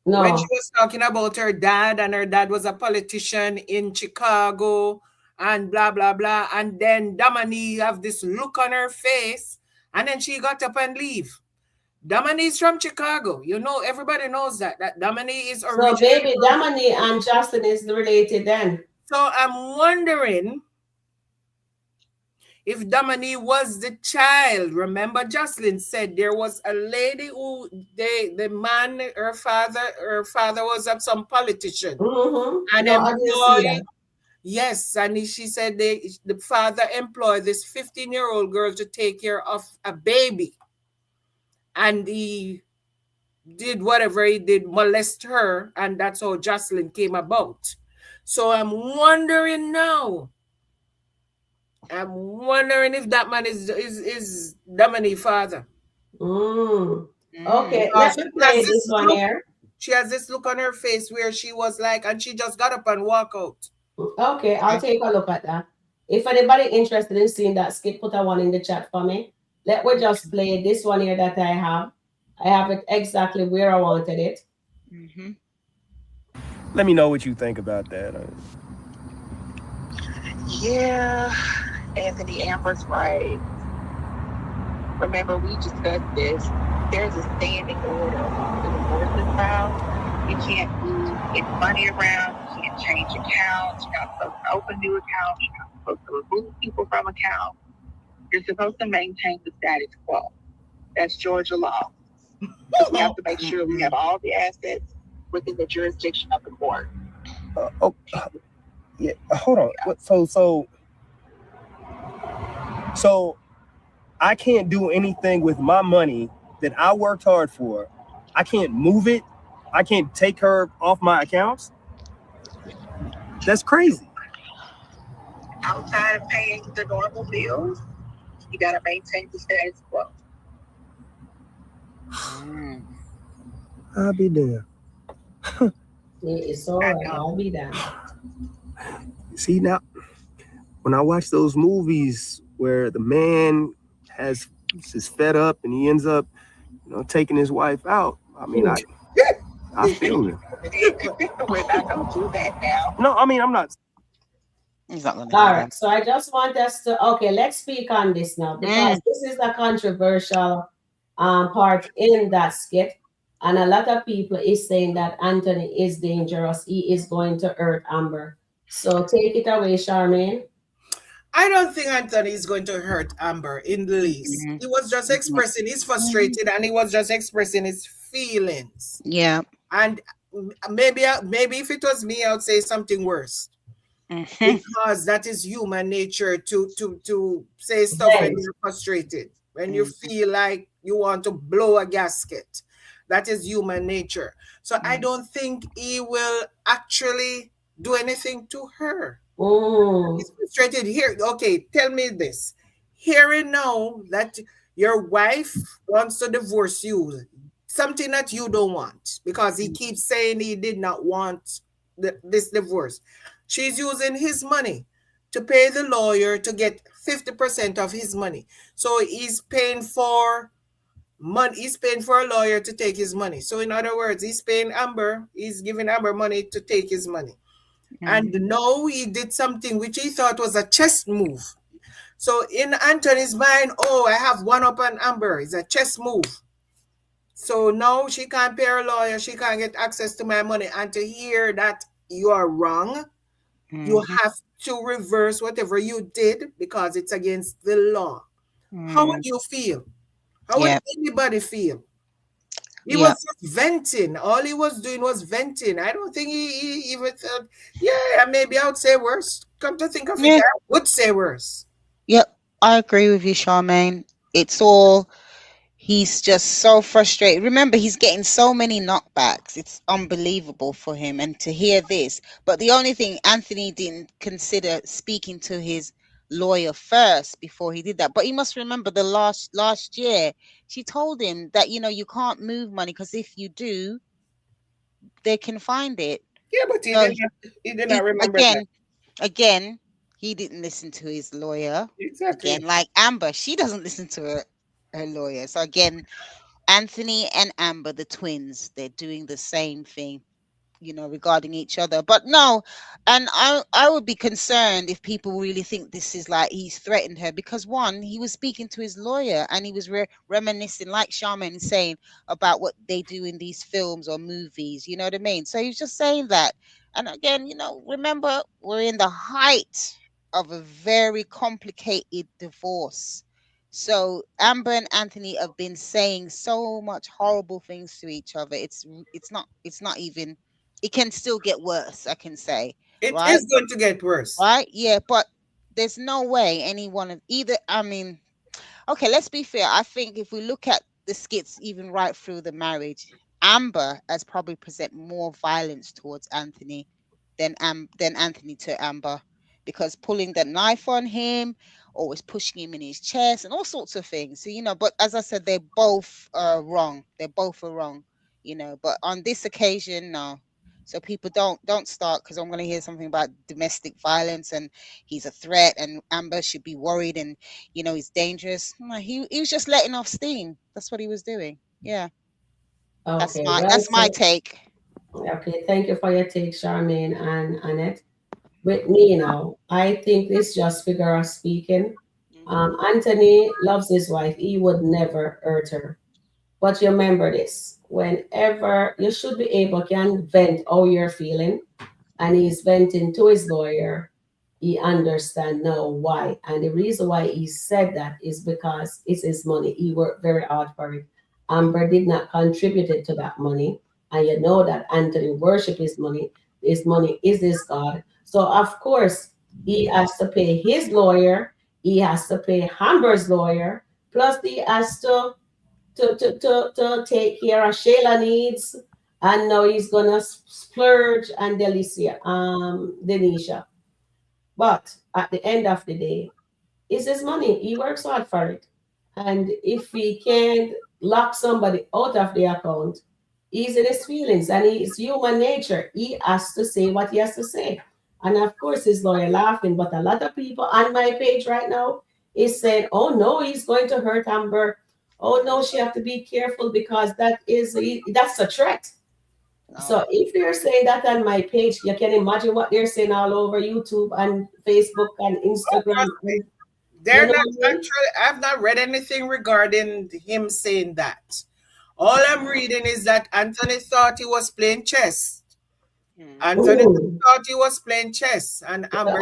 No. When she was talking about her dad, and her dad was a politician in Chicago, and blah blah blah. And then Damani have this look on her face, and then she got up and leave. Damani is from Chicago. You know, everybody knows that Damani is originally. So baby, Damani and Justin is related then. So I'm wondering if Damani was the child. Remember, Jocelyn said there was a lady who the man, her father was some politician, and employed. Yes, and she said the father employed this 15-year-old girl to take care of a baby. And he did whatever he did, molest her, and that's how Jocelyn came about. So I'm wondering now. I'm wondering if that man is Dominique's father. Okay, let's play this one here. She has this look on her face where she was like, and she just got up and walked out. Okay, I'll take a look at that. If anybody interested in seeing that skit, put a one in the chat for me. Let me just play this one here that I have. I have it exactly where I wanted it. Let me know what you think about that. Yeah, Anthony, Amber's right. Remember, we discussed this. There's a standing order in the divorce house. You can't move any money around. You can't change accounts. You're not supposed to open new accounts. You're not supposed to remove people from accounts. You're supposed to maintain the status quo. That's Georgia law. We have to make sure we have all the assets within the jurisdiction of the court. Yeah, hold on. So I can't do anything with my money that I worked hard for. I can't move it. I can't take her off my accounts. That's crazy. outside of paying the normal bills, you got to maintain the status quo. I'll be there. It's all right. I'll be there. See, now, when I watch those movies where the man is fed up and he ends up, taking his wife out, I mean, I feel it. We're not going to do that now. No, I mean, I'm not. He's not going to All right. So I just want us to, okay, let's speak on this now because this is the controversial part in that skit. And a lot of people is saying that Anthony is dangerous. He is going to hurt Amber. So take it away, Charmaine. I don't think Anthony is going to hurt Amber in the least. He was just expressing, he's frustrated and he was just expressing his feelings. Yeah. And maybe if it was me, I would say something worse. Because that is human nature to say stuff when you're frustrated, when you feel like you want to blow a gasket. That is human nature. So I don't think he will actually do anything to her. He's frustrated here. Okay, tell me this. Hearing now that your wife wants to divorce you, something that you don't want, because he keeps saying he did not want this divorce. She's using his money to pay the lawyer to get 50% of his money. So he's paying for money. He's paying for a lawyer to take his money. So in other words, he's paying Amber. He's giving Amber money to take his money. And now he did something which he thought was a chess move. So in Anthony's mind, I have one up on Amber. It's a chess move. So now she can't pay her lawyer. She can't get access to my money. And to hear that you are wrong, you have to reverse whatever you did because it's against the law. How would you feel? How would anybody feel? He was just venting. All he was doing was venting. I don't think he even thought, maybe I would say worse. Come to think of it, I would say worse. Yep, I agree with you, Charmaine. It's all, he's just so frustrated. Remember, he's getting so many knockbacks. It's unbelievable for him. And to hear this, but the only thing, Anthony didn't consider speaking to his lawyer first before he did that. But he must remember the last year she told him that you can't move money because if you do, they can find it. Yeah, but he did not remember again he didn't listen to his lawyer. Exactly. Again, like Amber, she doesn't listen to her lawyer. So again, Anthony and Amber, the twins, they're doing the same thing, regarding each other. But no, and I would be concerned if people really think this is like he's threatened her, because one, he was speaking to his lawyer and he was reminiscing, like Charmaine is saying, about what they do in these films or movies. You know what I mean? So he was just saying that. And again, remember, we're in the height of a very complicated divorce. So Amber and Anthony have been saying so much horrible things to each other. It's not even, it can still get worse, I can say. It is going to get worse. Right? Yeah, but there's no way any one of either, I mean, okay, let's be fair. I think if we look at the skits even right through the marriage, Amber has probably present more violence towards Anthony than Anthony to Amber, because pulling the knife on him, always pushing him in his chest and all sorts of things. So, but as I said, they're both wrong. They're both wrong, but on this occasion, no. So people don't start, because I'm going to hear something about domestic violence and he's a threat and Amber should be worried and, he's dangerous. No, he was just letting off steam. That's what he was doing. Yeah. Okay. That's my take. Okay. Thank you for your take, Charmaine and Annette. With me now, I think this just figure of speaking. Anthony loves his wife. He would never hurt her. But you remember this, whenever you should be able can vent how you're feeling, and he's venting to his lawyer, he understand now why. And the reason why he said that is because it's his money. He worked very hard for it. Amber did not contribute to that money. And you know that Anthony worship his money. His money is his God. So of course, he has to pay his lawyer. He has to pay Amber's lawyer. Plus he has to take care of Shayla needs, and now he's gonna splurge and Denisha. But at the end of the day, it's his money. He works hard for it. And if he can't lock somebody out of the account, he's in his feelings and it's human nature. He has to say what he has to say. And of course, his lawyer laughing, but a lot of people on my page right now is saying, oh no, he's going to hurt Amber. Oh no, she have to be careful because that's a threat. So if they're saying that on my page, you can imagine what they're saying all over YouTube and Facebook and Instagram. And, They're you know not what I mean? actually, I've not read anything regarding him saying that. All I'm reading is that Anthony thought he was playing chess. Anthony Ooh. thought he was playing chess, and Amber.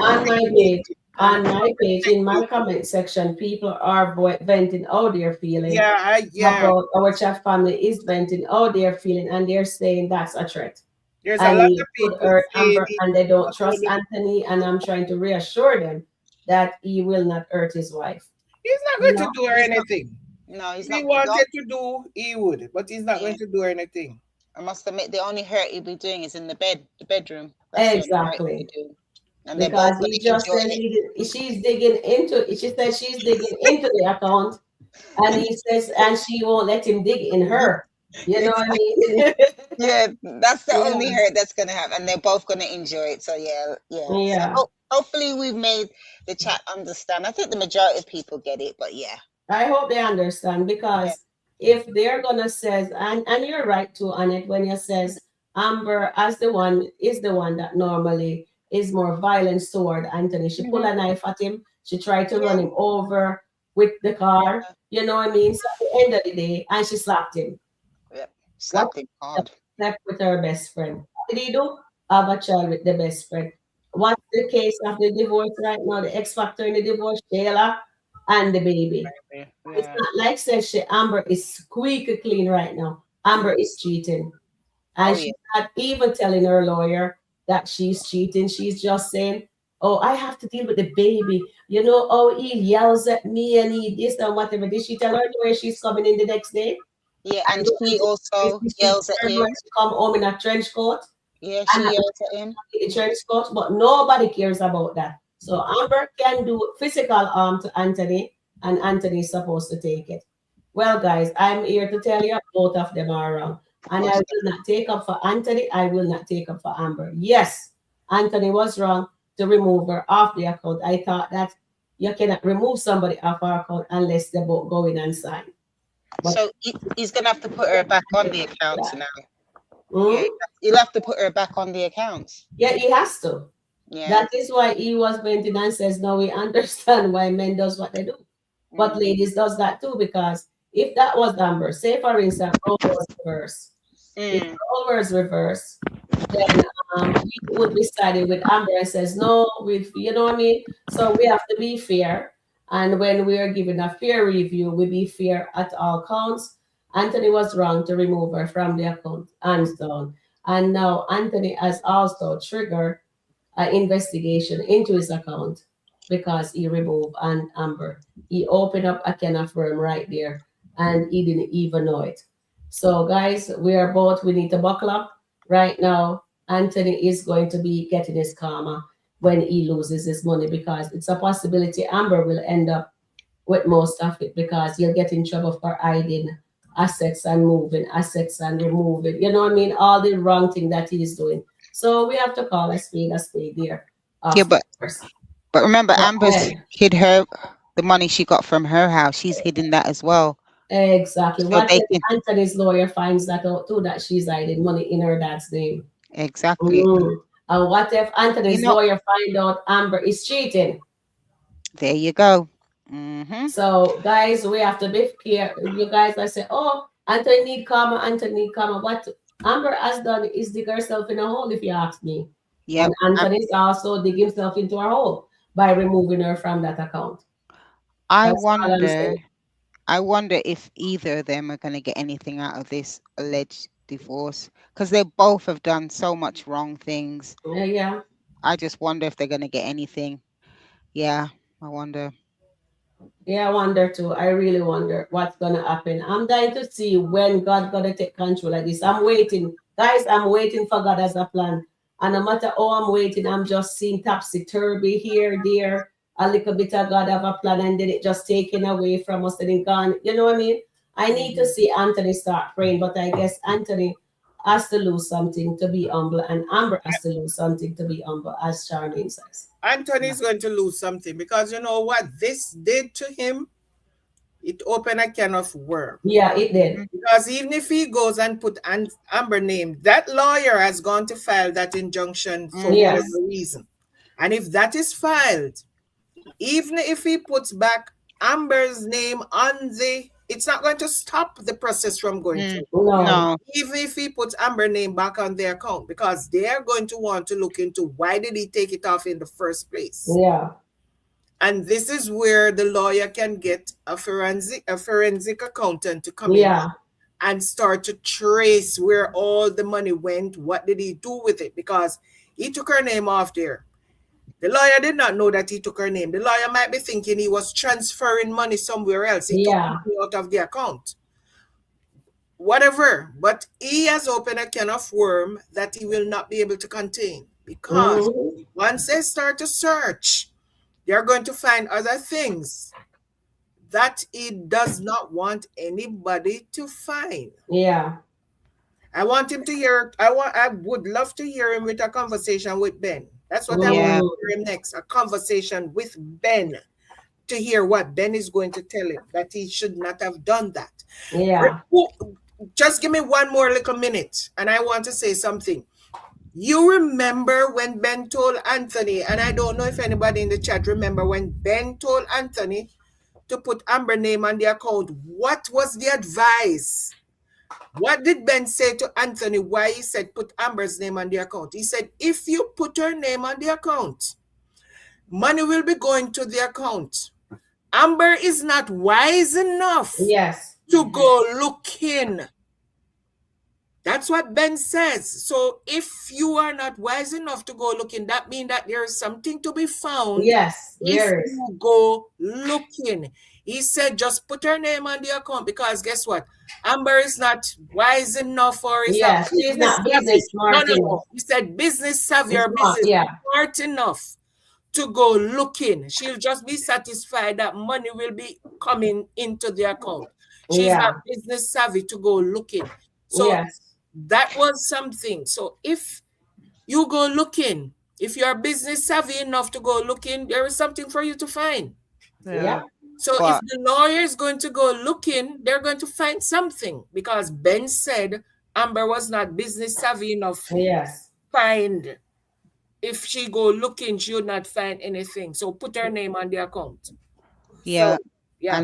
On my page, in my comment section, people are venting how they're feeling. Yeah. About our chat family is venting how they're feeling, and they're saying that's a threat. There's and a lot he of could people hurt saying Amber, he- and they don't trust Anthony. And I'm trying to reassure them that he will not hurt his wife. He's not going to do her anything. No, he's If not. he wanted to do, he would, but he's not going to do anything. I must admit, the only hurt he'll be doing is in the bedroom. That's the only hurt Exactly. he'll be doing. And they're Because both going he to just enjoy said it. she's digging into. She said she's digging into the account, and he says, and she won't let him dig in her. You know what I mean? Yeah, that's the Yeah. only hurt that's going to happen, and they're both going to enjoy it. So yeah. Yeah. So hopefully we've made the chat understand. I think the majority of people get it, but yeah. I hope they understand because if they're gonna says and you're right too, Annette, when you says Amber as the one is the one that normally is more violent toward Anthony. She pulled a knife at him. She tried to run him over with the car. You know what I mean? So at the end of the day, and she slapped him. Yep. Slapped him hard. Slept with her best friend. What did he do? Have a child with the best friend. What's the case of the divorce right now? The X factor in the divorce, Shayla and the baby. It's not like says she Amber is squeaky clean right now. Amber is cheating. And she's not even telling her lawyer that she's cheating. She's just saying, oh, I have to deal with the baby. You know, oh, he yells at me and he this and whatever. Did she tell her where she's coming in the next day? Yeah, and she also yells at him. When she come home in a trench coat. Yeah, she yells at him. The trench coat, but nobody cares about that. So Amber can do physical harm to Anthony, and Anthony is supposed to take it. Well, guys, I'm here to tell you both of them are wrong. And I will not take up for Anthony. I will not take up for Amber. Yes, Anthony was wrong to remove her off the account. I thought that you cannot remove somebody off our account unless they both go in and sign. But so he's going to have to put her back on the accounts now. Yeah, he'll have to put her back on the accounts. Yeah, he has to. Yeah. That is why he was venting and says, no, we understand why men does what they do. But ladies does that too, because if that was Amber, say for instance, role was reversed. If role was reversed, then we would be siding with Amber and says, no, you know what I mean? So we have to be fair. And when we are given a fair review, we be fair at all counts. Anthony was wrong to remove her from the account, hands down. And now Anthony has also triggered an investigation into his account because he removed Amber. He opened up a can of worm right there and he didn't even know it. So guys, we need to buckle up right now. Anthony is going to be getting his karma when he loses his money because it's a possibility Amber will end up with most of it because he'll get in trouble for hiding assets and moving assets and removing, you know what I mean? All the wrong thing that he's doing. So we have to call a spade there. Yeah, but remember, Amber's hid the money she got from her house. She's hidden that as well. Exactly. So What if Anthony's lawyer finds that out too, that she's hiding money in her dad's name? Exactly. And what if Anthony's lawyer find out Amber is cheating? There you go. So guys, we have to be careful. You guys are saying, oh, Anthony need karma, Anthony need karma. What Amber has done is dig herself in a hole, if you ask me. Yeah. And Anthony's also dig himself into a hole by removing her from that account. I wonder if either of them are going to get anything out of this alleged divorce, because they both have done so much wrong things. Yeah. I just wonder if they're going to get anything. Yeah, I wonder. Yeah, I wonder too. I really wonder what's gonna happen. I'm dying to see when God gonna take control of this. I'm waiting, guys. I'm waiting for God as a plan. And no matter how I'm waiting, I'm just seeing topsy-turvy here, there, a little bit of God have a plan, and then it just taken away from us and then gone. You know what I mean? I need to see Anthony start praying, but I guess Anthony has to lose something to be humble, and Amber has to lose something to be humble, as Sharon says. Anthony's going to lose something because you know what this did to him? It opened a can of worms. Yeah, it did. Because even if he goes and put Amber name, that lawyer has gone to file that injunction for whatever reason. And if that is filed, even if he puts back Amber's name on it's not going to stop the process from going through. No. Even if he puts Amber's name back on their account, because they are going to want to look into why did he take it off in the first place. Yeah. And this is where the lawyer can get a forensic accountant to come in and start to trace where all the money went, what did he do with it, because he took her name off there. The lawyer did not know that he took her name. The lawyer might be thinking he was transferring money somewhere else. He took money out of the account. Whatever. But he has opened a can of worm that he will not be able to contain. Because once they start to search, they're going to find other things that he does not want anybody to find. Yeah. I want him to hear, I would love to hear him with a conversation with Ben. That's what I want to hear him next, a conversation with Ben, to hear what Ben is going to tell him, that he should not have done that. Yeah. Just give me one more little minute, and I want to say something. You remember when Ben told Anthony, and I don't know if anybody in the chat remember when Ben told Anthony to put Amber's name on the account, what was the advice? What did Ben say to Anthony why he said put Amber's name on the account? He said, if you put her name on the account, money will be going to the account. Amber is not wise enough to go looking. That's what Ben says. So if you are not wise enough to go looking, that means that there is something to be found. Yes, if you go looking. He said, just put her name on the account, because guess what? Amber is not wise enough, or is not she's not business smart enough. He said business savvy or business smart enough to go looking. She'll just be satisfied that money will be coming into the account. She's not business savvy to go looking. So that was something. So if you go looking, if you're business savvy enough to go looking, there is something for you to find. So if the lawyer is going to go looking, they're going to find something, because Ben said Amber was not business savvy enough to find. If she go looking, she would not find anything. So put her name on the account. Yeah. So, yeah.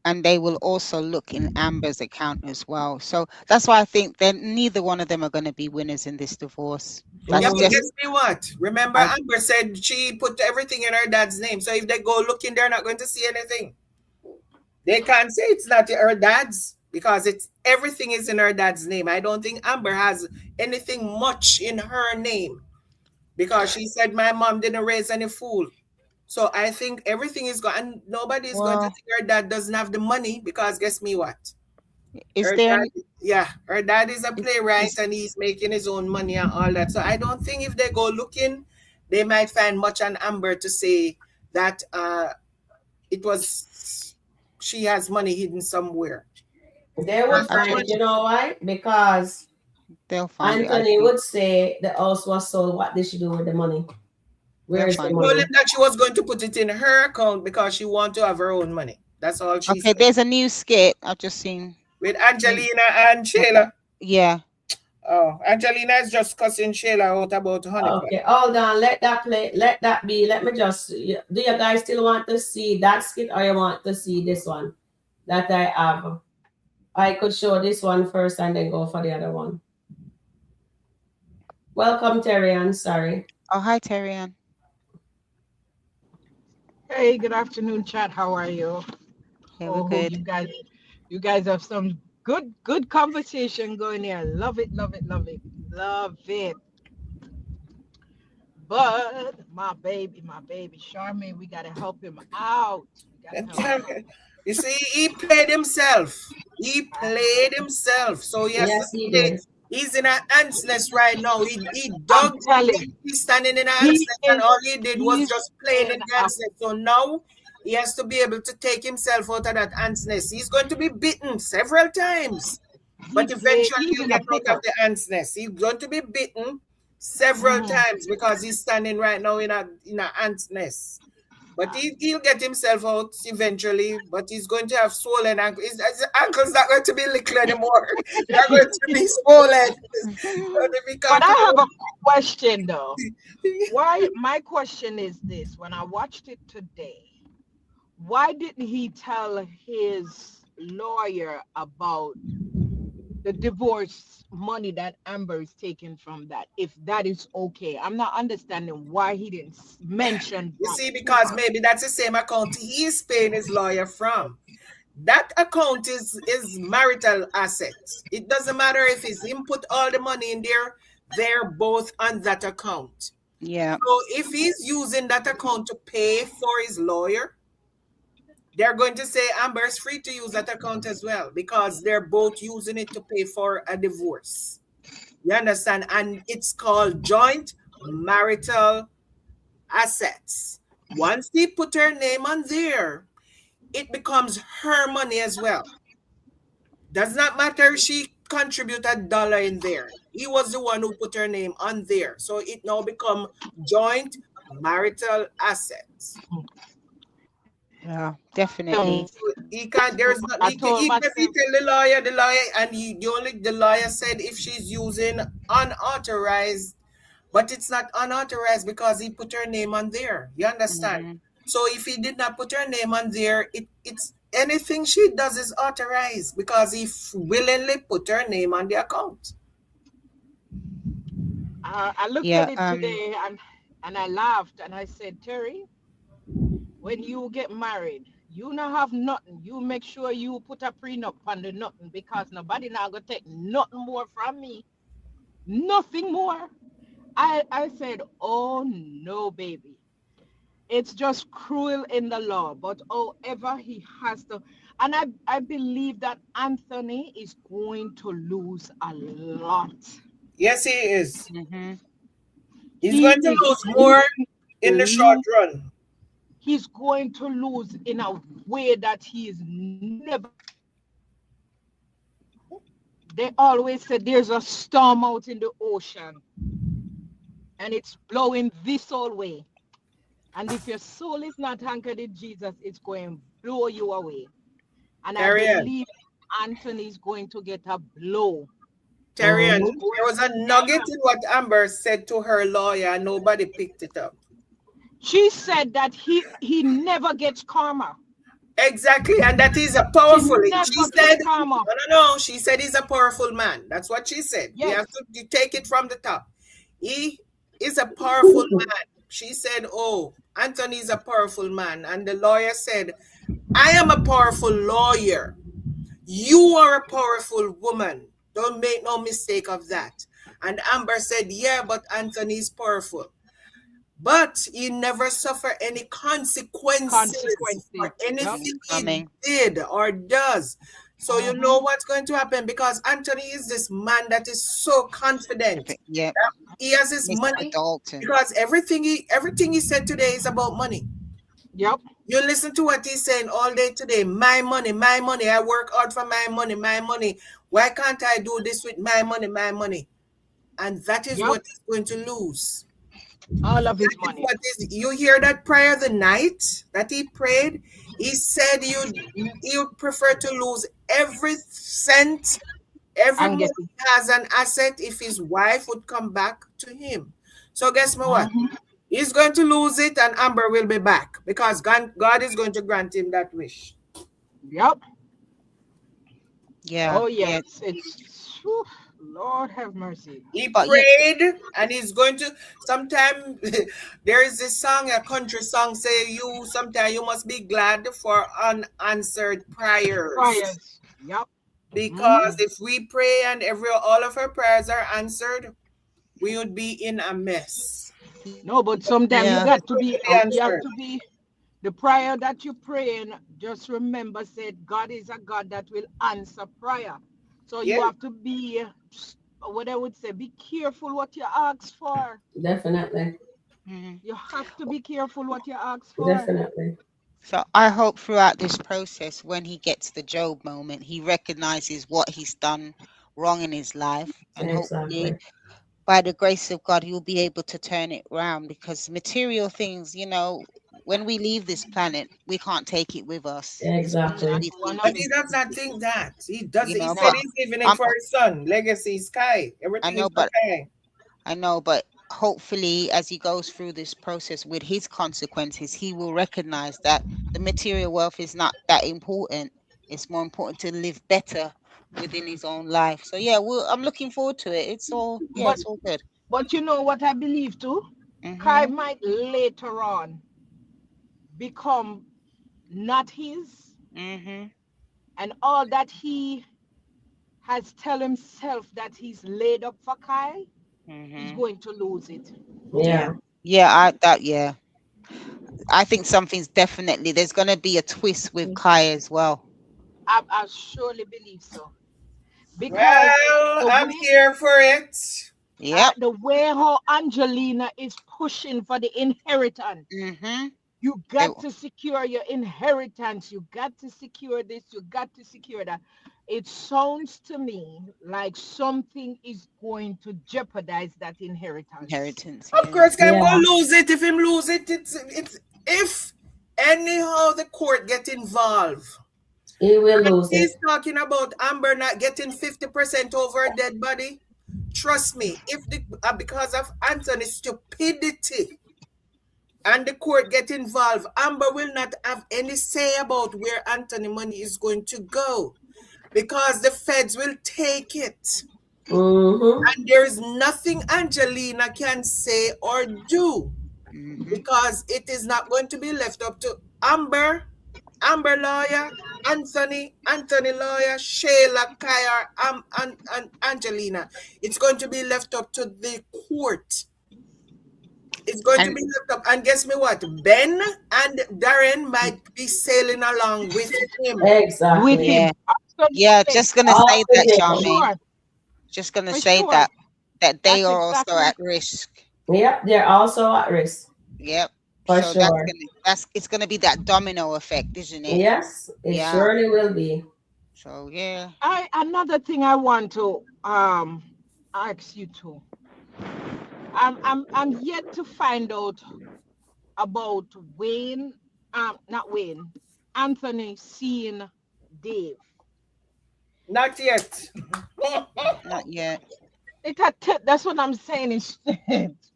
And they will also look in Amber's account as well. So that's why I think that neither one of them are going to be winners in this divorce. That's but just, guess me what? Remember, Amber said she put everything in her dad's name. So if they go looking, they're not going to see anything. They can't say it's not her dad's, because everything is in her dad's name. I don't think Amber has anything much in her name, because she said my mom didn't raise any fool. So I think everything is gone, and nobody is going to think her dad doesn't have the money, because guess me what? Her dad is a playwright, and he's making his own money and all that. So I don't think if they go looking, they might find much on Amber to say that she has money hidden somewhere. They would find it, you know why? Because they'll find Anthony would say the house was sold. What did she do with the money? Where is the money? Told him that she was going to put it in her account because she wants to have her own money. That's all she said. There's a new skit I've just seen. With Angelina and Shayla. Yeah. Oh, Angelina is just cussing Shayla out about honey. Okay, hold on. Let that play. Let that be. Let me just. Do you guys still want to see that skit, or you want to see this one that I have? I could show this one first and then go for the other one. Welcome, Terrian. Sorry. Oh, hi, Terrian. Hey, good afternoon, chat. How are you? Yeah, we're good. You guys have some good conversation going here. Love it. But my baby, Charmaine, we gotta help him out. You see, he played himself. So yes, he did. He's in an ant's nest right now. He I'm dug. telling. He's standing in an He ant's nest, and is. all he did was He's just playing in in the a ant's nest. So now he has to be able to take himself out of that ant's nest. He's going to be bitten several times, but eventually he's he'll in a get out pickle. of the ant's nest. He's going to be bitten several times because he's standing right now in an ant's nest. But he'll get himself out eventually, but he's going to have swollen ankles. His ankles not going to be little anymore. They're going to be swollen. But I have a question though. Why? My question is this: when I watched it today, why didn't he tell his lawyer about the divorce money that Amber is taking from that? If that is okay, I'm not understanding why he didn't mention. You see, because maybe that's the same account he is paying his lawyer from. That account is marital assets. It doesn't matter if he's input all the money in there, they're both on that account. Yeah. So if he's using that account to pay for his lawyer, they're going to say Amber's free to use that account as well because they're both using it to pay for a divorce. You understand? And it's called joint marital assets. Once he put her name on there, it becomes her money as well. Does not matter if she contribute $1 in there. He was the one who put her name on there. So it now become joint marital assets. Yeah, definitely. So he can't. There's not. He tell the lawyer, and the lawyer said if she's using unauthorized, but it's not unauthorized because he put her name on there. You understand? So if he did not put her name on there, it's anything she does is authorized because he willingly put her name on the account. I looked at it today and I laughed and I said, Terry, when you get married, you not have nothing. You make sure you put a prenup on the nothing because nobody now gonna take nothing more from me. Nothing more. I said, oh no, baby. It's just cruel in the law. But however he has to, and I believe that Anthony is going to lose a lot. Yes, he is. He's He going to is lose more in the short run. He's going to lose in a way that he is never. They always say there's a storm out in the ocean and it's blowing this whole way. And if your soul is not anchored in Jesus, it's going to blow you away. And Darren. I believe Anthony's going to get a blow. Darren, there was a nugget in what Amber said to her lawyer and nobody picked it up. She said that he never gets karma. Exactly, and that is a powerful. She said, karma. No. She said he's a powerful man. That's what she said. Yes. We have to take it from the top. He is a powerful man. She said, "Oh, Anthony is a powerful man," and the lawyer said, "I am a powerful lawyer. You are a powerful woman. Don't make no mistake of that." And Amber said, "Yeah, but Anthony is powerful." But he never suffered any consequences for anything he did or does. So you know what's going to happen because Anthony is this man that is so confident. Yeah, he has his money because everything he said today is about money. Yep. You listen to what he's saying all day today. My money, my money. I work hard for my money, my money. Why can't I do this with my money, my money? And that is what he's going to lose. All of his money. You hear that prayer the night that he prayed? He said you'd prefer to lose every cent, every money he has an asset if his wife would come back to him. So guess what? He's going to lose it and Amber will be back because God is going to grant him that wish. Yep. Yeah. Oh yes. It's Lord have mercy. He prayed and he's going to sometime there is this song, a country song say sometimes you must be glad for unanswered prayers. Yep. Because if we pray and all of our prayers are answered, we would be in a mess. No, but sometimes you got to be you have to be the prayer that you're praying, just remember said God is a God that will answer prayer. So you have to be what I would say, be careful what you ask for. Definitely. You have to be careful what you ask for. Definitely. So I hope throughout this process, when he gets the Job moment, he recognizes what he's done wrong in his life, and hopefully, Exactly. by the grace of God, he'll be able to turn it around. Because material things, when we leave this planet, we can't take it with us. We just Exactly. leave things But with he does not think that. He does. He said but he's leaving it I'm, for his son. Legacy, Sky. I Everything know, is but okay. hopefully, as he goes through this process with his consequences, he will recognize that the material wealth is not that important. It's more important to live better within his own life. So yeah, I'm looking forward to it. It's all But it's all good. but you know what I believe too? Kai might later on become not his, and all that he has tell himself that he's laid up for Kai, he's going to lose it. Yeah, yeah, I think something's definitely there's gonna be a twist with Kai as well. I surely believe so. Because Well, the I'm way here for it. Yep. the way how Angelina is pushing for the inheritance. You got to secure your inheritance. You got to secure this. You got to secure that. It sounds to me like something is going to jeopardize that inheritance. Of course, I'm gonna lose it. If him lose it, it's if anyhow the court get involved. He will lose it. He's talking about Amber not getting 50% over a dead body. Trust me, if because of Anthony's stupidity and the court get involved, Amber will not have any say about where Anthony money is going to go because the feds will take it. And there is nothing Angelina can say or do because it is not going to be left up to Amber lawyer, Anthony lawyer, Shayla, Kaya, and Angelina. It's going to be left up to the court. It's going to be left up. And guess me what? Ben and Darren might be sailing along with him. Exactly. With him. Yeah, just gonna All say that, together. Charmaine. Just gonna For say sure. that they That's are also exactly. at risk. Yep, they're also at risk. Yep. For So sure. it's gonna be that domino effect, isn't it? Yes, it surely will be. So yeah. Another thing I want to ask you to. I'm yet to find out about Wayne, not Wayne, Anthony seeing Dave. Not yet. Not yet. That's what I'm saying. It's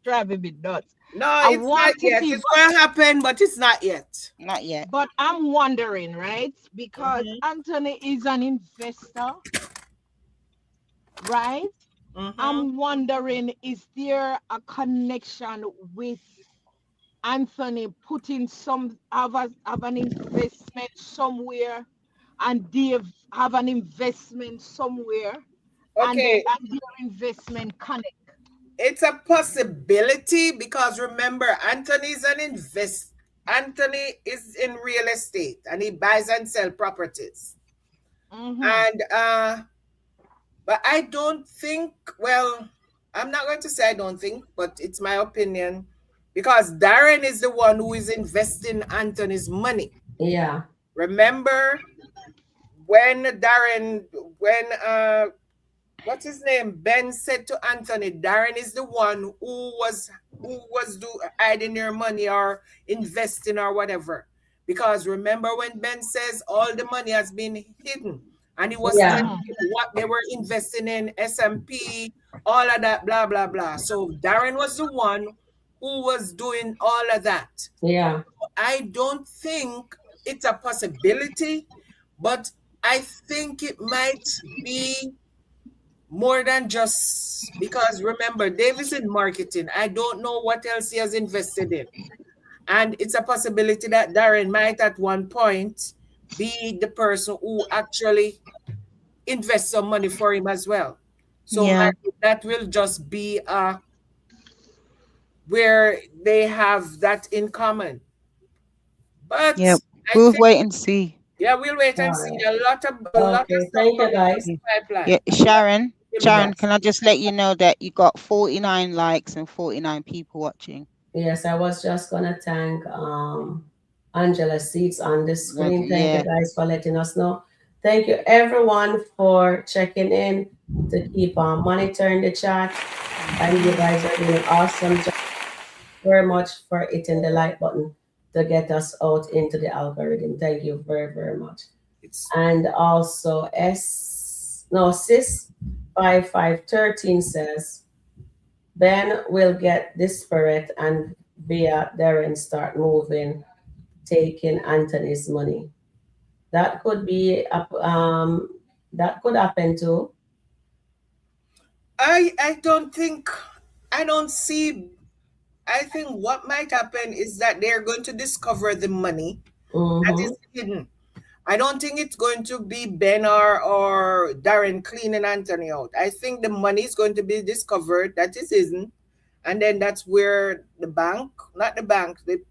driving me nuts. No, it's not yet. It's going to happen, but it's not yet. Not yet. But I'm wondering, right? Because Anthony is an investor, right? I'm wondering, is there a connection with Anthony putting have an investment somewhere, and Dave have an investment somewhere, Okay. and their investment connect? It's a possibility because remember, Anthony is in real estate and he buys and sells properties. And but I don't think, well, I'm not going to say I don't think, but it's my opinion because Darren is the one who is investing Anthony's money. Yeah. Remember when what's his name? Ben said to Anthony, Darren is the one who was hiding your money or investing or whatever. Because remember when Ben says all the money has been hidden and he was telling what they were investing in, S&P, all of that, blah, blah, blah. So Darren was the one who was doing all of that. Yeah. I don't think it's a possibility, but I think it might be more than just because remember, Dave is in marketing. I don't know what else he has invested in. And it's a possibility that Darren might at one point be the person who actually invests some money for him as well. So that will just be where they have that in common. But we'll wait and see. Yeah, we'll wait and see. A lot of Thank you, guys. pipeline. Yeah, Sharon. Sharon, can I just let you know that you got 49 likes and 49 people watching? Yes, I was just gonna thank Angela Seats on the screen. Thank you guys for letting us know. Thank you everyone for checking in to keep on monitoring the chat. And you guys are doing an awesome job. Very much for hitting the like button to get us out into the algorithm. Thank you very, very much. And also Sis5513 says Ben will get desperate and via Darren start moving, taking Anthony's money. That could be that could happen too. I don't think, I don't see, I think what might happen is that they're going to discover the money that is hidden. I don't think it's going to be Ben or Darren cleaning Anthony out. I think the money is going to be discovered that is hidden. And then that's where the bank, not the bank, the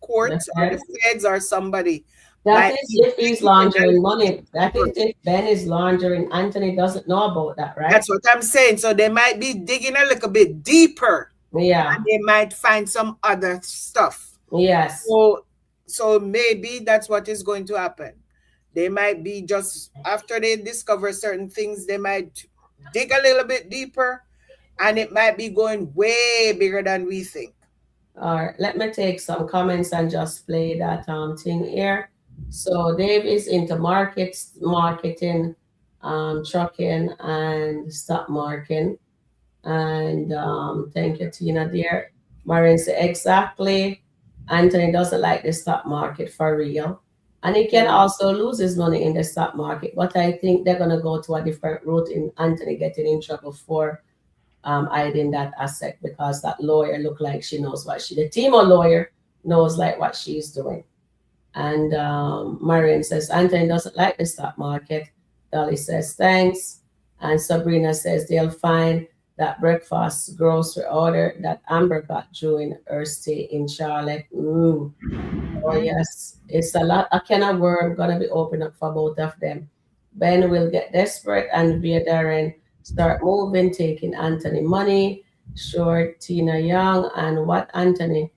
courts or the feds or somebody. That is if he's laundering money. That is if Ben is laundering. Anthony doesn't know about that, right? That's what I'm saying. So they might be digging a little bit deeper. Yeah. And they might find some other stuff. Yes. So maybe that's what is going to happen. They might be just, after they discover certain things, they might dig a little bit deeper, and it might be going way bigger than we think. All right, let me take some comments and just play that thing here. So Dave is into marketing, trucking, and stock marketing. And thank you, Tina, dear. Maureen said, exactly. Anthony doesn't like the stock market for real. And he can also lose his money in the stock market. But I think they're going to go to a different route in Anthony getting in trouble for hiding that asset, because that lawyer look like she knows what the team of lawyer knows like what she's doing. And Marion says, Anthony doesn't like the stock market. Dolly says, thanks. And Sabrina says, they'll find that breakfast grocery order that Amber got during her stay in Charlotte. Oh, yes. It's a lot. A can of worm going to be open up for both of them. Ben will get desperate and via Darren start moving, taking Anthony money. Sure, Tina Young. And what Anthony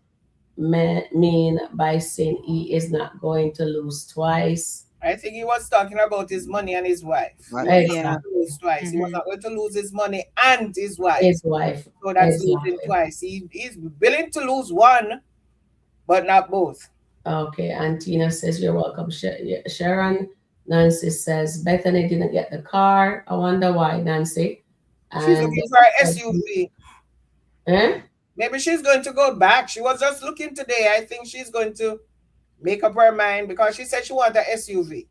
mean by saying he is not going to lose twice? I think he was talking about his money and his wife. Exactly. He was not lose twice. He was not going to lose his money and his wife. His wife. So that's losing twice. He's willing to lose one, but not both. Okay, and Tina says, you're welcome, Sharon. Nancy says, Bethany didn't get the car. I wonder why, Nancy. She's looking for an SUV. Eh? Maybe she's going to go back. She was just looking today. I think she's going to make up her mind because she said she wanted an SUV.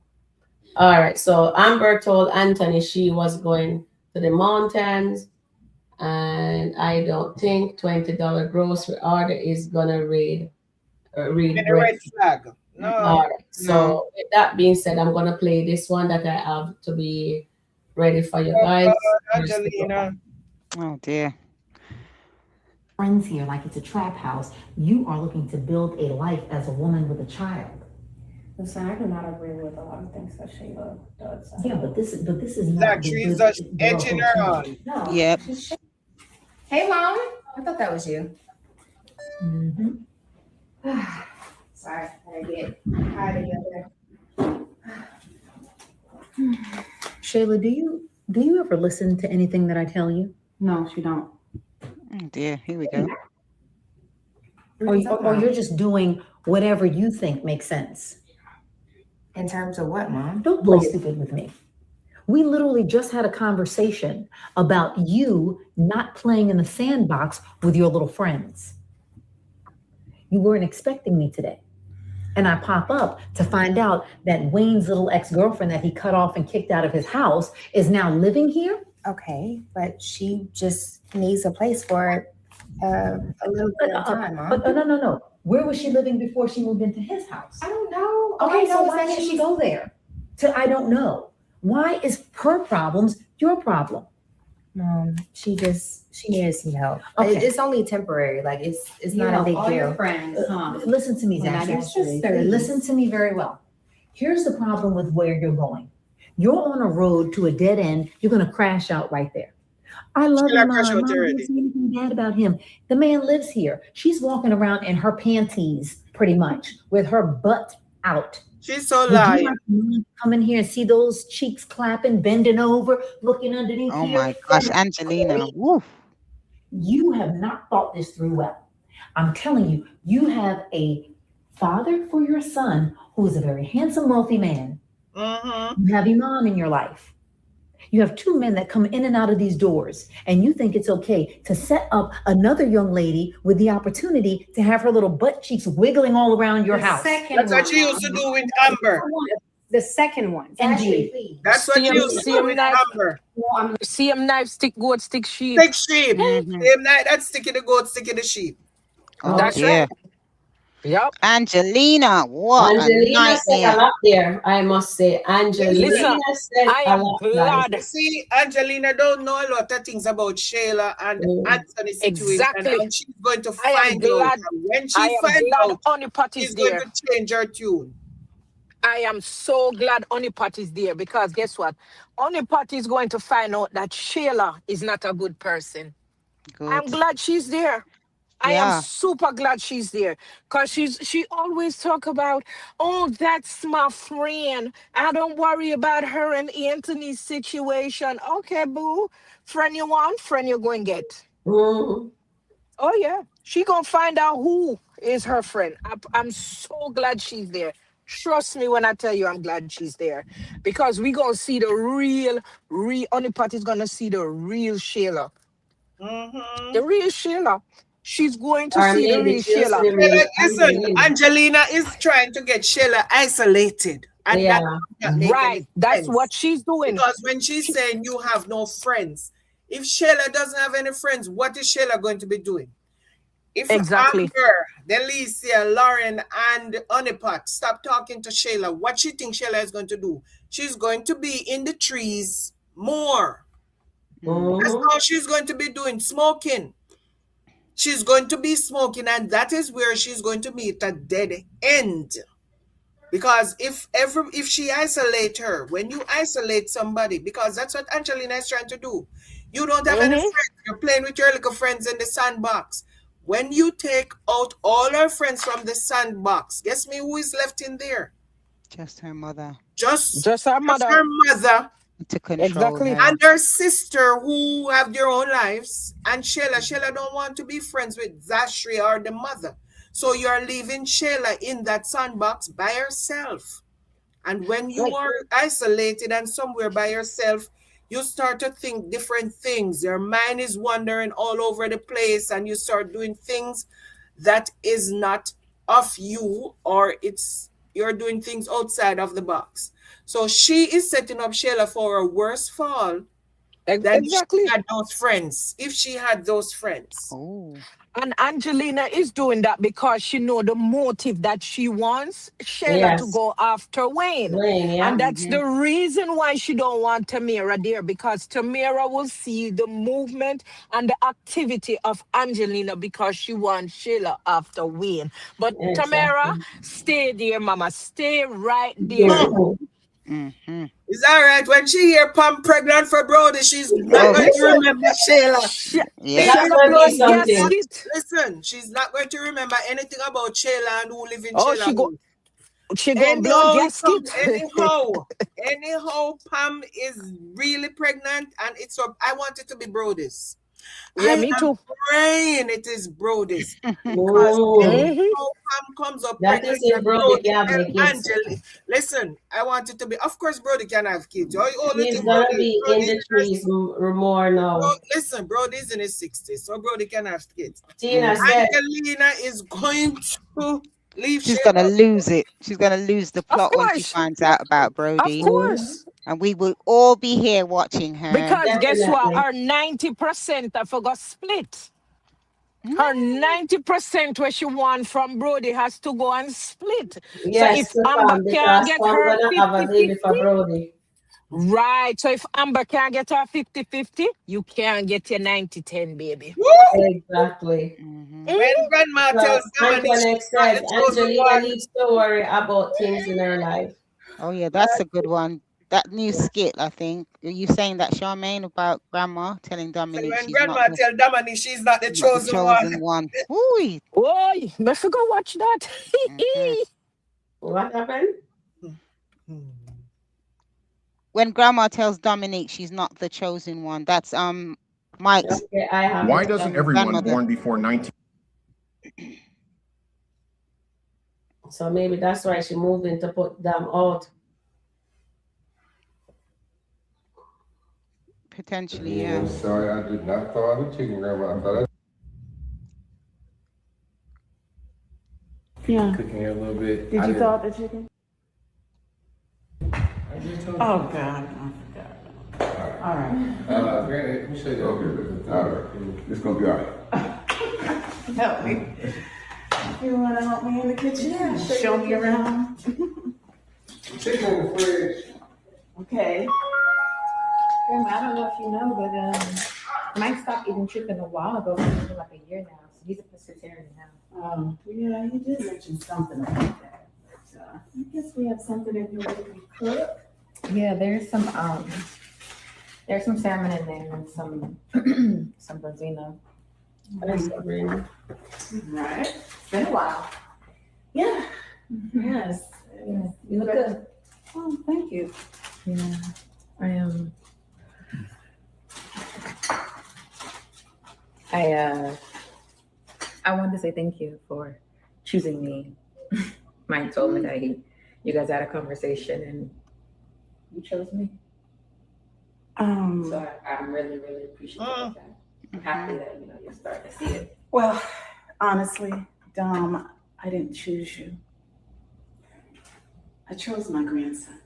All right. So Amber told Anthony she was going to the mountains, and I don't think $20 grocery order is gonna read red flag. No. All right. So with that being said, I'm gonna play this one that I have to be ready for you guys. Angelina. Oh dear. Friends here, like it's a trap house. You are looking to build a life as a woman with a child. Listen, I do not agree with a lot of things that Shayla does. Yeah, but this is not that she's just edging her on. No. Yep. Hey, Mom. I thought that was you. Mm-hmm. Sorry, I get tired of you there. Shayla, do you ever listen to anything that I tell you? No, she don't. Oh dear, here we go. Or you're just doing whatever you think makes sense. In terms of what, Mom? Don't play stupid with me. We literally just had a conversation about you not playing in the sandbox with your little friends. You weren't expecting me today. And I pop up to find out that Wayne's little ex-girlfriend that he cut off and kicked out of his house is now living here. Okay, but she just needs a place for a little bit of time, Mom. But no. Where was she living before she moved into his house? I don't know. Okay, so why did she go there? I don't know. Why is her problems your problem? Mom, she needs some help. Okay. It's only temporary. Like it's not a big all deal. Your friends, huh? Listen to me, Well, Zach. not your sister. Listen to me very well. Here's the problem with where you're going. You're on a road to a dead end. You're going to crash out right there. I love Sheila him, crash Mom. out Mom didn't already. see anything bad about him. The man lives here. She's walking around in her panties, pretty much, with her butt out. She's so Would you lying. like to come in here and see those cheeks clapping, bending over, looking underneath Oh here? my gosh, Angelina. Woof. You have not thought this through well. I'm telling you, you have a father for your son who is a very handsome, wealthy man. You have Iman in your life. You have two men that come in and out of these doors, and you think it's okay to set up another young lady with the opportunity to have her little butt cheeks wiggling all around your house. That's what she used to do with Amber. The second one. Indeed. That's what she used to do with Amber. Same knife, stick goat, stick sheep. Stick sheep. Same night that sticky the goat, sticky the sheep. Oh, That's dear. right. Yep. Angelina, what a Angelina said a nightmare. lot there, I must say. Angelina Listen, said I a am lot, guys. glad. You see, Angelina don't know a lot of things about Shayla and Anthony's situation, Exactly. and she's going to I am find out. glad. And when I she am finds glad out, Honeypot she's is going there. to change her tune. I am so glad Honeypot is there because guess what? Honeypot is going to find out that Shayla is not a good person. I'm Good. glad she's there. I am Yeah. super glad she's there because she always talk about, oh, that's my friend. I don't worry about her and Anthony's situation. Okay, boo. Friend you want, friend you're going to get. Mm. Oh, yeah. She going to find out who is her friend. I'm so glad she's there. Trust me when I tell you I'm glad she's there. Because we going to see the real Honeypot is going to see the real Shayla. The real Shayla. She's going to Or see the maybe real she'll see Shayla. the real Listen, Angelina. Angelina is trying to get Shayla isolated, and Yeah. that does not make any Right. That's sense. what she's doing. Because when she's saying you have no friends, if Shayla doesn't have any friends, what is Shayla going to be doing? If Exactly. Amber, Delicia, Lauren, and Honeypot stop talking to Shayla, what she thinks Shayla is going to do? She's going to be in the trees more. That's all she's going to be doing, smoking. She's going to be smoking, and that is where she's going to meet a dead end. Because if she isolate her, when you isolate somebody, because that's what Angelina is trying to do. You don't have any friends. You're playing with your little friends in the sandbox. When you take out all her friends from the sandbox, guess me who is left in there? Just her mother. Just her mother. Her mother. To control her. And her sister who have their own lives. And Shayla don't want to be friends with Zashri or the mother. So you're leaving Shayla in that sandbox by herself. And when you are isolated and somewhere by yourself, you start to think different things. Your mind is wandering all over the place, and you start doing things that is not of you, or you're doing things outside of the box. So she is setting up Shayla for a worse fall than if she had those friends. If she had those friends. Oh. And Angelina is doing that because she know the motive that she wants Shayla to go after Wayne. And that's the reason why she don't want Tamara there, because Tamara will see the movement and the activity of Angelina because she wants Shayla after Wayne. But Tamara, stay there, mama. Stay right there. It's all right. When she hear Pam pregnant for Brody, she's not going to remember Shayla. Listen, she's not going to remember anything about Shayla and who live in Shayla. She going blood gasket. Anyhow, Pam is really pregnant, and it's up. I want it to be Brody's. Yeah, me too. Praying it is Brody's. Because Pam comes up that pregnant. Is Brody can have kids. Listen, I want it to be. Of course, Brody can have kids. He's gonna be in the trees more now. Listen, Brody's in his 60s, so Brody can have kids. Tina said Angelina is going to leave. She's gonna lose it. She's gonna lose the plot when she finds out about Brody. Of course. And we will all be here watching her. Because guess what? Her 90% I forgot split. Her 90% where she won from Brody has to go and split. yes, so if Amber can't get her have a baby for 50-50, Brody. right. So if Amber can't get her 50-50, you can't get your 90-10, baby. Exactly. When grandma tells Antoinette said Angelina needs to worry about things in her life. Oh yeah, that's a good one. That new skit, I think. Are you saying that, Charmaine, about grandma telling So Dominique when she's grandma tell Dominique she's not the not the chosen one. chosen one? Ooh. Boy, me forgot watch that. What happened? When grandma tells Dominique she's not the chosen one, that's Mike's. Okay, I have Why it. doesn't everyone grandmother. born before 19? So maybe that's why she moved in to put them out. Potentially, yeah. I'm sorry, I did not thaw the chicken, Grandma. I thought Yeah. cooking it a little bit. Did I you didn't- thaw the chicken? Oh, God. All right. Granny, let me show you. Okay, all right. It's gonna be all right. Help me. You want to help me in the kitchen? Yeah. Show me around. Chicken in the fridge. Okay. Grandma, I don't know if you know, but Mike stopped eating chicken a while ago, for like a year now. So he's a pescatarian now. Yeah, you did mention something like that. So I guess we have something in here that we cook. Yeah, there's some salmon in there and some some brazino. Right. It's been a while. Yeah. Yes. Yeah. You look good. Oh, thank you. Yeah. I am. I wanted to say thank you for choosing me. Mike told me that you guys had a conversation and you chose me. So I'm really, really appreciative of that. I'm happy that you're starting to see it. Well, honestly, Dom, I didn't choose you. I chose my grandson.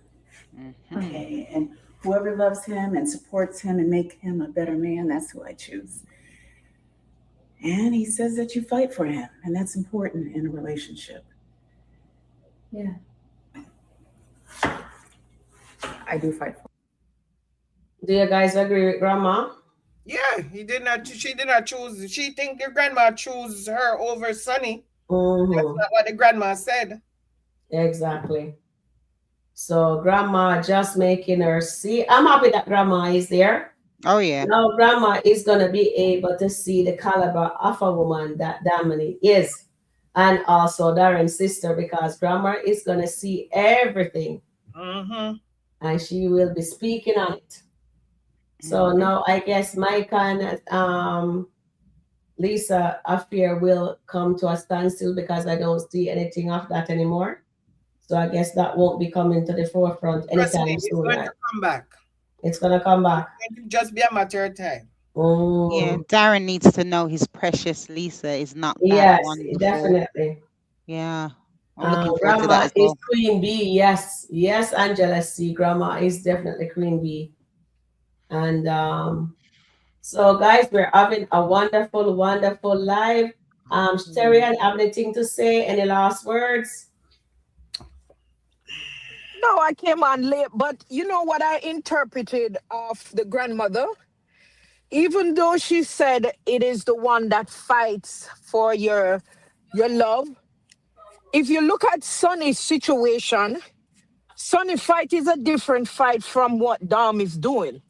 Okay, and whoever loves him and supports him and make him a better man, that's who I choose. And he says that you fight for him, and that's important in a relationship. Yeah. I do fight for him. Do you guys agree with grandma? Yeah, she did not choose. She think your grandma chose her over Sonny. Mm-hmm. That's not what the grandma said. Exactly. So grandma just making her see. I'm happy that grandma is there. Oh yeah. Now grandma is gonna be able to see the caliber of a woman that Dominique is, and also Darren's sister, because grandma is gonna see everything, and she will be speaking on it. So now I guess Mike and Lisa affair will come to a standstill because I don't see anything of that anymore. So I guess that won't be coming to the forefront anytime It's soon. going Right? to come back. It's gonna come back. It'll just be a matter of time. Yeah, Darren needs to know his precious Lisa is not that Yes, wonderful. definitely. Yeah. I'm looking forward to Grandma that as is well. Queen Bee. Yes, yes, Angela C. Grandma is definitely Queen Bee. And so guys, we're having a wonderful, wonderful live. Sharon, have anything to say? Any last words? No, I came on late, but you know what I interpreted of the grandmother? Even though she said it is the one that fights for your love, if you look at Sonny's situation, Sonny fight is a different fight from what Dom is doing.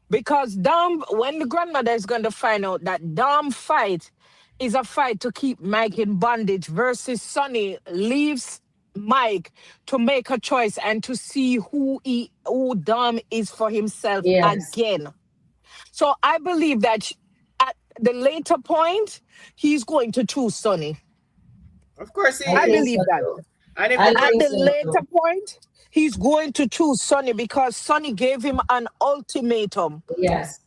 Because Dom, when the grandmother is going to find out that Dom fight is a fight to keep Mike in bondage versus Sonny leaves Mike to make a choice and to see who Dom is for himself again. So I believe that at the later point, he's going to choose Sonny. Of course he I is. believe that. And if At the the later point, he's going to choose Sonny because Sonny gave him an ultimatum. Yes.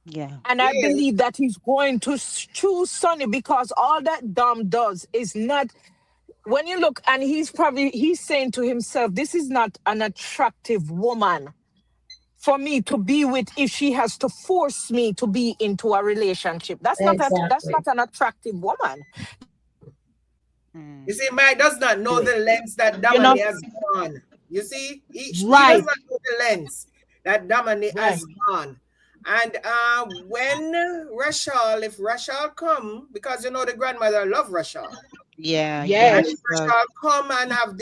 Yeah. And I believe that he's going to choose Sonny because all that Dom does is not, when you look, and he's saying to himself, this is not an attractive woman for me to be with if she has to force me to be into a relationship. That's not an attractive woman. You see, Mike does not know the lens that Dominique has gone. You see, he does not know the lens that Dominique has gone. And when if Rachel come, because you know the grandmother love Rachel. Yeah. And if Rachel come and have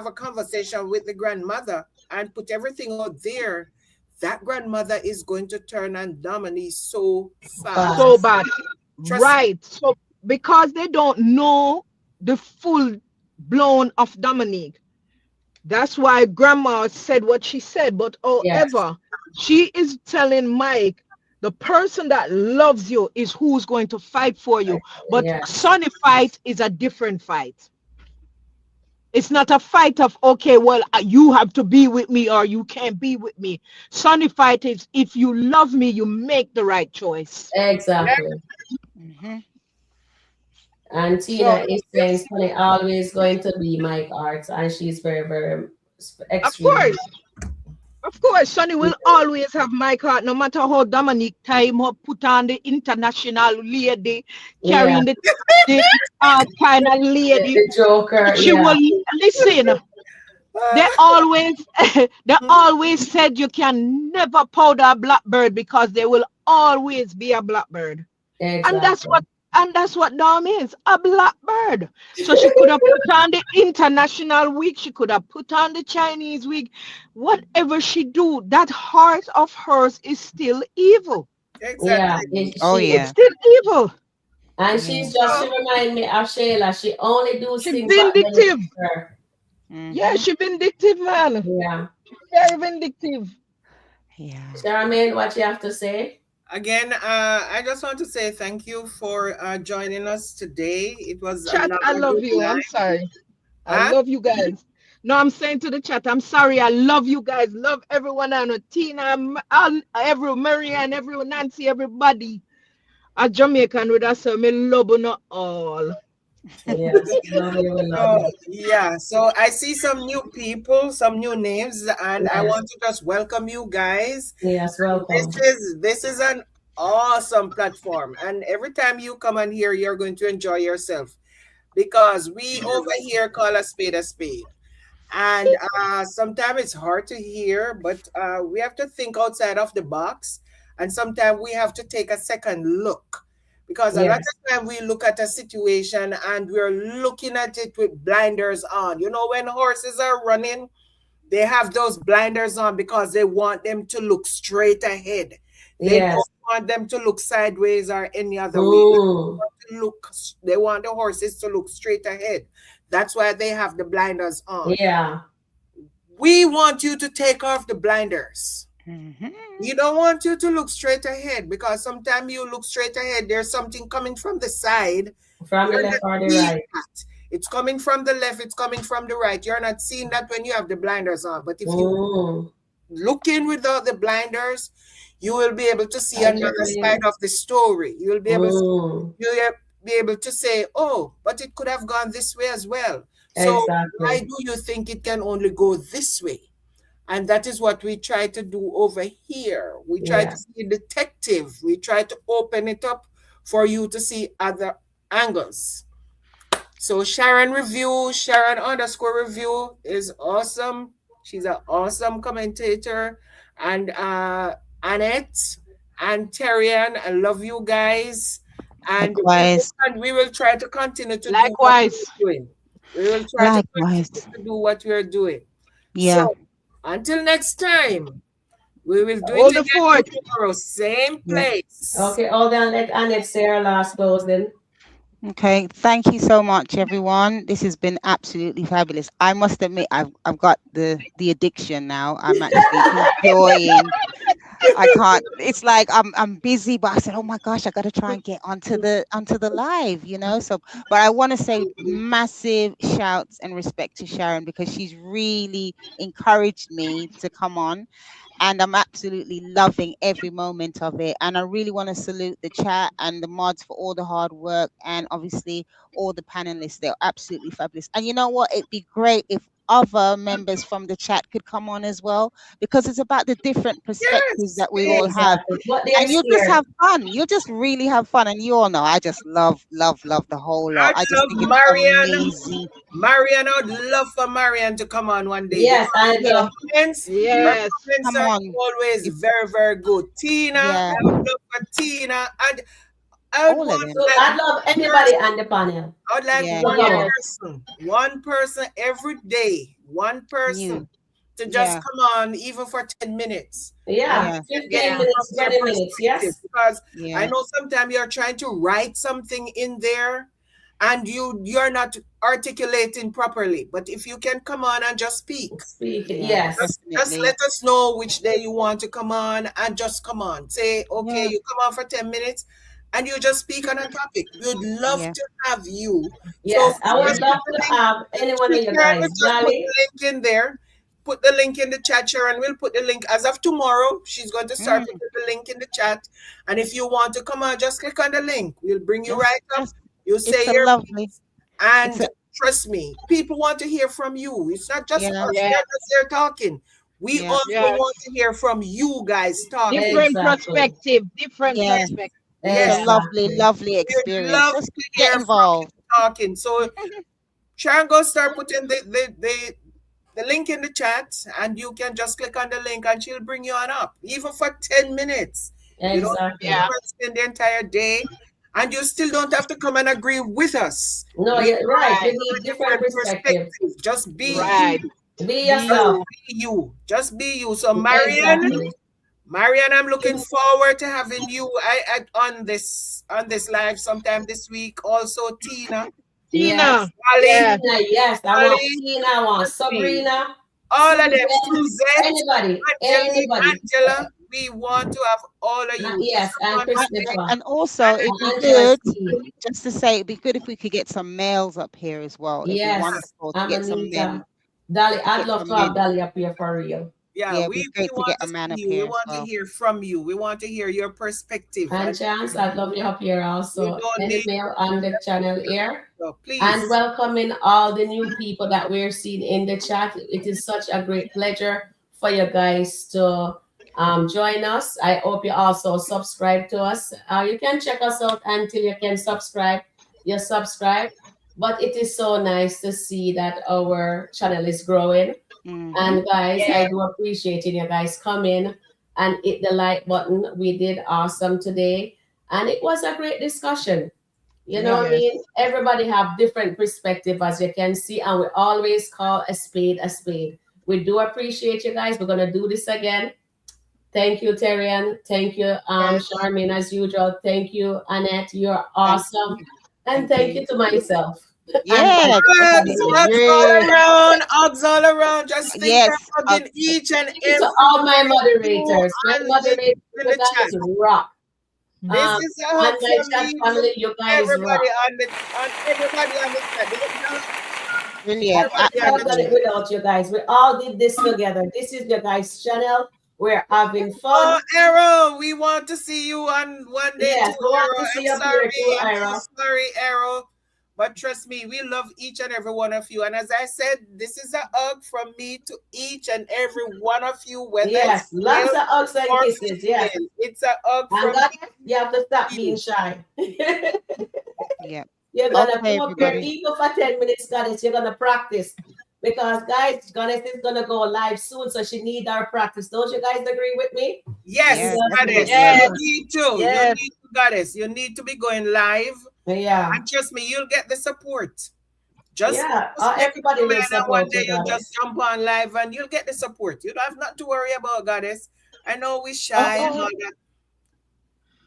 a conversation with the grandmother, and put everything out there, that grandmother is going to turn on Dominique so fast. So bad. Trust Right. So because they don't know the full blown of Dominique. That's why grandma said what she said. But however, she is telling Mike, the person that loves you is who's going to fight for you. But Sonny fight is a different fight. It's not a fight of, okay, well, you have to be with me or you can't be with me. Sonny fight is, if you love me, you make the right choice. Exactly. And Tina is saying Sonny always going to be Mike Arts, and she's very, very extreme. Of course, Sonny will always have Mike Hart, no matter how Dominique time up, put on the international lady, carrying the kind of lady. The Joker, She will listen. They always said you can never powder a blackbird because there will always be a blackbird. Exactly. And that's what Dom is, a blackbird. So she could have put on the international wig, she could have put on the Chinese wig. Whatever she do, that heart of hers is still evil. Exactly. It's still evil. And she remind me of Shayla. She only do She things vindictive. her. Yeah, she vindictive, man. Yeah. Very vindictive. Charmaine, what you have to say? Again, I just want to say thank you for joining us today. It was Chat, I love you. I'm sorry. I love you guys. No, I'm saying to the chat, I'm sorry. I love you guys. Love everyone. And Tina, every Marianne, everyone, Nancy, everybody. A Jamaican with us, so me love you all. Yeah, so I see some new people, some new names, and I want to just welcome you guys. Yes, welcome. This is an awesome platform, and every time you come on here, you're going to enjoy yourself, because we over here call a spade, and sometimes it's hard to hear, but we have to think outside of the box, and sometimes we have to take a second look. Because a lot of time we look at a situation and we're looking at it with blinders on. You know, when horses are running, they have those blinders on because they want them to look straight ahead. They don't want them to look sideways or any other way. They want the horses to look straight ahead. That's why they have the blinders on. Yeah. We want you to take off the blinders. We don't want you to look straight ahead, because sometimes you look straight ahead, there's something coming from the side. From the left or the right. It's coming from the left, it's coming from the right. You're not seeing that when you have the blinders on. But if you look in without the blinders, you will be able to see another side of the story. You'll be able to say, oh, but it could have gone this way as well. So why do you think it can only go this way? And that is what we try to do over here. We try to see detective. We try to open it up for you to see other angles. So Sharon _review is awesome. She's an awesome commentator. And Annette and Terrian, I love you guys. And we will try to continue to do what we're doing. We will try to continue to do what we're doing. Yeah. So, until next time, we will do it again tomorrow, same place. Okay, hold on, let Annette say her last close then. Okay, thank you so much, everyone. This has been absolutely fabulous. I must admit, I've got the addiction now. I'm actually enjoying. I can't. It's like I'm busy, but I said, oh my gosh, I got to try and get onto the live, you know. So, but I want to say massive shouts and respect to Sharon, because she's really encouraged me to come on. And I'm absolutely loving every moment of it. And I really want to salute the chat and the mods for all the hard work, and obviously all the panelists. They're absolutely fabulous. And you know what? It'd be great if other members from the chat could come on as well, because it's about the different perspectives that we all have. And you just have fun. You just really have fun. And you all know I just love the whole lot. I just think it's amazing. Marianne, I would love for Marianne to come on one day. Yes, I know. Yes, come on. Always very, very good. Tina, I would love for Tina. And I would love everybody on the panel. I would like one person every day. One person to just come on even for 10 minutes. Yeah, 15 minutes, 20 minutes, yes. Because I know sometimes you're trying to write something in there and you're not articulating properly. But if you can come on and just speak. Yes. Just let us know which day you want to come on and just come on. Say, okay, you come on for 10 minutes and you just speak on a topic. We'd love to have you. Yes, I would love to have any one of you guys. Just put the link in there. Put the link in the chat, Sharon. We'll put the link as of tomorrow. She's going to start putting the link in the chat. And if you want to come on, just click on the link. We'll bring you right up. You say your piece. And trust me, people want to hear from you. It's not just us. They're just there talking. We also want to hear from you guys talking. Different perspective. Different perspective. It's a lovely experience. Love Just to get hear involved. Talking. So Sharon, go start putting the link in the chat, and you can just click on the link and she'll bring you on up, even for 10 minutes. You don't have to spend the entire day, and you still don't have to come and agree with us. No, you're right. You need different perspectives. Just be you. Be yourself. Be you. Just be you. So Marianne, I'm looking forward to having you on this live sometime this week. Also, Tina. Yes. Ali. Yes. I want Tina. I want Sabrina. All of them. Suzette. Anybody. Angela. We want to have all of you. Yes, and Christopher. And also, it'd be good, just to say, it'd be good if we could get some males up here as well. It'd be wonderful to get some men. Dolly, I'd love to have Dolly up here for real. Yeah, we want to get a man up here. We want to hear from you. We want to hear your perspective. And Chance, I'd love you up here also. Any male on the channel here. So please. And welcoming all the new people that we're seeing in the chat. It is such a great pleasure for you guys to join us. I hope you also subscribe to us. You can check us out until you can subscribe. You subscribe. But it is so nice to see that our channel is growing. And guys, I do appreciate you guys come in and hit the like button. We did awesome today. And it was a great discussion. You know what I mean? Everybody have different perspective, as you can see. And we always call a spade a spade. We do appreciate you guys. We're going to do this again. Thank you, Darren. Thank you, Charmaine, as usual. Thank you, Annette. You're awesome. And thank you to myself. Yeah, hugs all around. Just think of hugging each and every. To all my moderators. My moderators, you guys rock. This is a hug my chat family. You guys everybody rock. Everybody on the chat. Brilliant. I have done it without you guys. We all did this together. This is your guys' channel. We're having fun. Oh, Arrow, we want to see you on one day. Yes, we want to see you here too, Arrow. Sorry, Arrow. But trust me, we love each and every one of you. And as I said, this is a hug from me to each and every one of you. Whether lots of hugs and kisses. Yes, it's a hug from me. You have to stop being shy. Yeah, you're gonna come up here even for 10 minutes, Goddess. You're gonna practice because, guys, Goddess is gonna go live soon, so she needs our practice. Don't you guys agree with me? Yes, Goddess. You need to. You need to, Goddess. You need to be going live. Yeah, and trust me, you'll get the support. Just everybody will support one day you, you'll just jump on live and you'll get the support. You don't have nothing to worry about, Goddess. I know we're shy and all that.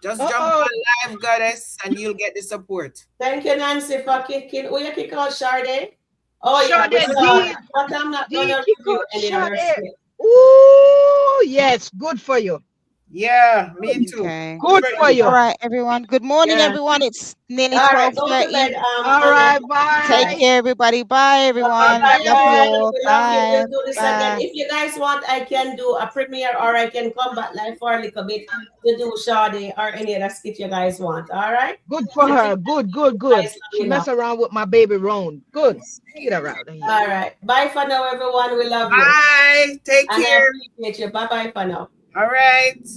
Just jump on live, Goddess, and you'll get the support. Thank you, Nancy, for kicking. Will you kick out Sade? Oh, Sade, yeah, but I'm not gonna review any other skit. Ooh, yes, good for you. Yeah, me too. Okay. Good for you. All right, everyone. Good morning, everyone. It's nearly 12:30. All right, bye. Take care, everybody. Bye, everyone. Bye, Love you all. Bye. Bye. We'll do this Bye. again. If you guys want, I can do a premiere or I can come back live for a little bit to do Sade or any other skit you guys want. All right? Good for her. Good. She mess around with my baby Roan. Good. Get her out of here. All right. Bye for now, everyone. We love you. Bye. Take care. I appreciate you. Bye-bye for now. All right.